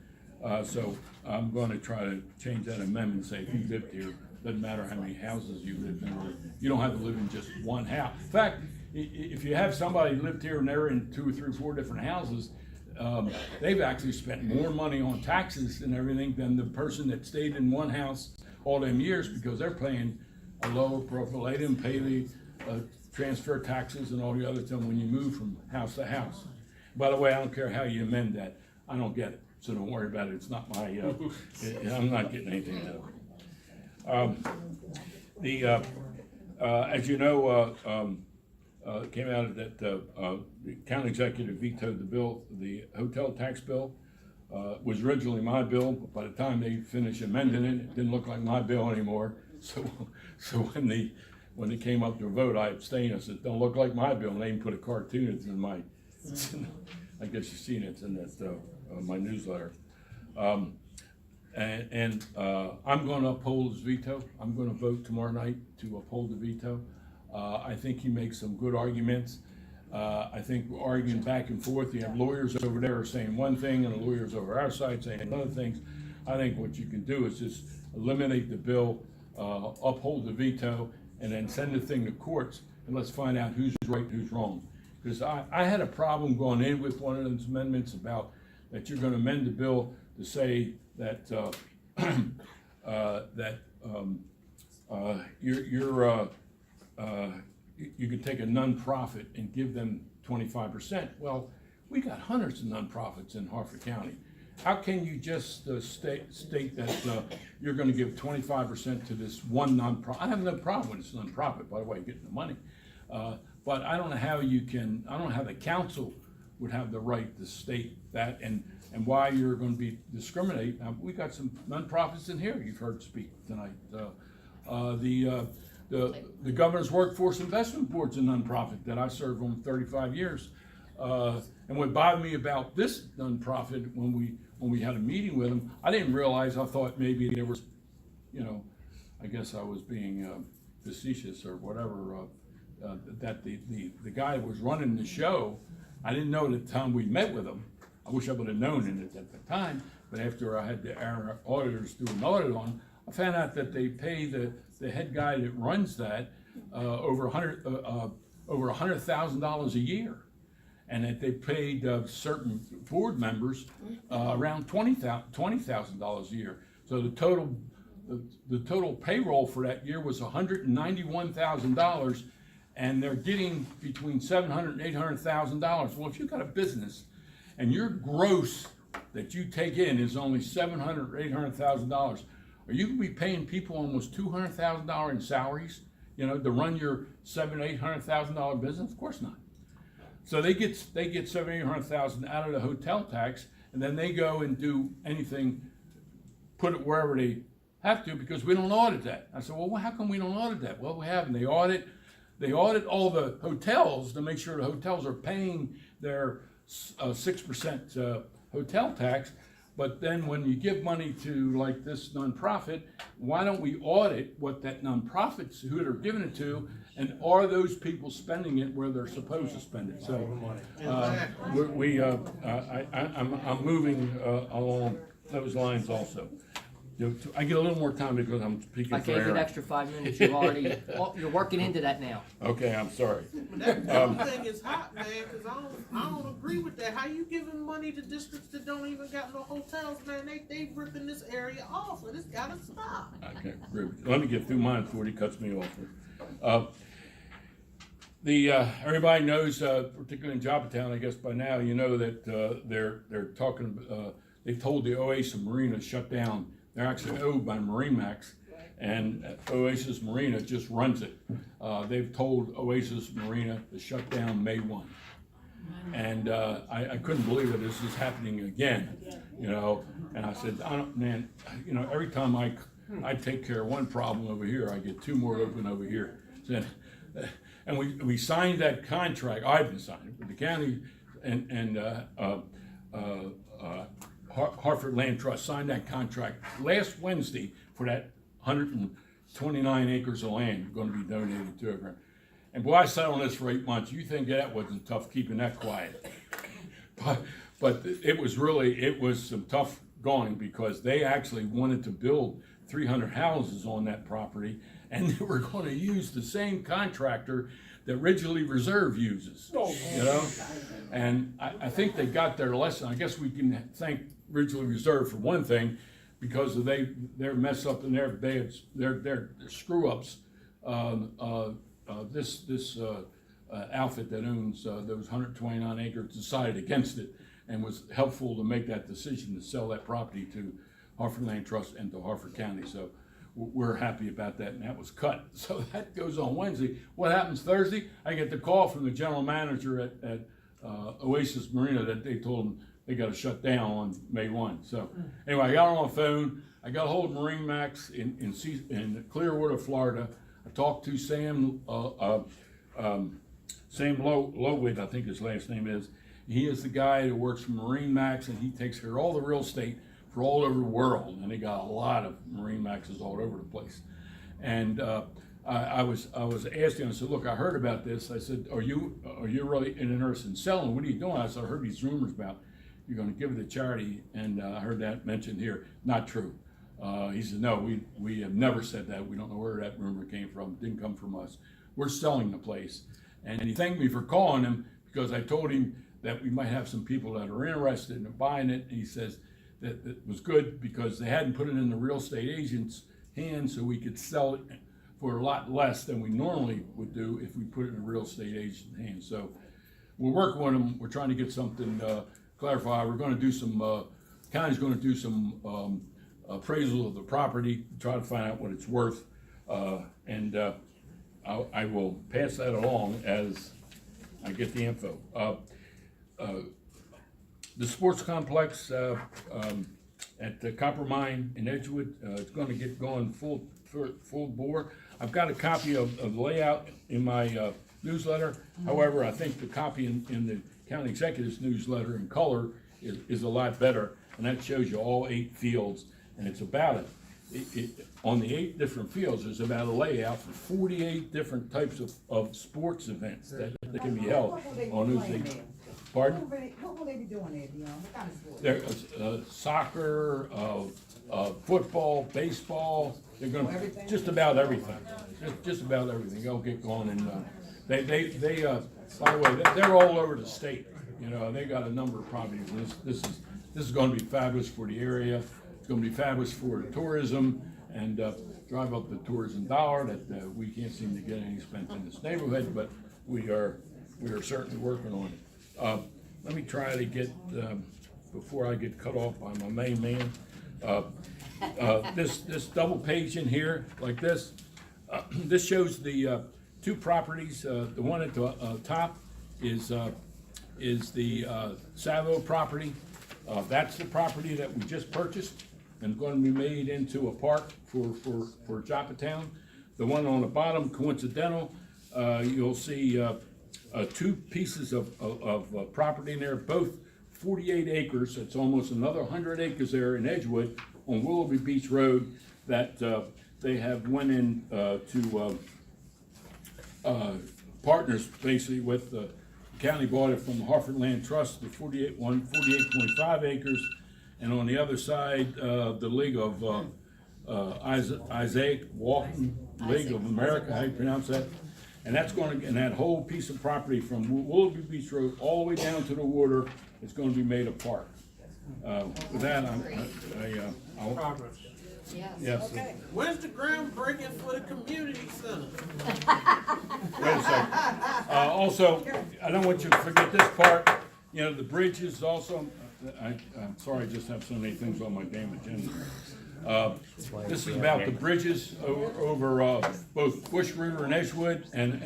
So I'm going to try to change that amendment and say if you lived here, doesn't matter how many houses you live in, you don't have to live in just one house. In fact, if you have somebody who lived here and they're in 2 or 3 or 4 different houses, they've actually spent more money on taxes and everything than the person that stayed in one house all them years because they're paying a lower profile. They didn't pay the transfer taxes and all the other stuff when you move from house to house. By the way, I don't care how you amend that, I don't get it, so don't worry about it, it's not my, I'm not getting anything out of it. As you know, it came out that the county executive vetoed the bill, the hotel tax bill. Was originally my bill, but by the time they finished amending it, it didn't look like my bill anymore. So when they came up to a vote, I abstained. I said, "Don't look like my bill." And they even put a cartoon. It's in my, I guess you've seen it. It's in that my newsletter. I'm going to uphold his veto. I'm going to vote tomorrow night to uphold the veto. I think he makes some good arguments. I think we're arguing back and forth. You have lawyers over there saying one thing and the lawyers over our side saying other things. I think what you can do is just eliminate the bill, uphold the veto, and then send the thing to courts, and let's find out who's right and who's wrong. Because I had a problem going in with one of those amendments about that you're going to amend the bill to say that you could take a nonprofit and give them 25%. Well, we got hundreds of nonprofits in Harford County. How can you just state that you're going to give 25% to this one nonprofit? I have no problem with this nonprofit, by the way, getting the money. But I don't know how you can, I don't know how the council would have the right to state that and why you're going to be discriminate. We got some nonprofits in here you've heard speak tonight. The Governor's Workforce Investment Board's a nonprofit that I served on 35 years. And what bothered me about this nonprofit when we had a meeting with them, I didn't realize, I thought maybe there was, I guess I was being facetious or whatever, that the guy that was running the show, I didn't know at the time we met with him. I wish I would have known it at the time, but after I had our auditors do an audit on him, I found out that they pay the head guy that runs that over $100,000 a year, and that they paid certain board members around $20,000 a year. So the total payroll for that year was $191,000, and they're getting between $700,000 and $800,000. Well, if you've got a business and your gross that you take in is only $700,000 or $800,000, are you going to be paying people almost $200,000 in salaries, to run your $700,000 or $800,000 business? Of course not. So they get $700,000 or $800,000 out of the hotel tax, and then they go and do anything, put it wherever they have to, because we don't audit that. I said, well, how come we don't audit that? Well, we have, and they audit all the hotels to make sure the hotels are paying their 6% hotel tax. But then when you give money to like this nonprofit, why don't we audit what that nonprofits, who they're giving it to, and are those people spending it where they're supposed to spend it? So I'm moving along those lines also. I get a little more time because I'm speaking for I gave you an extra 5 minutes. You're working into that now. Okay, I'm sorry. That thing is hot, man, because I don't agree with that. How you giving money to districts that don't even got no hotels, man? They ripping this area off, and it's gotta stop. I can't agree with you. Let me get through mine before he cuts me off. Everybody knows, particularly in Joppatowne, I guess by now, you know that they're talking. They've told the Oasis Marina to shut down. They're actually owned by MarineMax, and Oasis Marina just runs it. They've told Oasis Marina to shut down May 1. And I couldn't believe that this is happening again, and I said, every time I take care of one problem over here, I get two more open over here. And we signed that contract. I didn't sign it, but the county and Hartford Land Trust signed that contract last Wednesday for that 129 acres of land going to be donated to her. And boy, I sat on this for 8 months. You think that wasn't tough keeping that quiet? But it was some tough going, because they actually wanted to build 300 houses on that property, and they were going to use the same contractor that Ridgely Reserve uses. And I think they got their lesson. I guess we can thank Ridgely Reserve for one thing, because of their mess up in their screw ups. this outfit that owns those 129 acres decided against it and was helpful to make that decision to sell that property to Hartford Land Trust and to Hartford County. So we're happy about that, and that was cut. So that goes on Wednesday. What happens Thursday? I get the call from the general manager at Oasis Marina that they told them they got to shut down on May 1. So anyway, I got on the phone. I got a hold of Marine Max in Clearwater, Florida. I talked to Sam Lowwood, I think his last name is. He is the guy that works for Marine Max, and he takes care of all the real estate for all over the world. And they got a lot of Marine Maxes all over the place. And I was asking him, I said, look, I heard about this. I said, are you really interested in selling? What are you doing? I said, I heard these rumors about you're going to give it to charity, and I heard that mentioned here. Not true. He said, no, we have never said that. We don't know where that rumor came from. It didn't come from us. We're selling the place. And he thanked me for calling him because I told him that we might have some people that are interested in buying it. And he says that it was good because they hadn't put it in the real estate agent's hands, so we could sell it for a lot less than we normally would do if we put it in a real estate agent's hands. So we're working with them. We're trying to get something clarified. We're going to do some, county's going to do some appraisal of the property, try to find out what it's worth. I will pass that along as I get the info. The sports complex at the Copper Mine in Edgewood, it's going to get going full bore. I've got a copy of the layout in my newsletter. However, I think the copy in the county executive's newsletter in color is a lot better, and that shows you all 8 fields, and it's about on the 8 different fields, there's about a layout for 48 different types of sports events that can be held on those 8. Pardon? What will they be doing there, Dion? What kind of sports? There's soccer, football, baseball. They're going to just about everything. Just about everything. They'll get going, and they by the way, they're all over the state. You know, they got a number of properties. This is going to be fabulous for the area. It's going to be fabulous for tourism and drive up the tourism dollar that we can't seem to get any spent in this neighborhood, but we are certainly working on it. Let me try to get, before I get cut off by my main man, this double page in here, like this, this shows the 2 properties. The one at the top is the Savo property. That's the property that we just purchased and going to be made into a park for Joppatowne. The one on the bottom, coincidental, you'll see 2 pieces of property in there, both 48 acres. It's almost another 100 acres there in Edgewood on Willoughby Beach Road that they have went in to partners basically with the county. Bought it from the Hartford Land Trust, the 48.5 acres, and on the other side, the League of Isaac Walton League of America, how you pronounce that? And that's going to, and that whole piece of property from Willoughby Beach Road all the way down to the water is going to be made a park. With that, I'll Progress. yes. Okay. When's the groundbreaking for the community center? Wait a second. Also, I don't want you to forget this part. You know, the bridge is also. I'm sorry, I just have so many things on my damn agenda. This is about the bridges over both Bush River and Edgewood and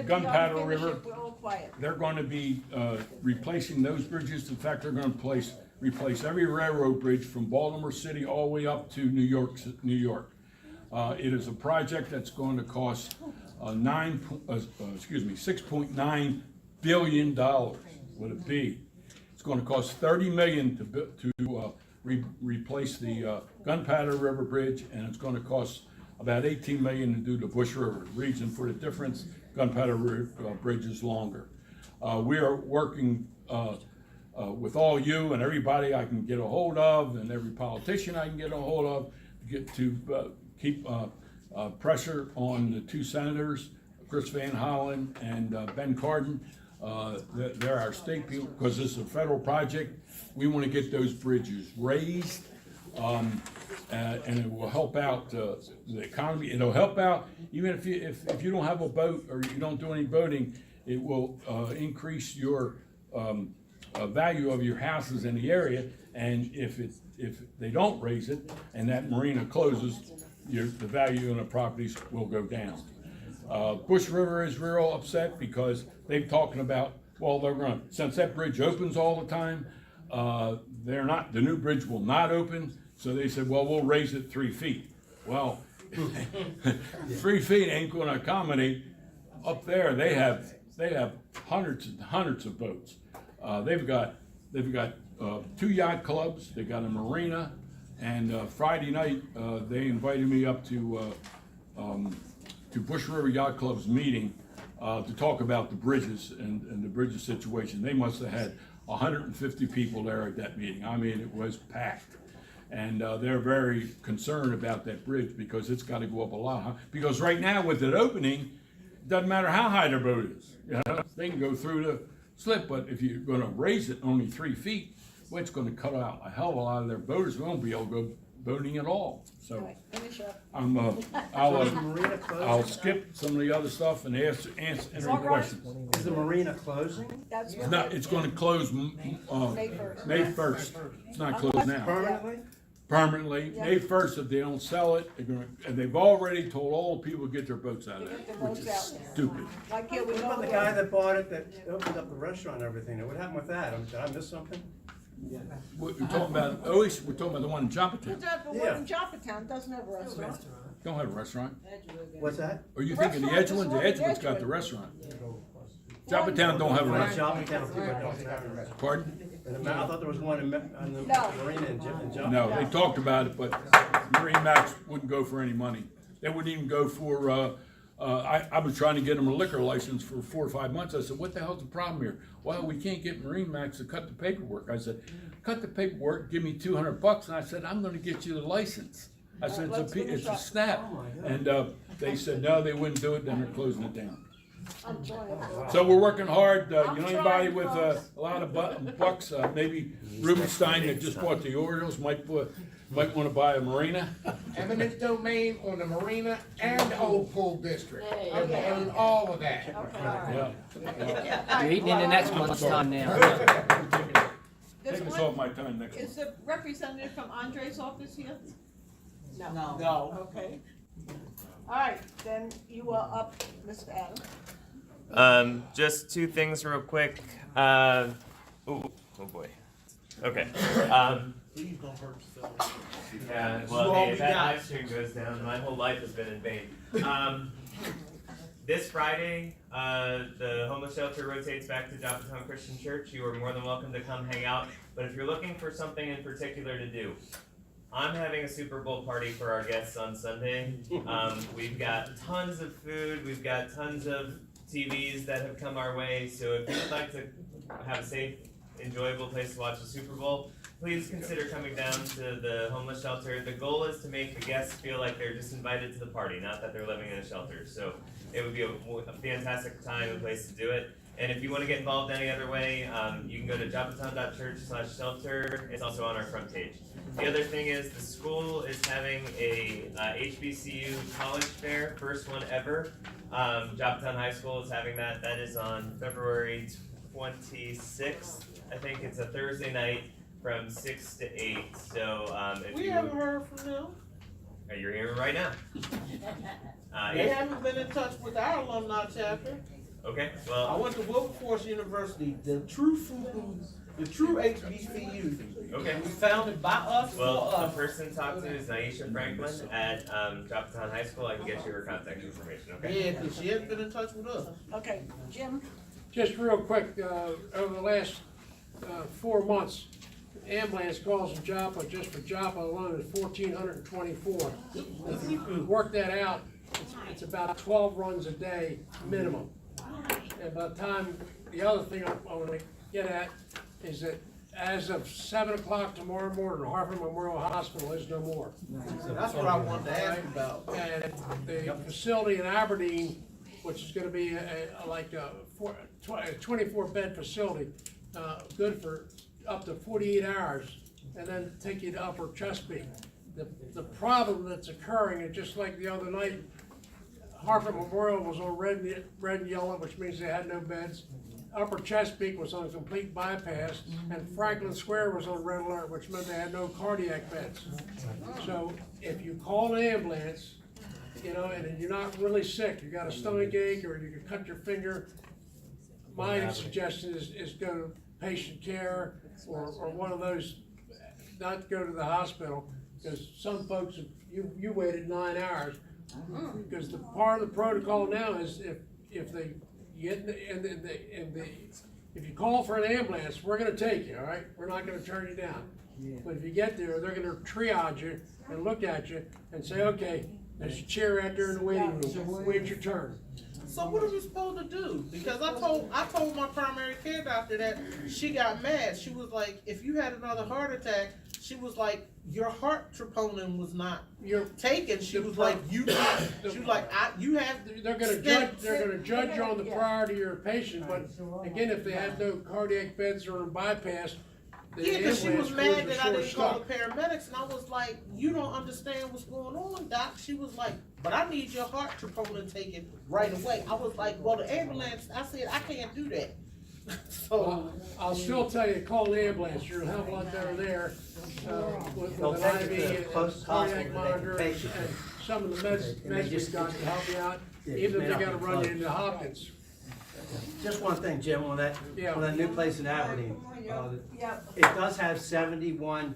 Gunpowder River. They're going to be replacing those bridges. In fact, they're going to replace every railroad bridge from Baltimore City all the way up to New York. It is a project that's going to cost $6.9 billion. Would it be? It's going to cost $30 million to replace the Gunpowder River Bridge, and it's going to cost about $18 million to do the Bush River. Reason for the difference: Gunpowder River Bridge is longer. We are working with all you and everybody I can get a hold of, and every politician I can get a hold of, to keep pressure on the 2 senators, Chris Van Hollen and Ben Cardin. They're our state people, because this is a federal project. We want to get those bridges raised And it will help out the economy. It'll help out, even if you don't have a boat or you don't do any boating, it will increase your value of your houses in the area. And if they don't raise it and that marina closes, the value of the properties will go down. Bush River is real upset because they're talking about, well, they're gonna, since that bridge opens all the time, the new bridge will not open. So they said, well, we'll raise it 3 feet. Well, 3 feet ain't gonna accommodate. Up there, they have hundreds and hundreds of boats. They've got 2 yacht clubs, they got a marina, and Friday night, they invited me up to Bush River Yacht Club's meeting to talk about the bridges and the bridges situation. They must have had 150 people there at that meeting. I mean, it was packed. And they're very concerned about that bridge because it's got to go up a lot high. Because right now with it opening, it doesn't matter how high their boat is. You know, they can go through the slip, but if you're going to raise it only 3 feet, well, it's going to cut out a hell of a lot of their boaters. They won't be able to go boating at all. So I'll skip some of the other stuff and answer any questions. Is the marina closing? It's going to close May 1st. It's not closed now. Permanently? Permanently, May 1st, if they don't sell it, and they've already told all the people to get their boats out of there, which is stupid. Like, yeah, we What about know the guy that bought it, that opened up the restaurant and everything? What happened with that? Did I miss something? We're talking about, we're talking about the one in Joppatowne. The one in Joppatowne doesn't have a restaurant. Don't have a restaurant. What's that? Are you thinking the Edgewood? The Edgewood's got the restaurant. Joppatowne don't have a restaurant. Pardon? I thought there was one in the marina in Joppa. No, they talked about it, but Marine Max wouldn't go for any money. They wouldn't even go for, I was trying to get them a liquor license for 4 or 5 months. I said, what the hell's the problem here? Well, we can't get Marine Max to cut the paperwork. I said, cut the paperwork, give me $200. And I said, I'm gonna get you the license. I said, it's a snap. And they said, no, they wouldn't do it, then they're closing it down. So we're working hard. You know anybody with a lot of bucks, maybe Rubenstein that just bought the Orioles might want to buy a marina. Eminent domain on the marina and Old Pool District. I own all of that. Yeah. You're eating into next month's time now. Taking us off my time next Is month. the representative from Andre's office here? No. No. Okay. All right, then you are up, Mr. Adams. Just 2 things real quick. Oh boy. Okay. Please don't hurt yourself. Yeah, well, hey, if that live stream goes down, my whole life has been in vain. This Friday, the homeless shelter rotates back to Joppatowne Christian Church. You are more than welcome to come hang out. But if you're looking for something in particular to do, I'm having a Super Bowl party for our guests on Sunday. We've got tons of food. We've got tons of TVs that have come our way. So if you'd like to have a safe, enjoyable place to watch the Super Bowl, please consider coming down to the homeless shelter. The goal is to make the guests feel like they're just invited to the party, not that they're living in a shelter. So it would be a fantastic time and place to do it. And if you want to get involved any other way, you can go to joppatowne.church/shelter. It's also on our front page. The other thing is the school is having a HBCU college fair, first one ever. Joppatowne High School is having that. That is on February 26th. I think it's a Thursday night from 6 to 8. So if We you haven't heard from them. You're here right now. They haven't been in touch with our alumni chapter. Okay, well. I went to Wilberforce University, the true HBCU. Okay. It was founded by us, Well, for the us. person to talk to is Naisha Franklin at Joppatowne High School. I can get you her contact information, okay? Yeah, because she hasn't been in touch with us. Okay, Jim? Just real quick, over the last 4 months, ambulance calls in Joppa, just for Joppa alone, is 1,424. If you work that out, it's about 12 runs a day minimum. And by the time, the other thing I want to get at is that as of 7 o'clock tomorrow morning, Harvard Memorial Hospital is no more. That's what I wanted to ask about. And the facility in Aberdeen, which is gonna be like a 24-bed facility, good for up to 48 hours, and then take you to Upper Chesapeake. The problem that's occurring, and just like the other night, Hartford Memorial was on red and yellow, which means they had no beds. Upper Chesapeake was on complete bypass, and Franklin Square was on red alert, which meant they had no cardiac beds. So if you call an ambulance, and you're not really sick, you got a stomach ache, or you could cut your finger, my suggestion is go to patient care or one of those, not go to the hospital, because some folks, you waited 9 hours. Because the part of the protocol now is if they get if you call for an ambulance, we're gonna take you, all right? We're not gonna turn you down. But if you get there, they're gonna triage you and look at you and say, okay, there's a chair out there in the waiting room, wait your turn. So what are we supposed to do? Because I told my primary care doctor that she got mad. She was like, if you had another heart attack, she was like, your heart troponin was not taken. She was like, you have. They're gonna judge you on the priority of your patient, but again, if they had no cardiac beds or a bypass, yeah, because she was mad that I didn't call the paramedics, and I was like, you don't understand what's going on, doc. She was like, but I need your heart troponin taken right away. I was like, well, the ambulance, I said, I can't do that. So I'll still tell you, call the ambulance. You're a hell of a lot better there with an IV and cardiac monitor and some of the meds we've got to help you out, even if they gotta run you into Hopkins. Just one thing, Jim, on that new place in Aberdeen. It does have 71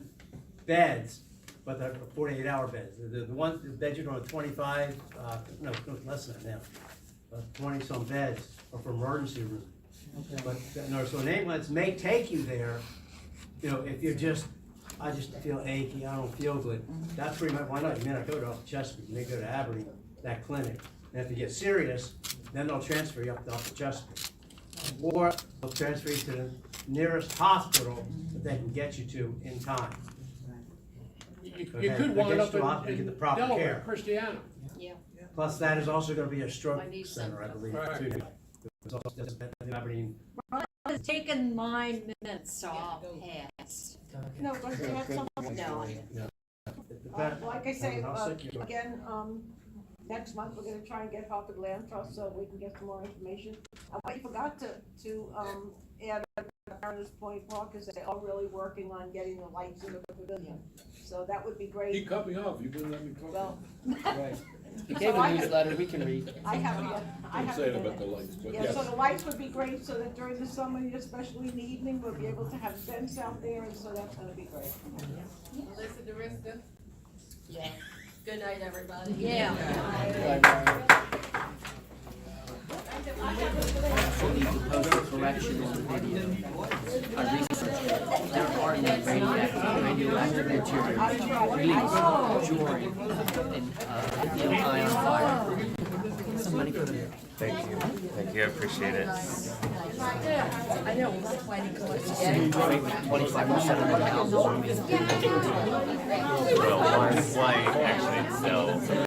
beds, but they're 48-hour beds. The beds you're doing 25, no, less than that now. 20-some beds are for emergency room. Okay. But no, so an ambulance may take you there. If you're I just feel achy, I don't feel good. That's pretty much why not. You may not go to Chesapeake, you may go to Aberdeen, that clinic. And if you get serious, then they'll transfer you up to Chesapeake. Or they'll transfer you to the nearest hospital that they can get you to in time. You could wind up in the proper Delaware, care. Christiana. Yeah. Plus, that is also going to be a stroke center, I believe, Right. too. It's also in Aberdeen. It's taken my minutes off past. No, but you have something. No. Like I say, I'll send you- again, next month, we're gonna try and get Hartford Land Trust so we can get some more information. What you forgot to add at Mariners Point Park is they are really working on getting the lights in the pavilion. So that would be great. He cut me off, you wouldn't let me talk. Well. Right. You gave a newsletter, we can read. I have, Didn't say it about the lights, but yeah, yes. so the lights would be great, so that during the summer, especially in the evening, we'll be able to have events out there, and so that's gonna be great. Melissa DeRista? Yeah. Good night, everybody. Yeah. We need to post a correction on the video. I researched, there are no radioactive materials released during an ion fire. Somebody could have. Thank you, I appreciate it. I know, we're planning to 25% of the houses. Well, why actually sell